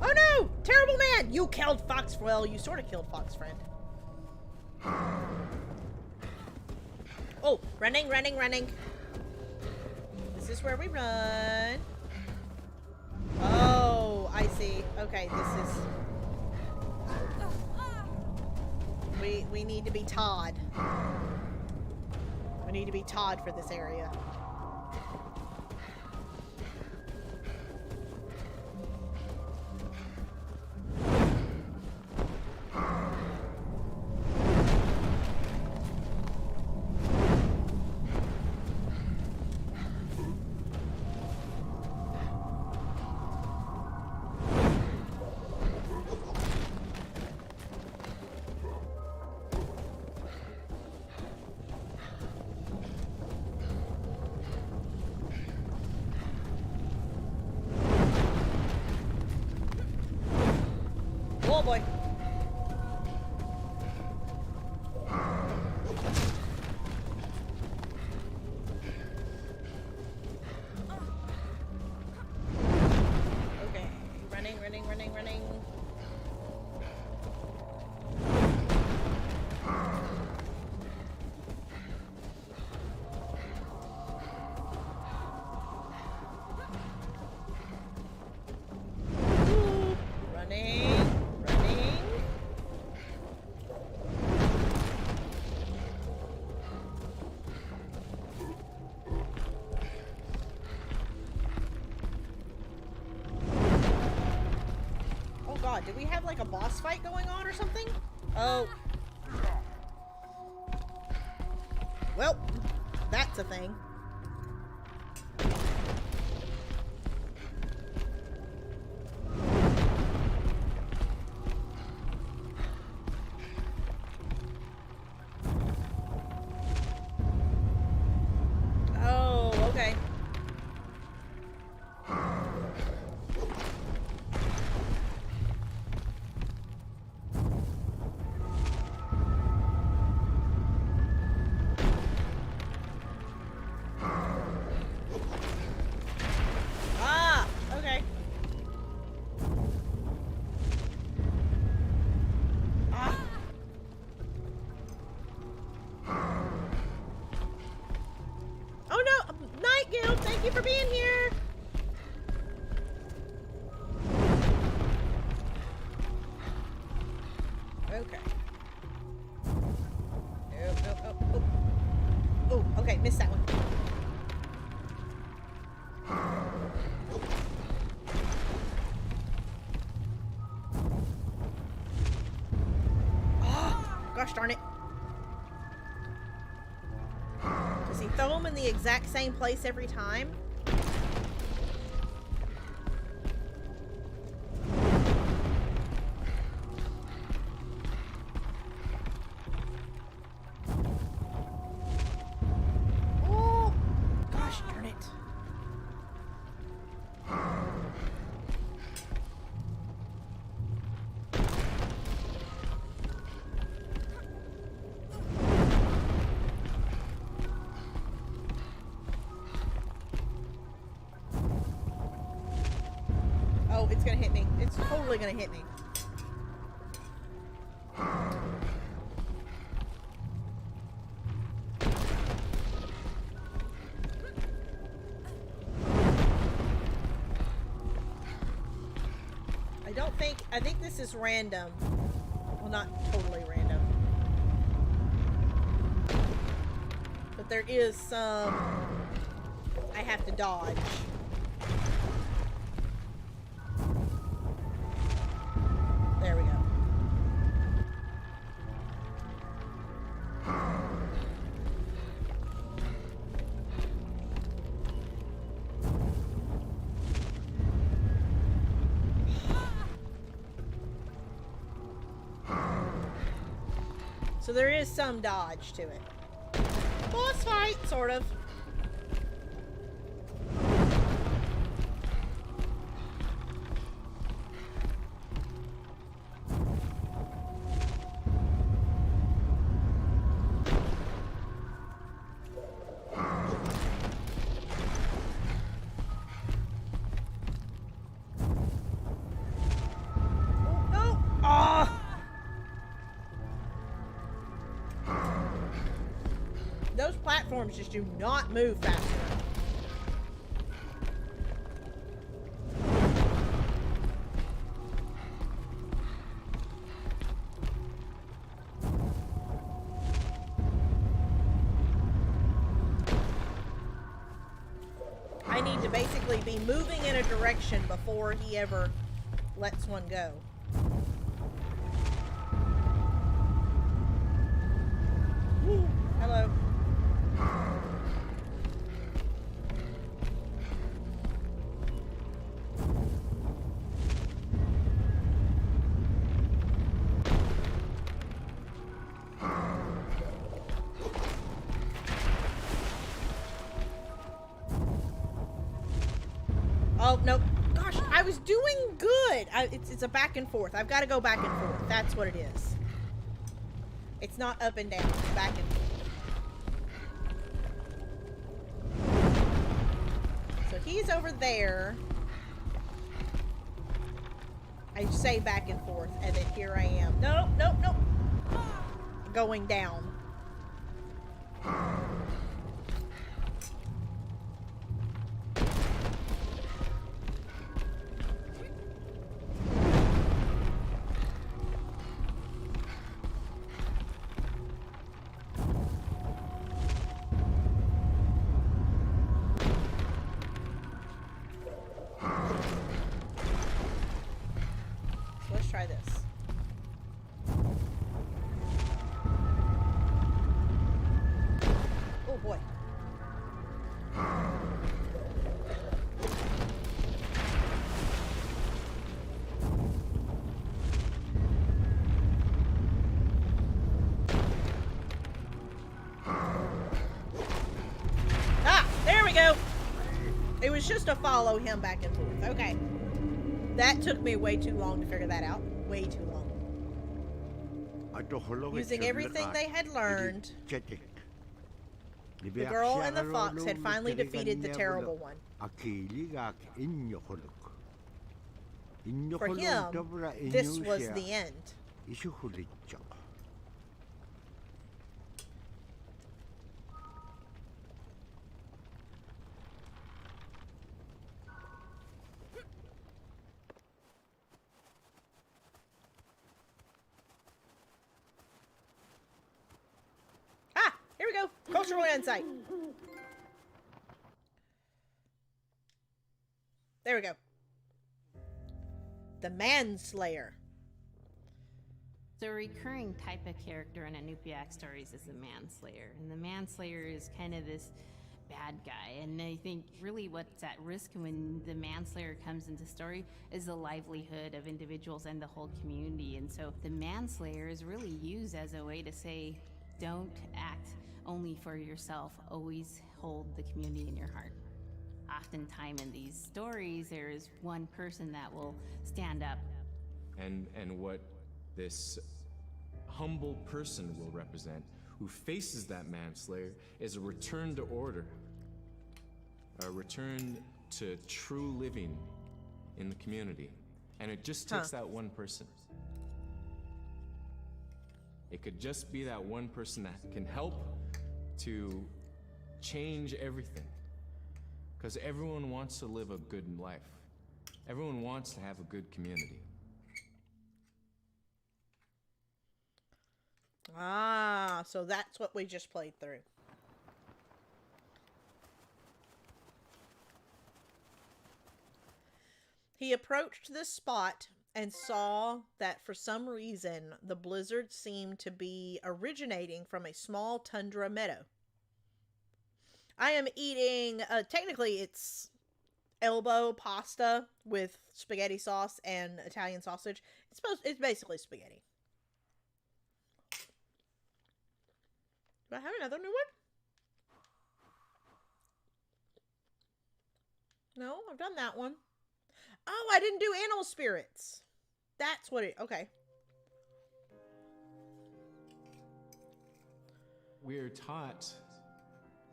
Oh no! Terrible man! You killed Fox. Well, you sort of killed Fox Friend. Oh, running, running, running. This is where we run. Oh, I see. Okay, this is... We need to be Todd. We need to be Todd for this area. Oh boy. Okay, running, running, running, running. Ooh, running. Did we have like a boss fight going on or something? Oh. Well, that's a thing. Oh, okay. you for being here. Okay. Oh, okay, missed that one. Oh, gosh darn it. Does he throw them in the exact same place every time? Oh. Oh, it's gonna hit me. It's totally gonna hit me. I think this is random. Well, not totally random. But there is some I have to dodge. There we go. So there is some dodge to it. Boss fight, sort of. Those platforms just do not move fast enough. I need to basically be moving in a direction before he ever lets one go. Woo. Hello. Oh, nope. Gosh, I was doing good. It's a back and forth. I've got to go back and forth. That's what it is. It's not up and down. It's back and forth. So he's over there. I say back and forth, and then here I am. Nope, nope, nope. Going down. Let's try this. Oh boy. Ah, there we go. It was just to follow him back and forth. Okay. That took me way too long to figure that out. Way too long. Using everything they had learned, the girl and the fox had finally defeated the terrible one. For him, this was the end. Here we go. Cultural insight. There we go. The Manslayer. So a recurring type of character in Anupiak stories is the Manslayer. And the Manslayer is kind of this bad guy. And I think really what's at risk when the Manslayer comes into story is the livelihood of individuals and the whole community. And so the Manslayer is really used as a way to say, don't act only for yourself. Always hold the community in your heart. Oftentimes in these stories, there is one person that will stand up. And what this humble person will represent, who faces that manslayer, is a return to order. A return to true living in the community. And it just takes that one person. It could just be that one person that can help to change everything. Because everyone wants to live a good life. Everyone wants to have a good community. Ah, so that's what we just played through. He approached this spot and saw that for some reason the blizzard seemed to be originating from a small tundra meadow. I am eating, technically it's elbow pasta with spaghetti sauce and Italian sausage. It's basically spaghetti. Do I have another new one? No, I've done that one. Oh, I didn't do animal spirits. That's what it... Okay. We're taught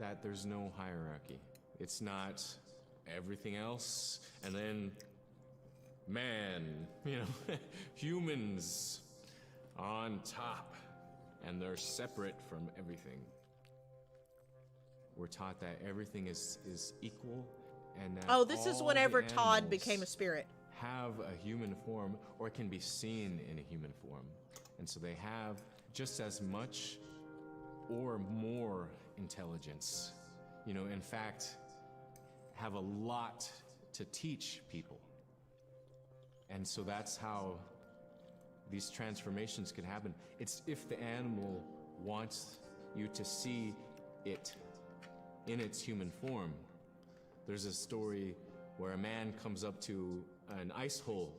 that there's no hierarchy. It's not everything else, and then man, humans on top, and they're separate from everything. We're taught that everything is equal, and that oh, this is all whenever the Todd animals became a spirit. have a human form, or can be seen in a human form. And so they have just as much or more intelligence. In fact, have a lot to teach people. And so that's how these transformations can happen. It's if the animal wants you to see it in its human form. There's a story where a man comes up to an ice hole,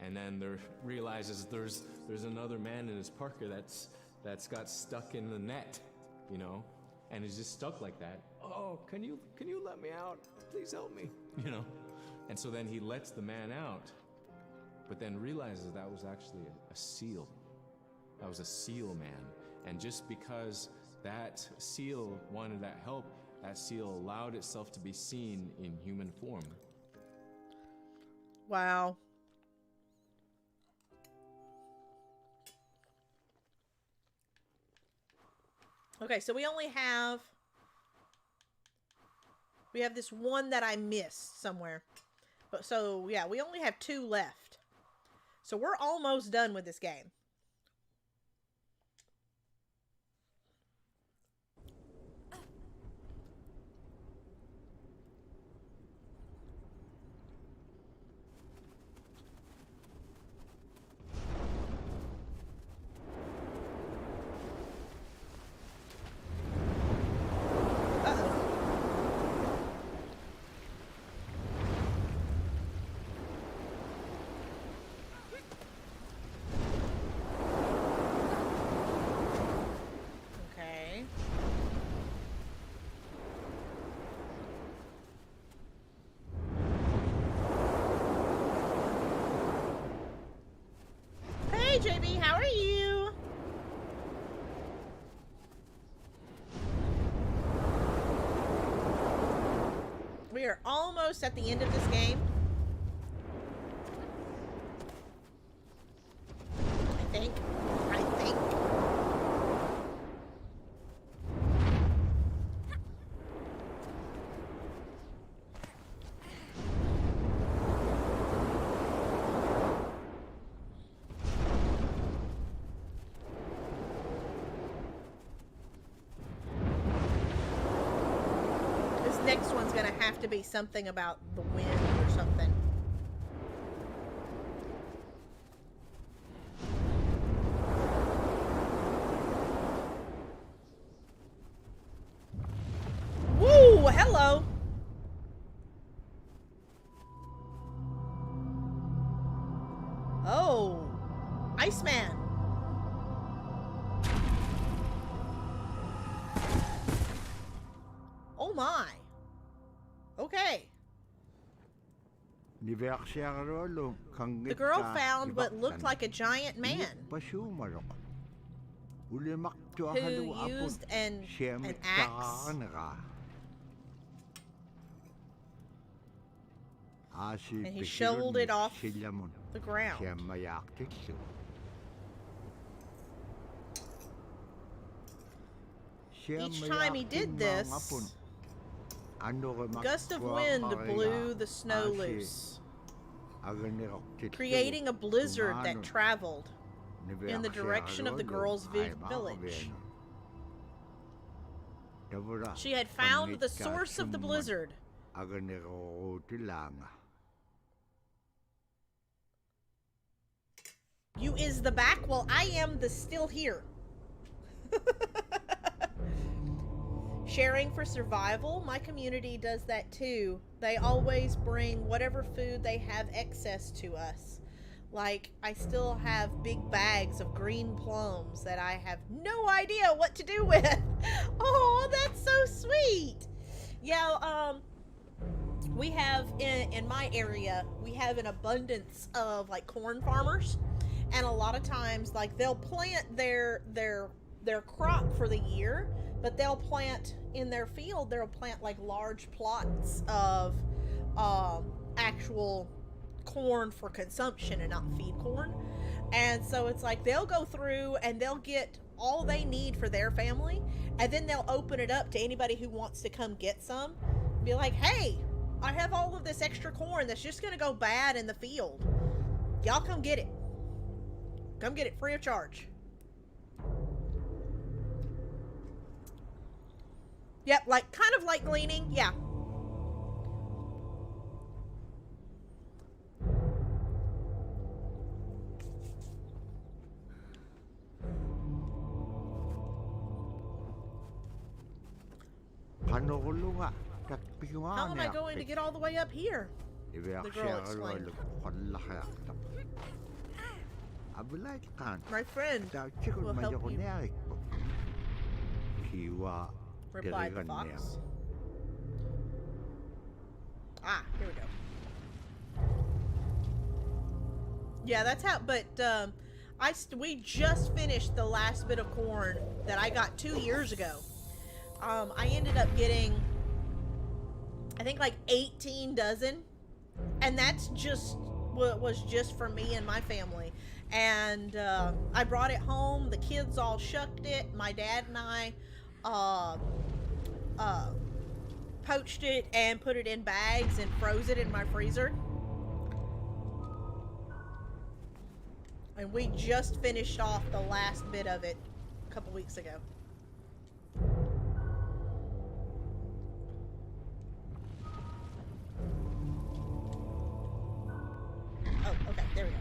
and then realizes there's another man in his parka that's got stuck in the net, and is just stuck like that. Oh, can you let me out? Please help me, And so then he lets the man out, but then realizes that was actually a seal. That was a seal man. And just because that seal wanted that help, that seal allowed itself to be seen in human form. Wow. Okay, so we have this one that I missed somewhere. But so yeah, we only have 2 left. So we're almost done with this game. Hey JB, how are you? We are almost at the end of this game. I think. Next one's gonna have to be something about the wind or something. Woo! Hello! Oh! Iceman! Oh my! Okay. The girl found what looked like a giant man who used an axe. And he shoveled it off the ground. Each time he did this, a gust of wind blew the snow loose, creating a blizzard that traveled in the direction of the girl's village. She had found the source of the blizzard. You is the back? Well, I am the still here. Sharing for survival. My community does that too. They always bring whatever food they have excess to us. Like, I still have big bags of green plums that I have no idea what to do with. Oh, that's so sweet. Yeah, we have in my area, we have an abundance of like corn farmers, and a lot of times like they'll plant their crop for the year, but they'll plant in their field, they'll plant like large plots of actual corn for consumption and not feed corn. And so it's like they'll go through and they'll get all they need for their family, and then they'll open it up to anybody who wants to come get some. Be like, hey, I have all of this extra corn that's just gonna go bad in the field. Y'all come get it. Come get it free of charge. Yep, like kind of like gleaning, yeah. How am I going to get all the way up here? The girl explained. My friend will help you, replied the fox. Ah, here we go. Yeah, that's how, but we just finished the last bit of corn that I got 2 years ago. I ended up getting, I think like 18 dozen, and that's just what was just for me and my family. And I brought it home. The kids all shucked it. My dad and I poached it and put it in bags and froze it in my freezer. And we just finished off the last bit of it a couple weeks ago. Oh, okay, there we go.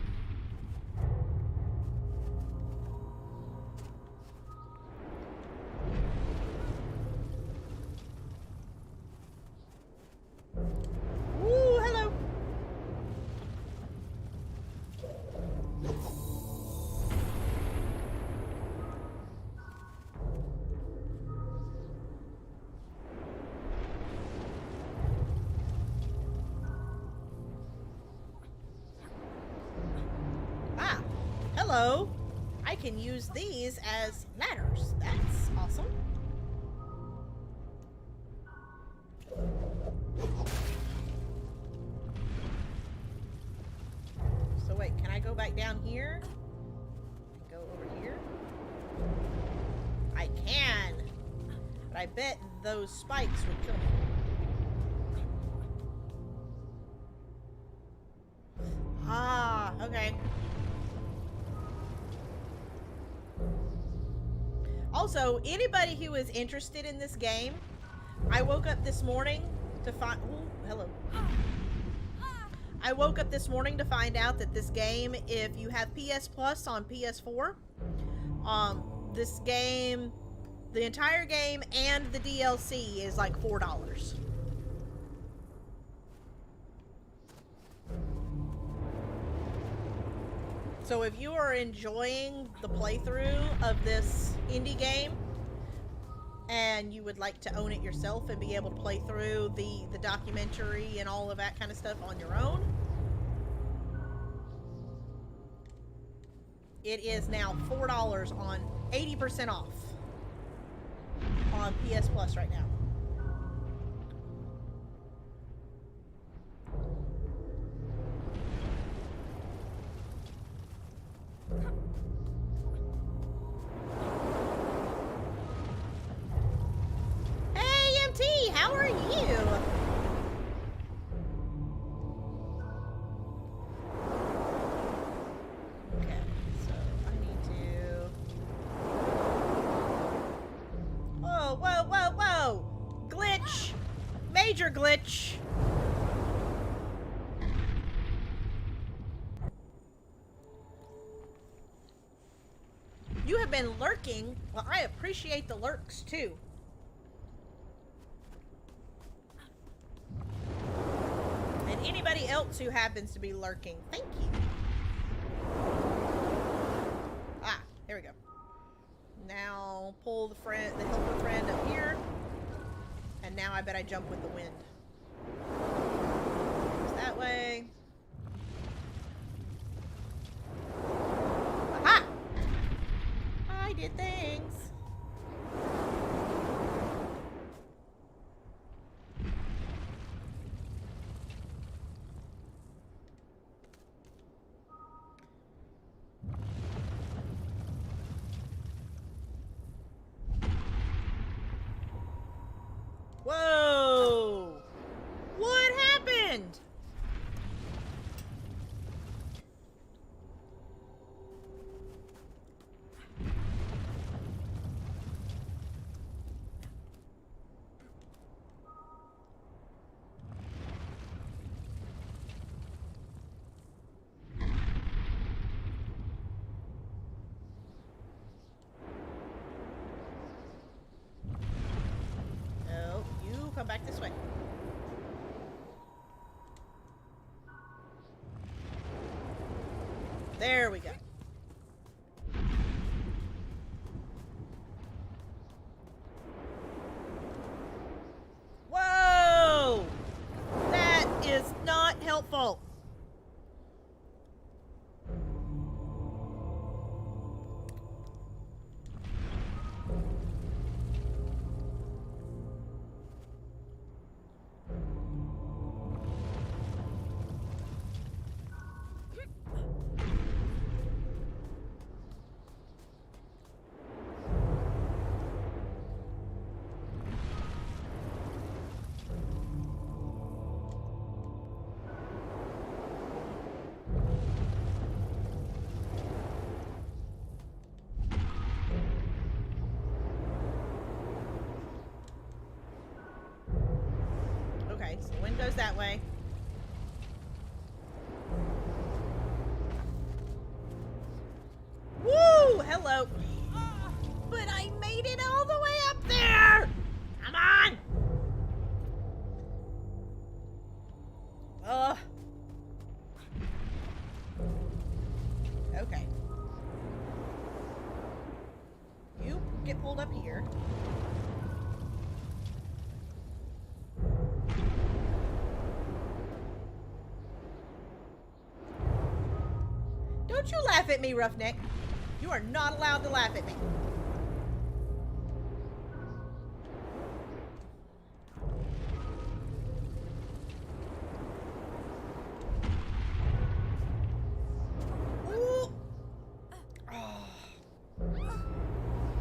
Ooh, hello. Ah, hello. I can use these as ladders. That's awesome. So wait, can I go back down here? Go over here? I can. But I bet those spikes would kill me. Ah, okay. Also, anybody who is interested in this game, I woke up this morning to find... Ooh, hello. I woke up this morning to find out that this game, if you have PS Plus on PS4, this game, the entire game and the DLC is like $4. So if you are enjoying the playthrough of this indie game and you would like to own it yourself and be able to play through the documentary and all of that kind of stuff on your own, it is now $4 on 80% off on PS Plus right now. major glitch. You have been lurking. Well, I appreciate the lurks too. And anybody else who happens to be lurking, thank you. Ah, there we go. Now pull the helper friend up here. And now I bet I jump with the wind. Goes that way. Aha! I did things. Whoa! What happened? No, you come back this way. There we go. Whoa! That is not helpful. Okay, so the wind goes that way. Woo! Hello. But I made it all the way up there! Come on! Okay. You get pulled up here. Don't you laugh at me, Roughneck. You are not allowed to laugh at me. Ooh. Oh.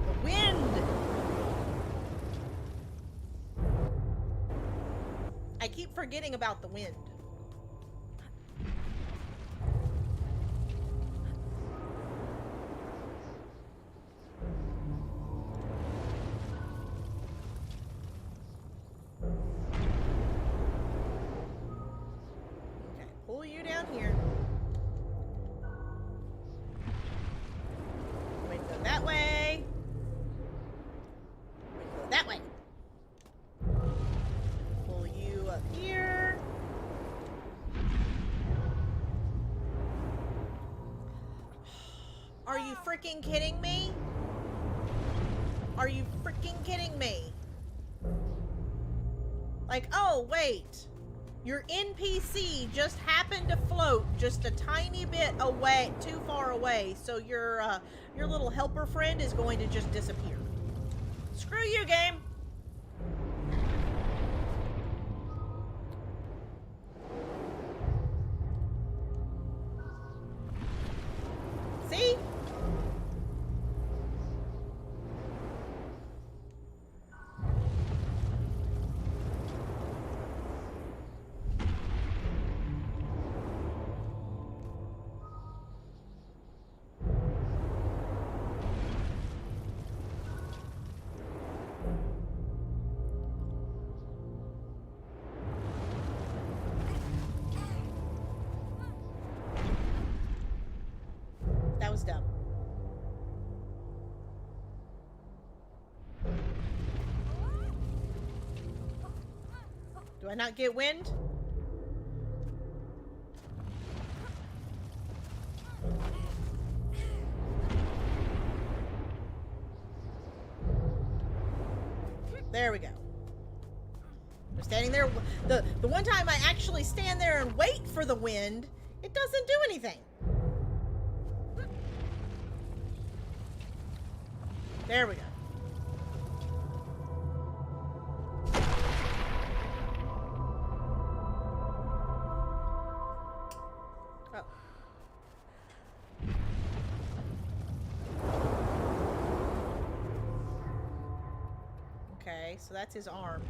The wind. I keep forgetting about the wind. Pull you down here. Wind go that way. Wind go that way. Pull you up here. Are you freaking kidding me? Are you freaking kidding me? Like, oh, wait. Your NPC just happened to float just a tiny bit away, too far away, so your little helper friend is going to just disappear. Screw you, game! See? Do I not get wind? There we go. I'm standing there. The one time I actually stand there and wait for the wind, it doesn't do anything. There we go. Oh. Okay, so that's his arm.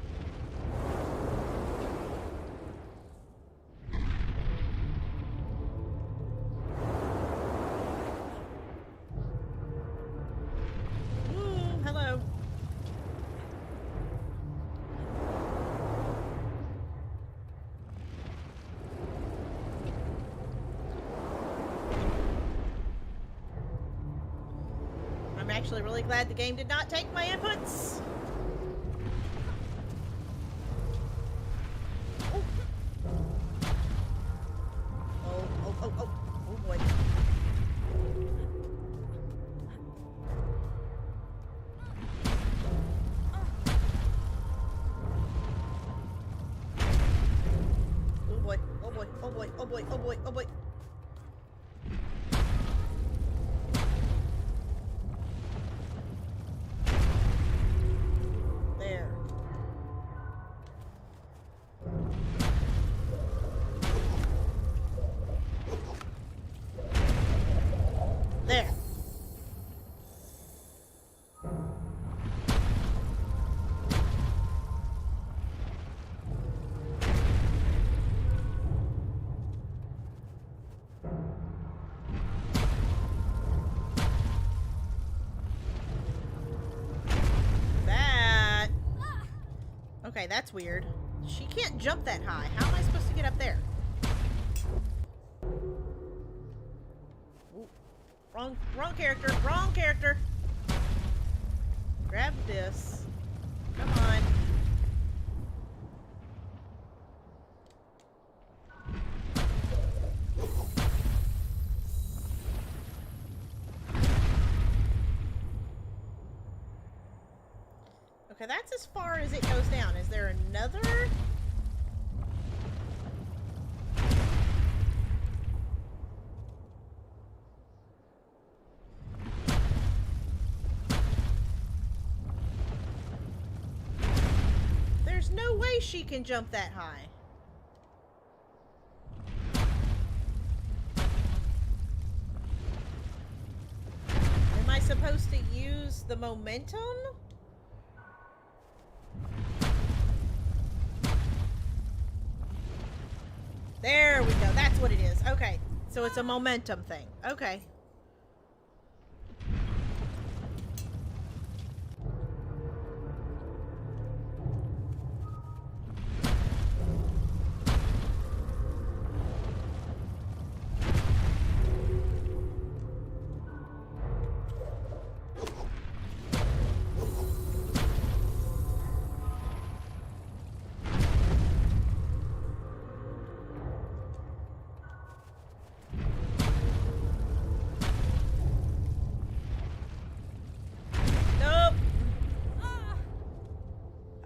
Hello. I'm actually really glad the game did not take my inputs. Oh boy. Oh boy, oh boy, oh boy, oh boy, oh boy, oh boy. There. There. That. Okay, that's weird. She can't jump that high. How am I supposed to get up there? Ooh. Wrong character. Wrong character. Grab this. Come on. Okay, that's as far as it goes down. Is there another? There's no way she can jump that high. Am I supposed to use the momentum? There we go. That's what it is. Okay. So it's a momentum thing. Okay.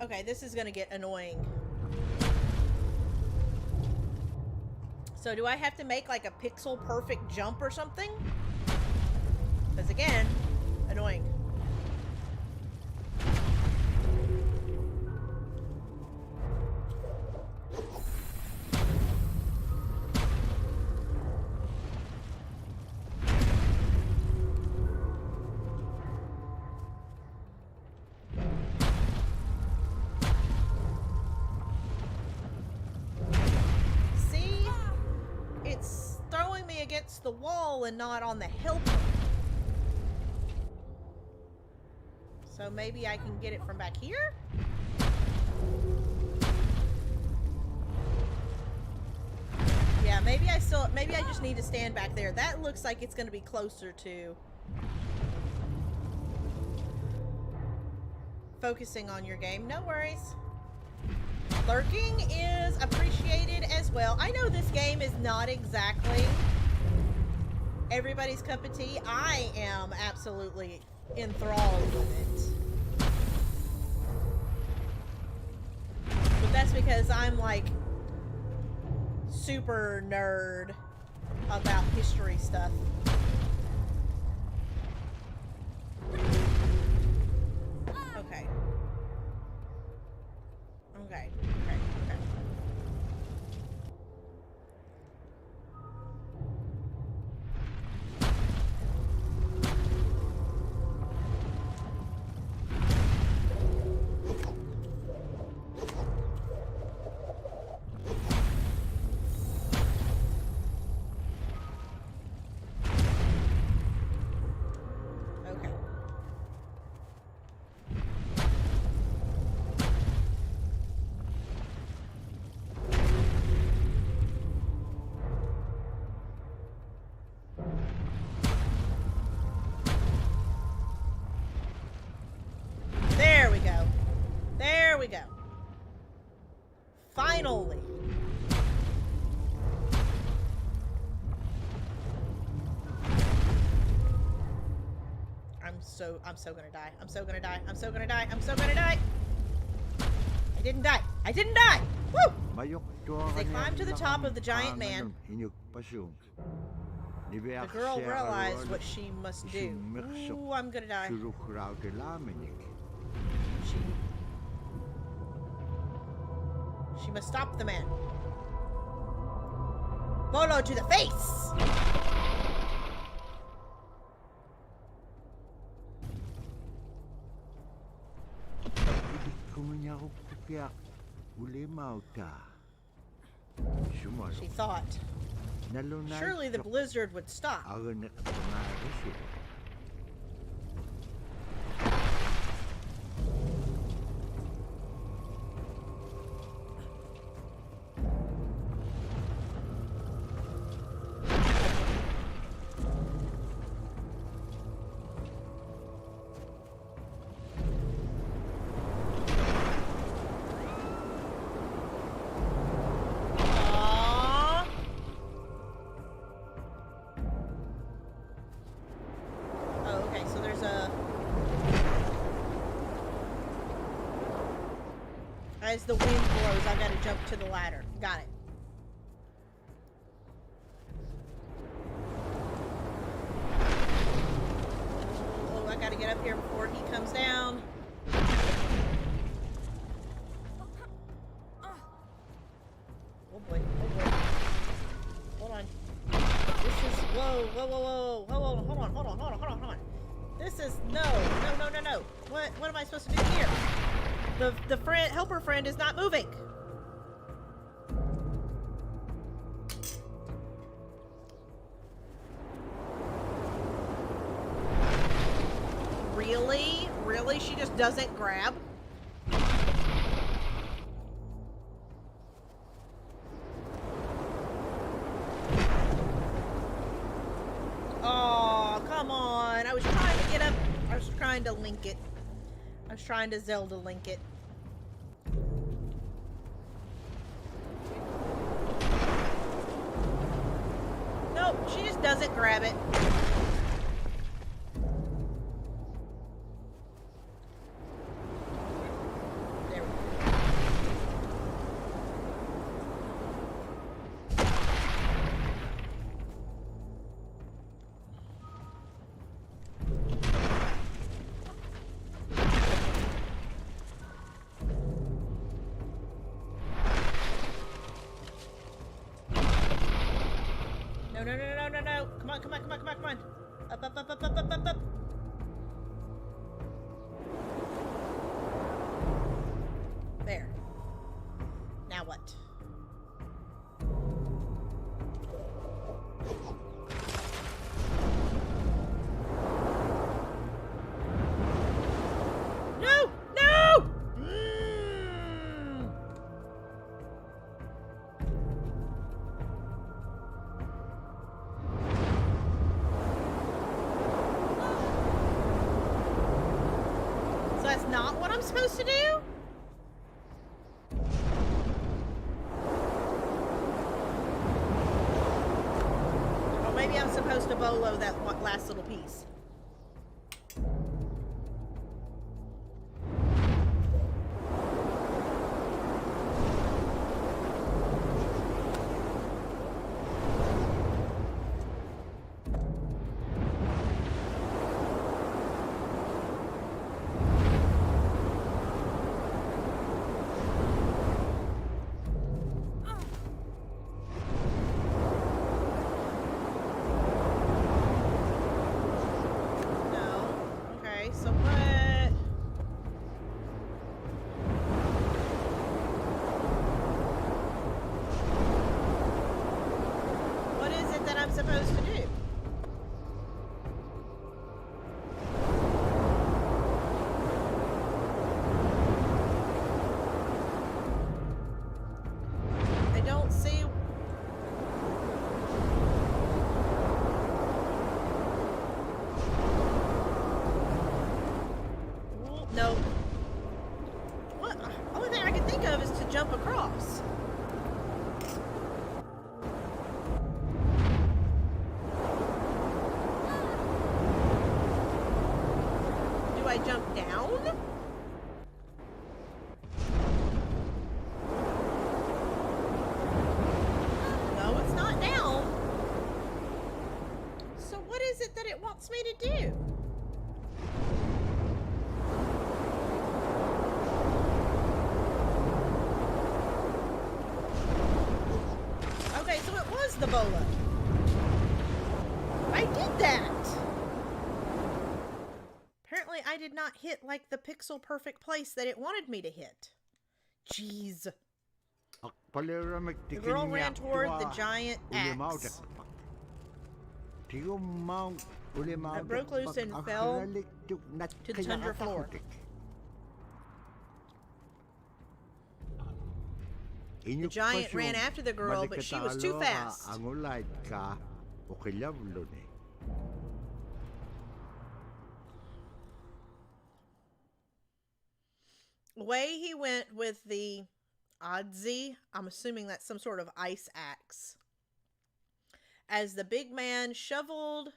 Okay, this is gonna get annoying. So do I have to make like a pixel perfect jump or something? Because again, annoying. Against the wall and not on the helper. So maybe I can get it from back here? Yeah, maybe I just need to stand back there. That looks like it's going to be closer to focusing on your game. No worries. lurking is appreciated as well. I know this game is not exactly everybody's cup of tea. I am absolutely enthralled with it. But that's because I'm like super nerd about history stuff. Okay. Okay. There we go. Finally. I'm so gonna die. I'm so gonna die. I'm so gonna die. I'm so gonna die. I didn't die. I didn't die. Woo! As they climbed to the top of the giant man, the girl realized what she must do. Ooh, I'm gonna die. She must stop the man. Bolo to the face! She thought, surely the blizzard would stop. As the wind blows, I gotta jump to the ladder. Got it. Oh, I gotta get up here before he comes down. Oh boy, oh boy. Hold on. This is, whoa. Hold on. This is, no. What am I supposed to do here? The helper friend is not moving. Really? Really? She just doesn't grab? Oh, come on. I was trying to get up. I was trying to link it. I was trying to Zelda link it. Nope, she just doesn't grab it. There we go. No. Come on. Up. There. Now what? No! That's not what I'm supposed to do? maybe I'm supposed to bolo that last little piece. Supposed to do? I don't see. No. What? Only thing I can think of is to jump across. I jump down? No, it's not down. So what is it that it wants me to do? Okay, so it was the bolo. I did that. I did not hit like the pixel perfect place that it wanted me to hit. Jeez. The girl ran toward the giant axe. It broke loose and fell to the tundra floor. The giant ran after the girl, but she was too fast. Away he went with the Odzi. I'm assuming that's some sort of ice axe. As the big man shoveled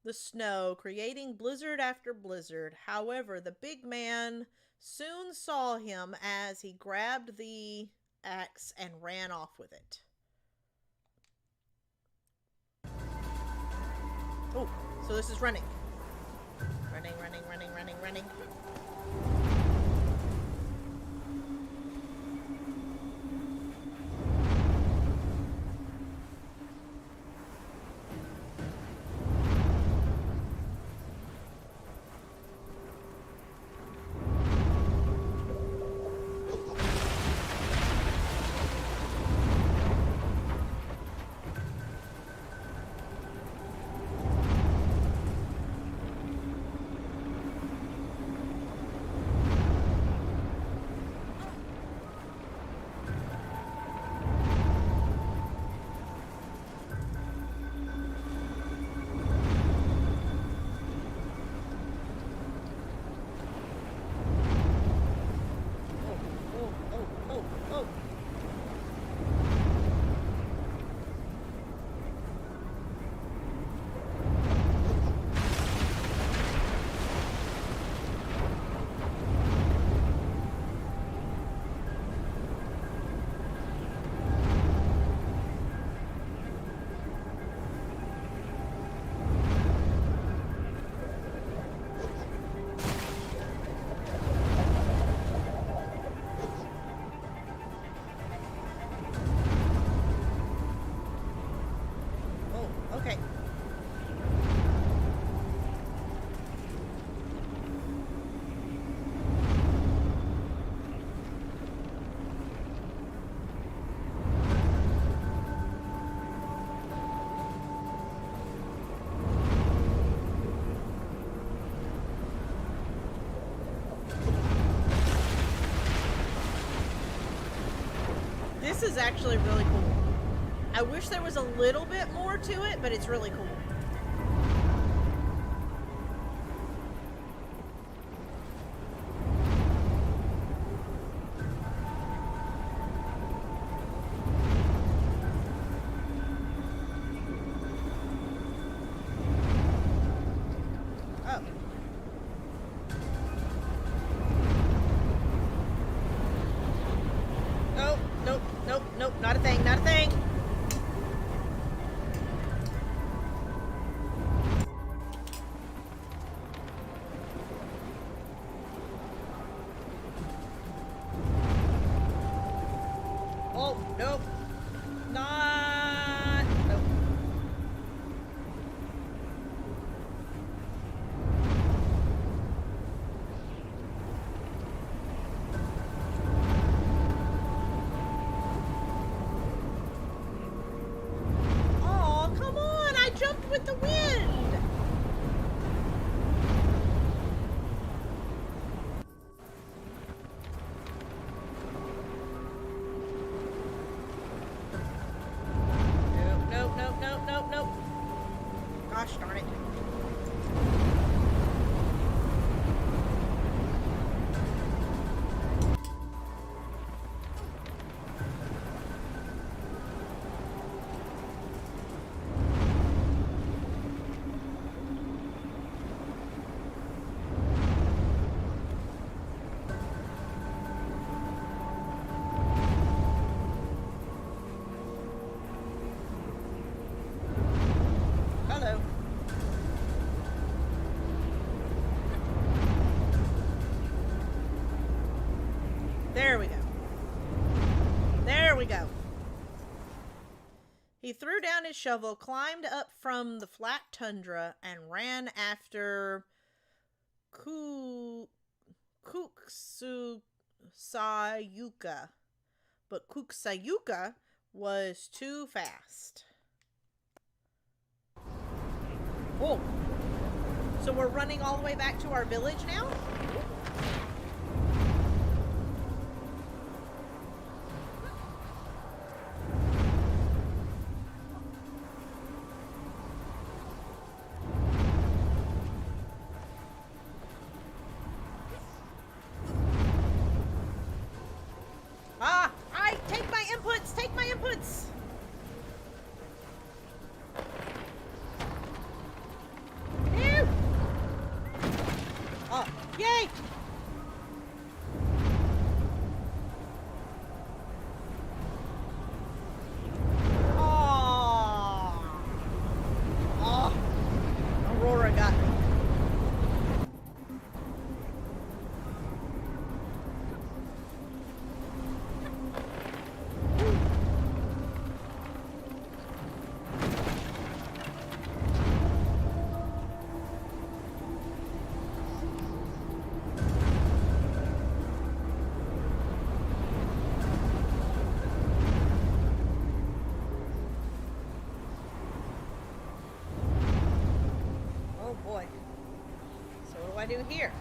the snow, creating blizzard after blizzard. However, the big man soon saw him as he grabbed the axe and ran off with it. Oh, so this is running. Running, running, running, running, running. This is actually really cool. I wish there was a little bit more to it, but it's really cool. with the wind? Nope, nope, nope, nope, nope, nope. Gosh darn it. Hello. There we go. There we go. He threw down his shovel, climbed up from the flat tundra, and ran after Kuksayuka. But Kuksayuka was too fast. Oh. So we're running all the way back to our village now? Take my inputs! Take my inputs! Ew! Oh, yay! Oh, Aurora got me. Oh boy. So what do I do here?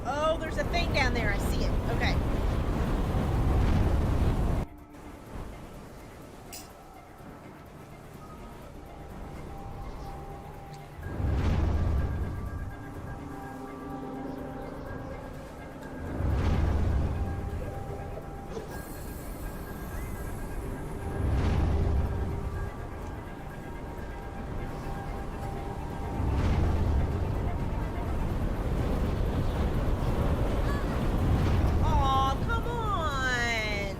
Oh, there's a thing down there. I see it. Okay. Aw, come on.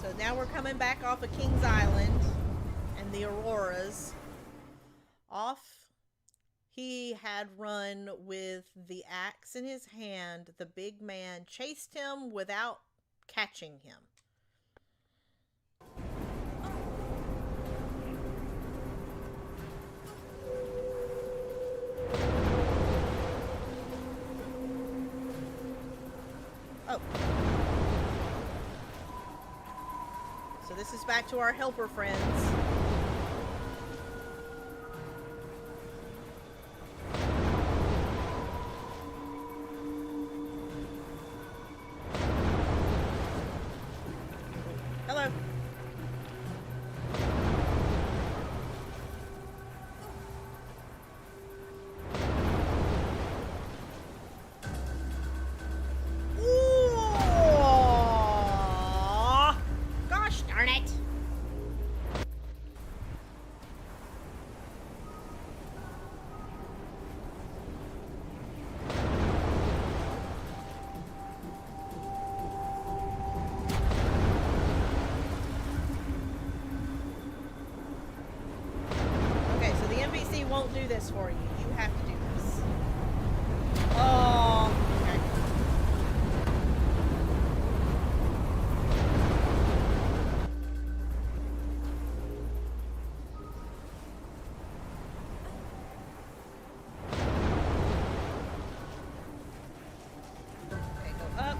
So now we're coming back off of King's Island and the Auroras. Off he had run with the axe in his hand. The big man chased him without catching him. Oh. So this is back to our helper friends. Hello. Ooh. Gosh darn it. won't do this for you. You have to do this. Oh, okay. Okay, go up,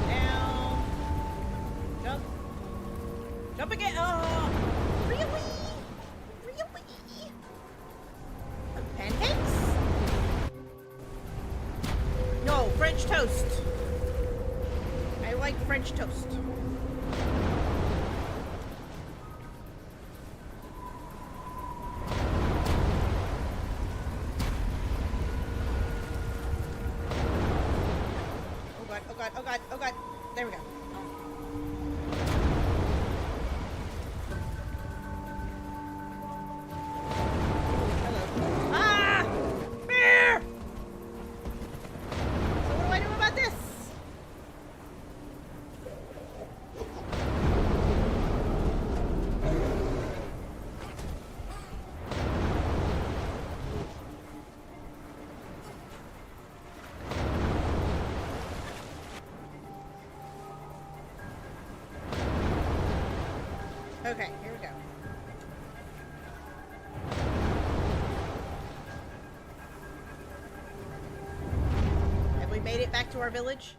down, jump, jump again. Oh, really? Really? Pancakes? No, French toast. I like French toast. Oh god, oh god, oh god, oh god. There we go. Hello. Ah! Bear! So what do I do about this? Okay, here we go. Have we made it back to our village?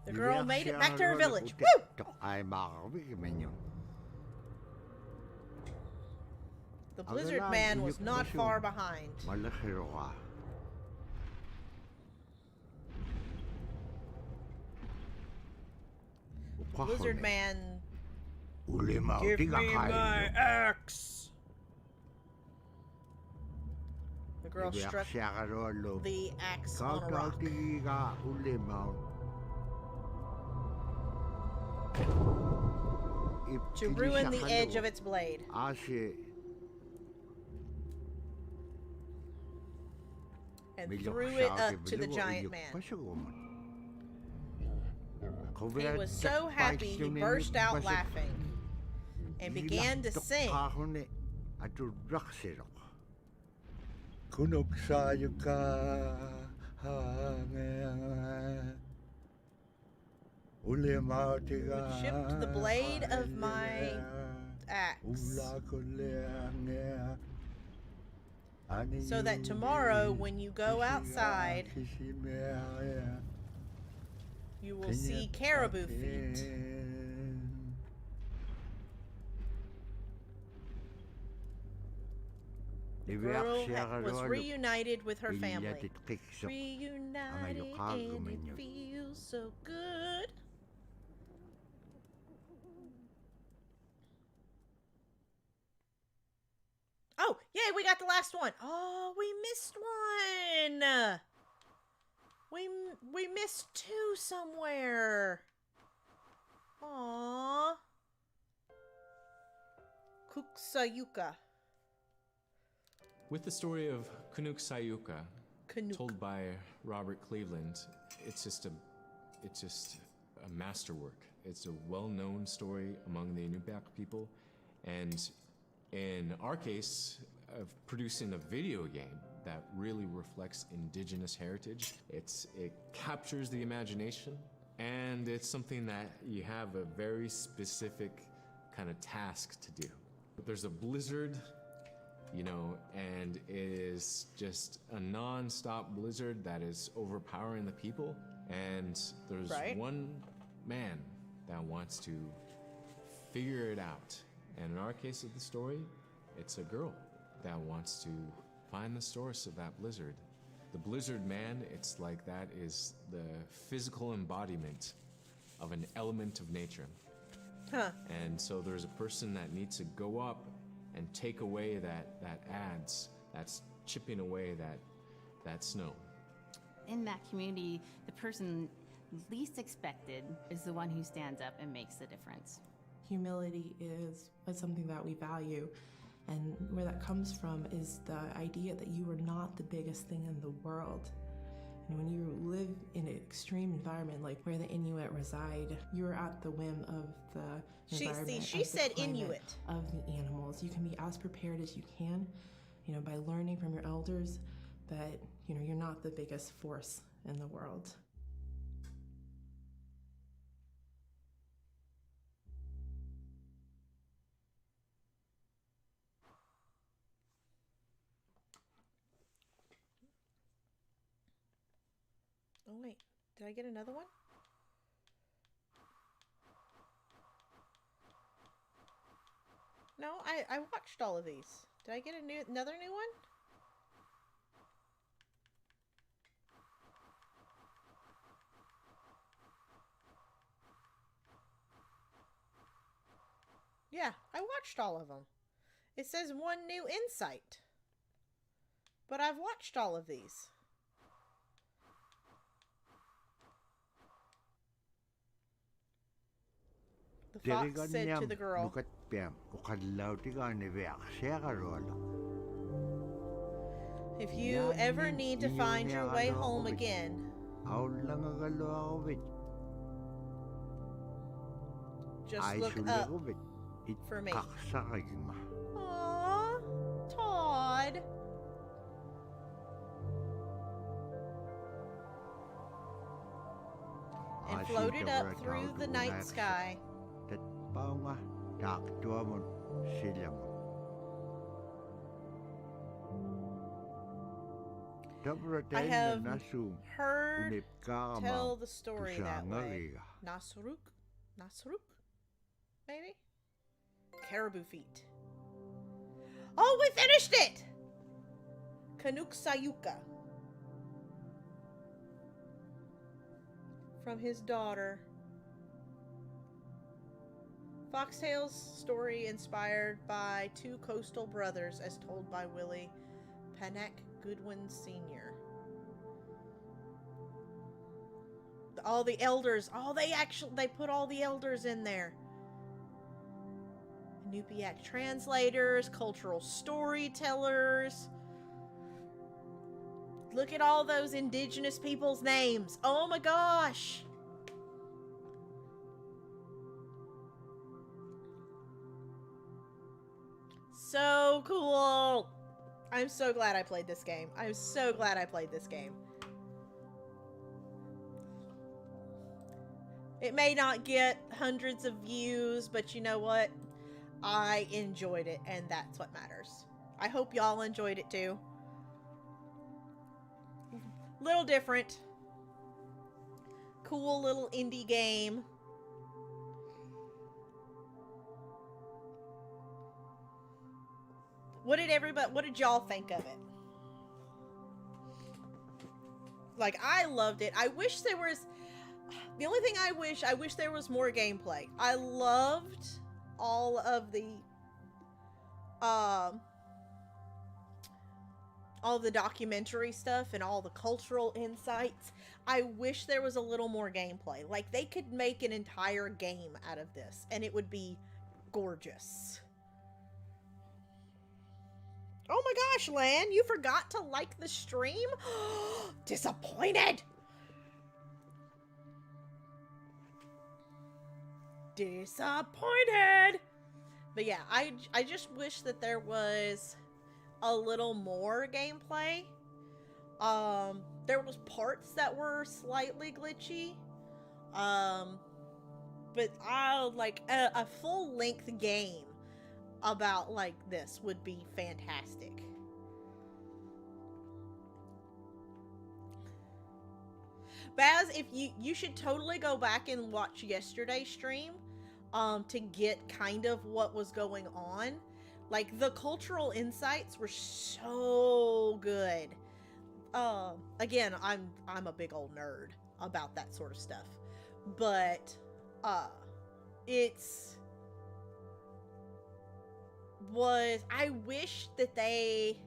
The girl made it back to her village. Woo! The Blizzard Man was not far behind. Blizzard Man, give me my axe. The girl struck the axe on a rock to ruin the edge of its blade. And threw it up to the giant man. He was so happy he burst out laughing and began to sing. Chipped the blade of my axe so that tomorrow when you go outside you will see caribou feet. The girl was reunited with her family. Reunited and it feels so good. Oh, yay, we got the last one. Oh, we missed one. We missed two somewhere. Aww. Kuksayuka. With the story of Kunuk Sayuka, told by Robert Cleveland, it's just a masterwork. It's a well-known story among the Inupiaq people, and in our case, of producing a video game that really reflects indigenous heritage. It captures the imagination, and it's something that you have a very specific kind of task to do. There's a blizzard, you know, and it is just a non-stop blizzard that is overpowering the people, and there's one man that wants to figure it out. And in our case of the story, it's a girl that wants to find the source of that blizzard. The Blizzard Man, it's like that is the physical embodiment of an element of nature. Huh. And so there's a person that needs to go up and take away that adze, that's chipping away that snow. In that community, the person least expected is the one who stands up and makes the difference. Humility is something that we value, and where that comes from is the idea that you are not the biggest thing in the world. And when you live in an extreme environment like where the Inuit reside, you're at the whim of the environment. She of the said climate, Inuit. of the animals. You can be as prepared as you can, by learning from your elders that, you're not the biggest force in the world. Oh wait, did I get another one? No, I watched all of these. Did I get another new one? Yeah, I watched all of them. It says one new insight. But I've watched all of these. The fox said to the girl, if you ever need to find your way home again, just look up for me. Aww, Todd. And floated up through the night sky. I have heard tell the story that way. Nasruk? Maybe? Caribou feet. Oh, we finished it! Kanuksayuka. From his daughter. Foxtail's story inspired by two coastal brothers as told by Willie Panek Goodwin Sr. All the elders, they put all the elders in there. Inupiaq translators, cultural storytellers. Look at all those indigenous people's names. Oh my gosh. So cool. I'm so glad I played this game. I'm so glad I played this game. It may not get hundreds of views, but you know what? I enjoyed it, and that's what matters. I hope y'all enjoyed it too. Little different. Cool little indie game. What did y'all think of it? Like, I loved it. I wish there was... The only thing I wish there was more gameplay. I loved all of the... all the documentary stuff and all the cultural insights. I wish there was a little more gameplay. Like, they could make an entire game out of this, and it would be gorgeous. Oh my gosh, Lan, you forgot to like the stream? Disappointed! Disappointed! But yeah, I just wish that there was a little more gameplay. There was parts that were slightly glitchy. But like a full-length game about like this would be fantastic. Baz, if you should totally go back and watch yesterday's stream to get kind of what was going on. Like, the cultural insights were so good. Again, I'm a big old nerd about that sort of stuff. But I wish that they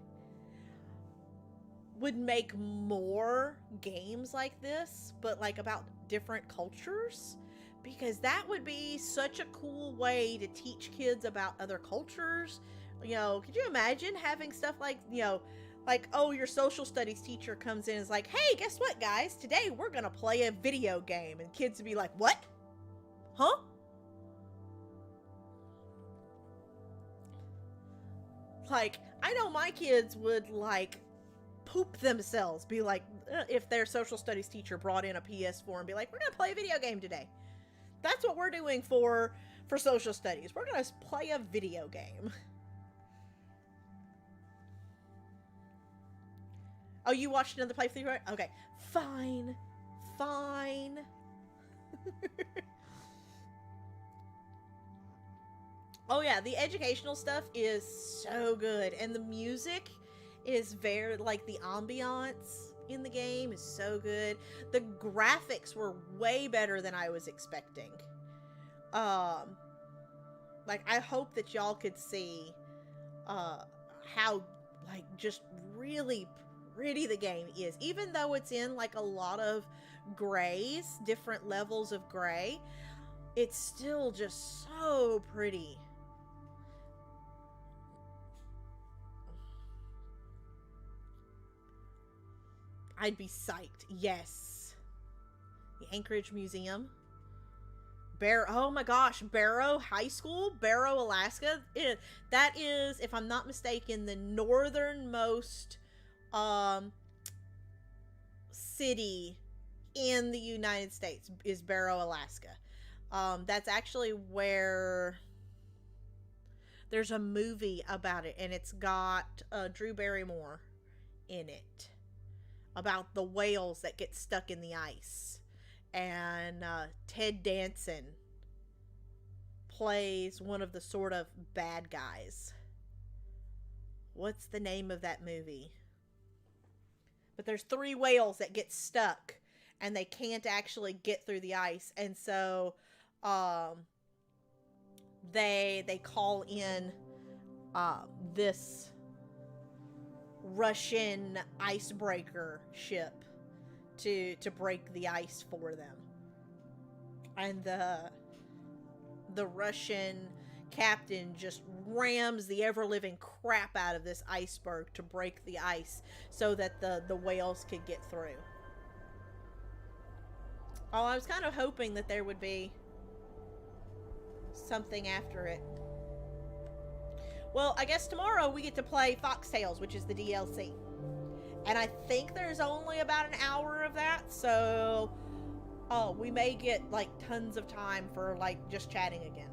would make more games like this, but like about different cultures, because that would be such a cool way to teach kids about other cultures. You know, could you imagine having stuff like, you know, Like, oh, your social studies teacher comes in and is like, hey, guess what, guys? Today we're gonna play a video game. And kids would be like, what? Huh? Like, I know my kids would, like, poop themselves. Be like, if their social studies teacher brought in a PS4 and be like, we're gonna play a video game today. That's what we're doing for social studies. We're gonna play a video game. Oh, you watched another playthrough, right? Okay. Fine. Fine. Oh yeah, the educational stuff is so good. And the music is very, like, the ambiance in the game is so good. The graphics were way better than I was expecting. Like, I hope that y'all could see, how, like, just really pretty the game is. Even though it's in, like, a lot of grays, different levels of gray, it's still just so pretty. I'd be psyched. Yes. The Anchorage Museum. Oh my gosh, Barrow High School, Barrow, Alaska. That is, if I'm not mistaken, the northernmost city in the United States is Barrow, Alaska. That's actually where there's a movie about it, and it's got Drew Barrymore in it, about the whales that get stuck in the ice. And Ted Danson plays one of the sort of bad guys. What's the name of that movie? But there's 3 whales that get stuck and they can't actually get through the ice, and so they call in this Russian icebreaker ship to break the ice for them. And the Russian captain just rams the ever-living crap out of this iceberg to break the ice so that the whales could get through. Oh, I was kind of hoping that there would be something after it. Well, I guess tomorrow we get to play Foxtails, which is the DLC. And I think there's only about an hour of that, so we may get, like, tons of time for, like, just chatting again.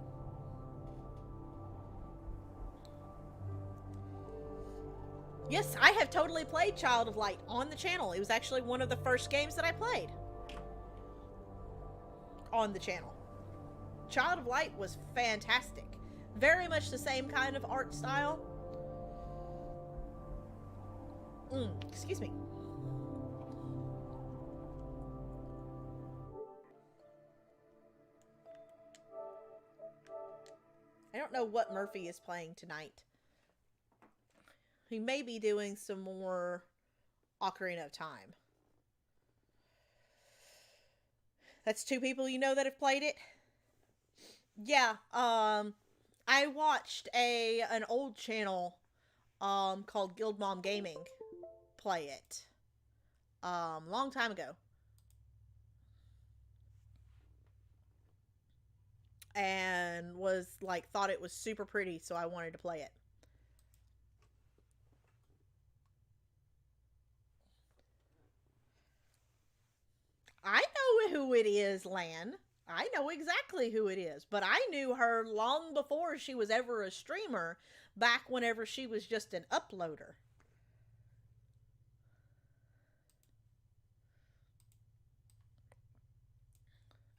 Yes, I have totally played Child of Light on the channel. It was actually one of the first games that I played on the channel. Child of Light was fantastic. Very much the same kind of art style. Excuse me. I don't know what Murphy is playing tonight. He may be doing some more Ocarina of Time. That's 2 people you know that have played it? Yeah, I watched an old channel called Guild Mom Gaming play it long time ago, and was like, thought it was super pretty, so I wanted to play it. I know who it is, Lan. I know exactly who it is, but I knew her long before she was ever a streamer, back whenever she was just an uploader.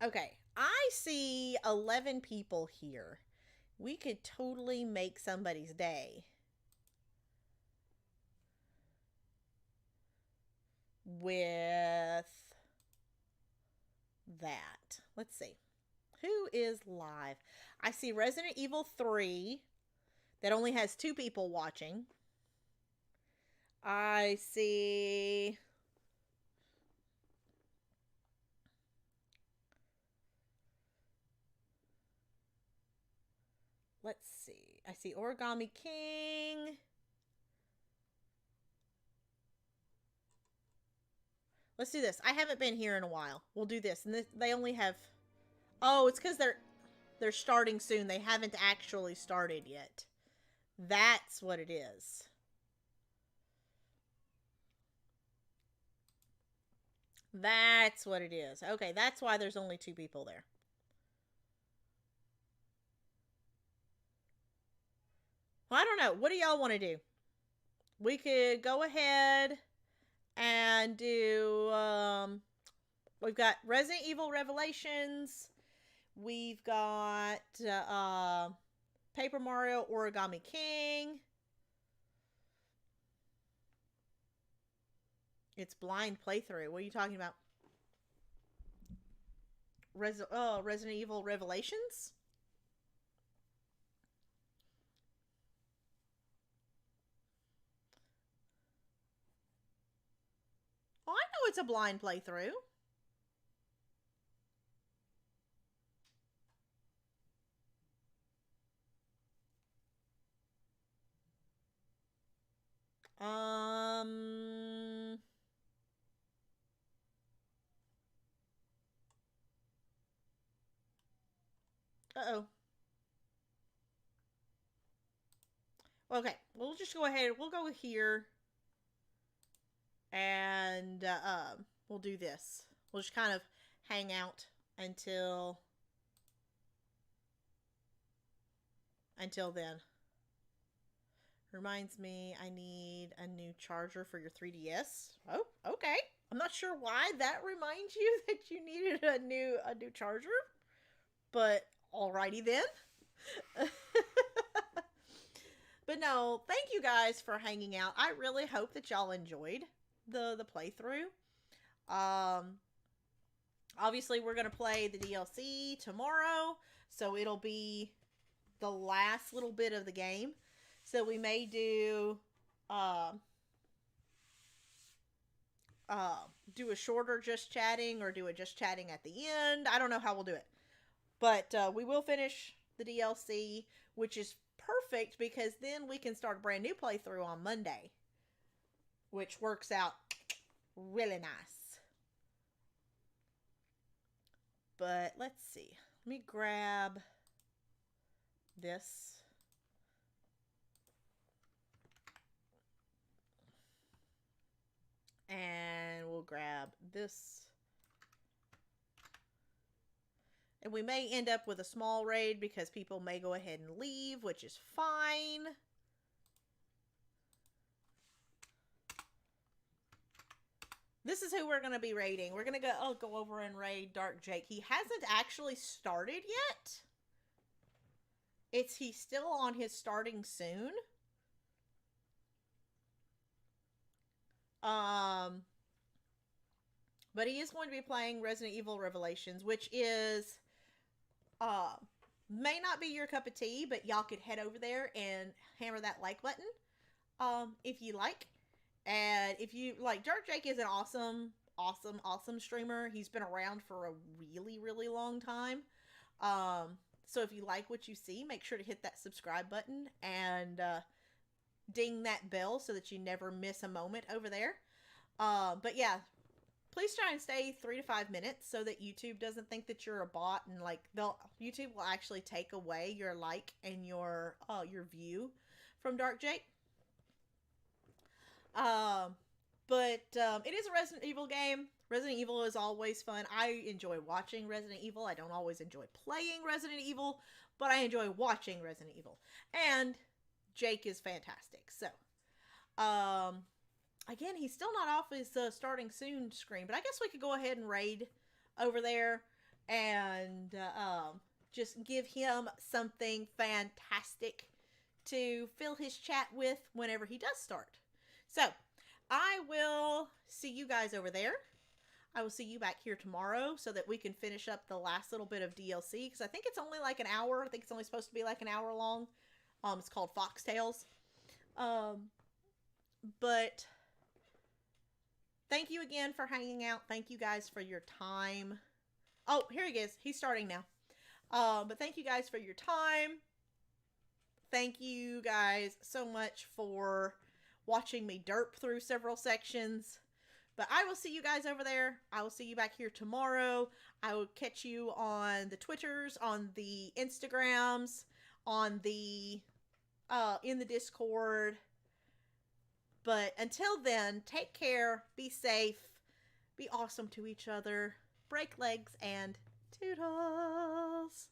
Okay, I see 11 people here. We could totally make somebody's day with that. Let's see. Who is live? I see Resident Evil 3 that only has 2 people watching. I see... Let's see. I see Origami King. Let's do this. I haven't been here in a while. We'll do this. And they only have... Oh, it's because they're starting soon. They haven't actually started yet. That's what it is. That's what it is. Okay, that's why there's only 2 people there. Well, I don't know. What do y'all want to do? We could go ahead and do... we've got Resident Evil Revelations. We've got Paper Mario Origami King. It's blind playthrough. What are you talking about? Resident Evil Revelations? Oh, I know it's a blind playthrough. Uh-oh. Okay, we'll just go ahead. We'll go here. And we'll do this. We'll just kind of hang out until then. Reminds me, I need a new charger for your 3DS. Oh, okay. I'm not sure why that reminds you that you needed a new charger, but alrighty then. But no, thank you guys for hanging out. I really hope that y'all enjoyed the playthrough. Obviously we're gonna play the DLC tomorrow, so it'll be the last little bit of the game. So we may do do a shorter just chatting, or do a just chatting at the end. I don't know how we'll do it, but we will finish the DLC, which is perfect because then we can start a brand new playthrough on Monday, which works out really nice. But let's see. Let me grab this. And we'll grab this. And we may end up with a small raid because people may go ahead and leave, which is fine. This is who we're going to be raiding. We're going to go over and raid Dark Jake. He hasn't actually started yet. He's still on his starting soon. But he is going to be playing Resident Evil Revelations, which is may not be your cup of tea, but y'all could head over there and hammer that like button if you like. And if you like, Dark Jake is an awesome streamer. He's been around for a really, really long time. So if you like what you see, make sure to hit that subscribe button and ding that bell so that you never miss a moment over there. But yeah, please try and stay 3 to 5 minutes so that YouTube doesn't think that you're a bot, and like YouTube will actually take away your like and your view from Dark Jake. But it is a Resident Evil game. Resident Evil is always fun. I enjoy watching Resident Evil. I don't always enjoy playing Resident Evil, but I enjoy watching Resident Evil. And Jake is fantastic. So, again, he's still not off his starting soon screen, but I guess we could go ahead and raid over there and just give him something fantastic to fill his chat with whenever he does start. So, I will see you guys over there. I will see you back here tomorrow so that we can finish up the last little bit of DLC, because I think it's only like an hour. I think it's only supposed to be like an hour long. It's called Foxtails. But thank you again for hanging out. Thank you guys for your time. Oh, here he is. He's starting now. But thank you guys for your time. Thank you guys so much for watching me derp through several sections, But I will see you guys over there. I will see you back here tomorrow. I will catch you on the Twitters, on the Instagrams, on the in the Discord. But until then, take care, be safe, be awesome to each other, break legs, and toodles.